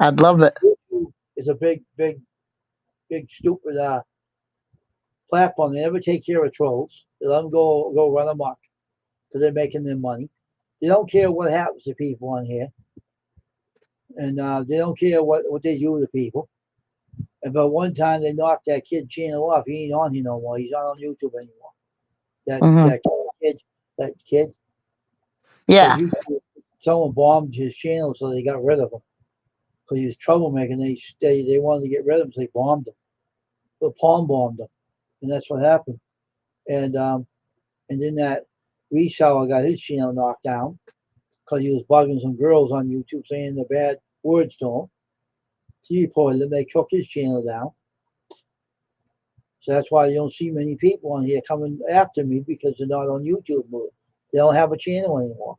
I'd love it. YouTube is a big, big, big, stupid platform. They never take care of trolls. They let them go run amok because they're making their money. They don't care what happens to people on here, and they don't care what they do to people. And but one time they knocked that kid channel off. He ain't on here no more. He's not on YouTube anymore. That Hmm. that kid, that kid, because Yeah. YouTube, someone bombed his channel, so they got rid of him because he was troublemaking. They wanted to get rid of him, so they bombed him. The palm bombed him, and that's what happened. And then that reseller got his channel knocked down because he was bugging some girls on YouTube saying the bad words to him. So he reported them. They took his channel down. So that's why you don't see many people on here coming after me because they're not on YouTube more. They don't have a channel anymore.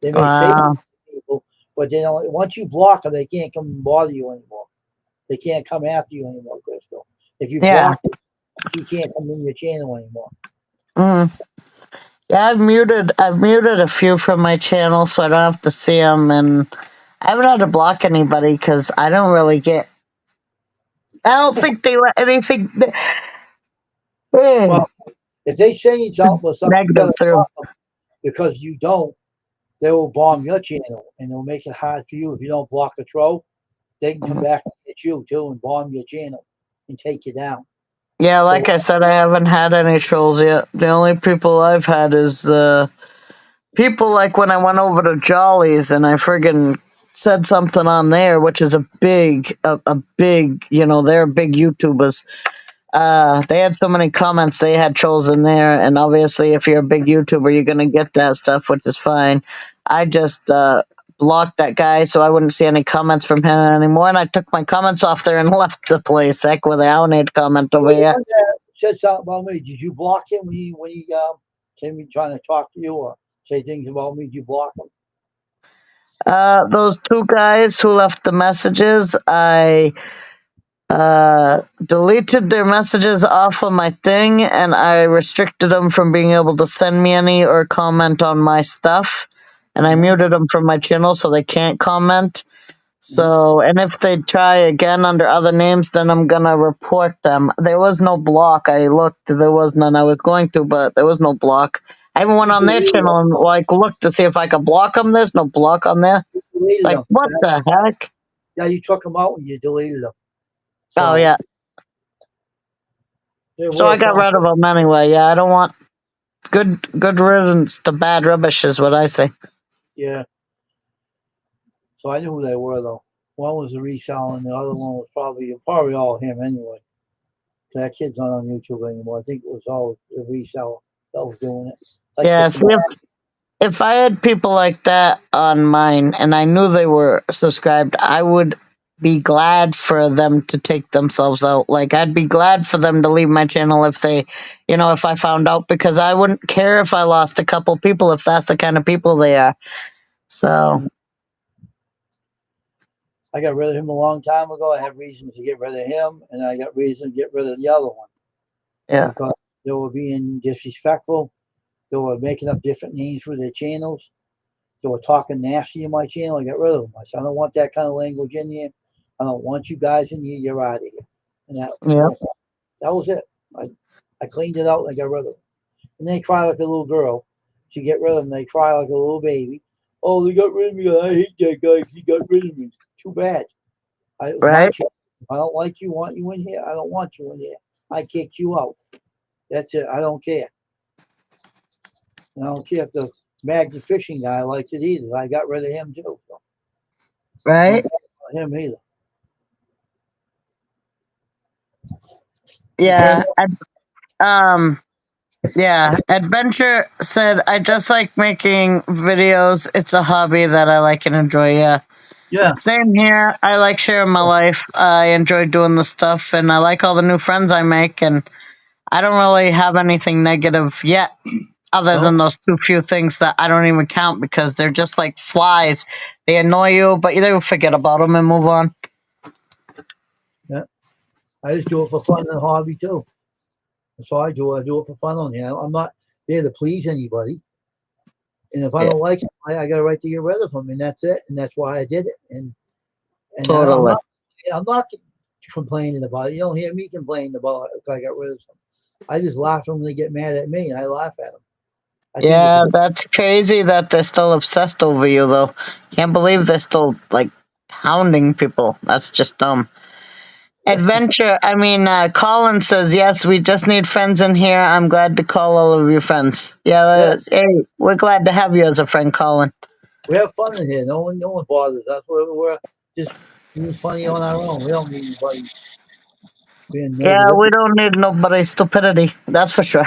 They may say Wow. people, but they don't. Once you block them, they can't come and bother you anymore. They can't come after you anymore, Crystal. If you Yeah. block them, she can't come in your channel anymore. Mm. Yeah, I've muted a few from my channel so I don't have to see them, and I haven't had to block anybody because I don't really get. I don't think they let anything Well, if they say something, you negative got to through. block them because you don't. They will bomb your channel and they'll make it hard for you if you don't block a troll. They can come Mhm. back and get you too and bomb your channel and take you down. Yeah, like So I said, I haven't had any trolls yet. The only people I've had is the people like when I went over to Jolly's and I friggin' said something on there, which is a big, they're big YouTubers. They had so many comments, they had trolls in there, and obviously, if you're a big YouTuber, you're gonna get that stuff, which is fine. I just blocked that guy so I wouldn't see any comments from him anymore, and I took my comments off there and left the place. Heck with it, I don't need to comment over the here. one that said something about me, did you block him when he came in trying to talk to you or say things about me? Did you block him? Those two guys who left the messages, I deleted their messages off of my thing, and I restricted them from being able to send me any or comment on my stuff. And I muted them from my channel so they can't comment. So, and if they try again under other names, then I'm gonna report them. There was no block. I looked, there was none. I was going to, but there was no block. I even went on their channel and like looked to see if I could block them. There's no block on there. It's like, what the heck? Yeah, you took them out and you deleted them. Oh yeah. So I got rid of them anyway. Yeah, I don't want good riddance to bad rubbish is what I say. Yeah. So I knew who they were though. One was the resell and the other one was probably all him anyway. That kid's not on YouTube anymore. I think it was all the resell that was doing it. Yeah, see if I had people like that on mine and I knew they were subscribed, I would be glad for them to take themselves out. Like I'd be glad for them to leave my channel if they, if I found out, because I wouldn't care if I lost a couple people if that's the kind of people they are. So I got rid of him a long time ago. I had reasons to get rid of him, and I got reason to get rid of the other one. Yeah. Because they were being disrespectful. They were making up different names for their channels. They were talking nasty in my channel. I got rid of them. I said, I don't want that kind of language in here. I don't want you guys in here. You're out of here. And that was it. I cleaned it out and I got rid of them. And they cry like a little girl. To get rid of them, they cry like a little baby. Oh, they got rid of me. I hate that guy. He got rid of me. Too bad. Right. If I don't like you, want you in here, I don't want you in here. I kicked you out. That's it. I don't care. And I don't care if the magnet fishing guy liked it either. I got rid of him too. So. Right. Not him either. Yeah. Yeah, Adventure said, I just like making videos. It's a hobby that I like and enjoy. Yeah. Yeah. Same here. I like sharing my life. I enjoy doing the stuff, and I like all the new friends I make. And I don't really have anything negative yet, other than those too few things that I don't even count because they're just like flies. They annoy you, but you forget about them and move on. Yeah. I just do it for fun and a hobby too. That's all I do. I do it for fun on here. I'm not there to please anybody. And if I don't like it, I got a right to get rid of them, and that's it. And that's why I did it. And Totally. I'm not complaining about it. You don't hear me complaining about it if I got rid of them. I just laugh when they get mad at me, and I laugh at them. Yeah, that's crazy that they're still obsessed over you, though. Can't believe they're still, like, hounding people. That's just dumb. Adventure, Colin says, yes, we just need friends in here. I'm glad to call all of your friends. Yeah, hey, we're glad to have you as a friend, Colin. We have fun in here. No one bothers us. We're just being funny on our own. We don't need anybody being negative. Yeah, we don't need nobody's stupidity. That's for sure.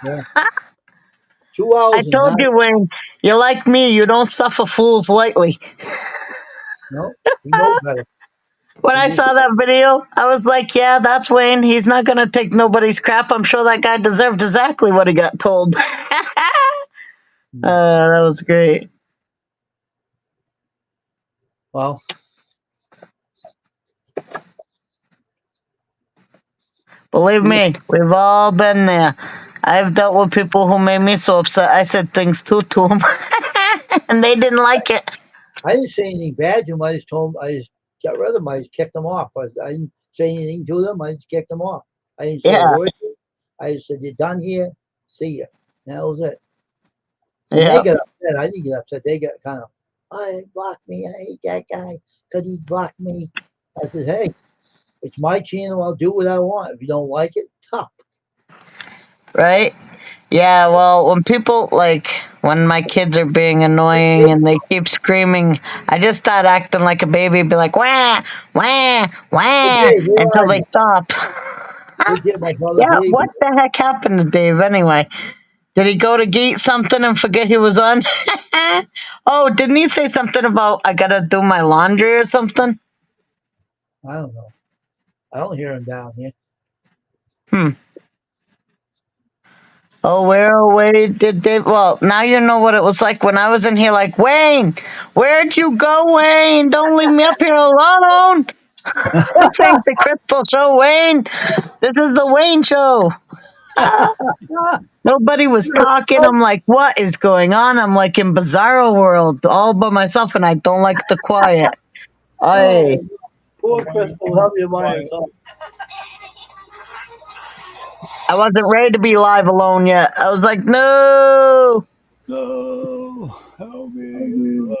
Yeah. 2 hours. I told you, Wayne, you're like me. You don't suffer fools lightly. No, we know better. When I saw that video, I was like, yeah, that's Wayne. He's not going to take nobody's crap. I'm sure that guy deserved exactly what he got told. That was great. Well, believe me, we've all been there. I've dealt with people who made me so upset. I said things to them, and they didn't like it. I didn't say anything bad to them. I just told them, I just got rid of them. I just kicked them off. I didn't say anything to them. I just kicked them off. I didn't say a word. I just said, you're done here. See ya. That was it. And they got upset. I didn't get upset. They got kind of, he blocked me. I hate that guy because he blocked me. I said, hey, it's my channel. I'll do what I want. If you don't like it, tough. Right? Yeah, well, when people, when my kids are being annoying and they keep screaming, I just start acting like a baby, be like, wah, wah, wah, until they stop. Yeah, what the heck happened to Dave anyway? Did he go to eat something and forget he was on? Oh, didn't he say something about I gotta do my laundry or something? I don't know. I don't hear him down here. Oh, where away did they? Well, now you know what it was like when I was in here. Like, Wayne, where'd you go, Wayne? Don't leave me up here alone. This ain't the Crystal Show, Wayne. This is the Wayne Show. Nobody was talking. I'm like, what is going on? I'm like in Bizarro World, all by myself, and I don't like the quiet. I Poor Crystal, help you by Quiet. yourself. wasn't ready to be live alone yet. I was like, no. No, help me.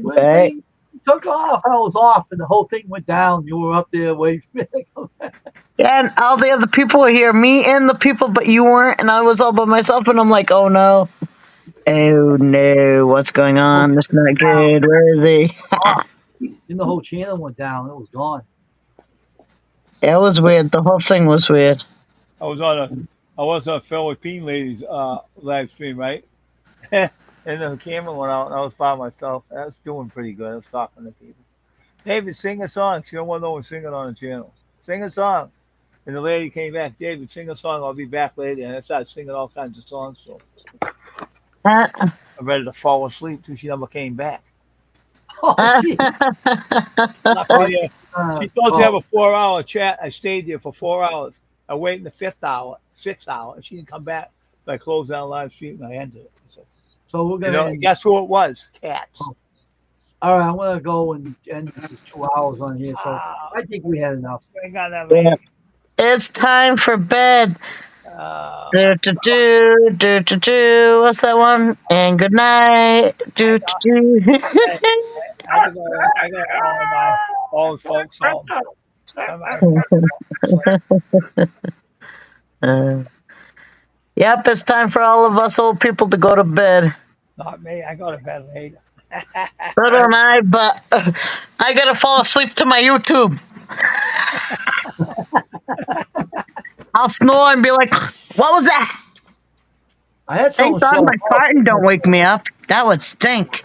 Right. When you took off, I was off, and the whole thing went down. You were up there waiting for me to come back. Yeah, and all the other people were here, me and the people, but you weren't, and I was all by myself, and I'm like, oh no. Oh no, what's going on? That's not good. Where is he? Then the whole channel went down. It was gone. Yeah, it was weird. The whole thing was weird. I was on a Philippine ladies live stream, right? And the camera went out, and I was by myself. I was doing pretty good. I was talking to people. David, sing a song. She don't want no one singing on the channel. Sing a song. And the lady came back. David, sing a song. I'll be back later. And I started singing all kinds of songs. So I'm ready to fall asleep too. She never came back. Oh, gee. She told to have a 4-hour chat. I stayed there for 4 hours. I waited in the 5th hour, 6th hour, and she didn't come back. So I closed down live stream and I ended it. So we're gonna. Guess who it was? Cats. All right, I'm gonna go and end these 2 hours on here. So I think we had enough. We got that Yeah. It's time for bed. Uh, Do do do do do do. What's that one? And good night. Do do do. I got all my old folks home. Yep, it's time for all of us old people to go to bed. Not me. I go to bed later. So don't I, but I gotta fall asleep to my YouTube. I'll snore and be like, what was that? I had Thanks someone on my carton, don't wake me up. That would stink.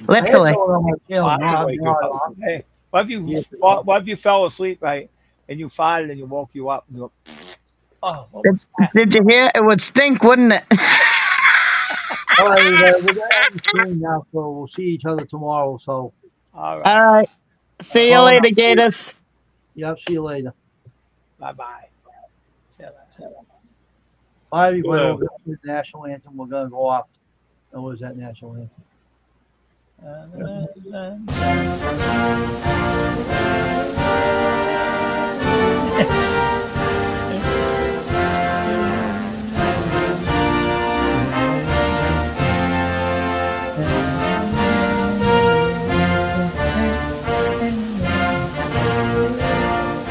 I had Literally. someone on my channel. I not- wake you not- up. Hey, what if you fell asleep, right? And you farted and you woke you up and you go, oh, what was that? Did you hear? It would stink, wouldn't it? All right, we're gonna end the stream now, so we'll see each other tomorrow. So, All right. All right. See you later, Gators. yeah, see you later. Bye bye. Bye, everybody. Yeah. We're gonna do the national anthem. We're gonna go off. And what is that national anthem?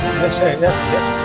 That's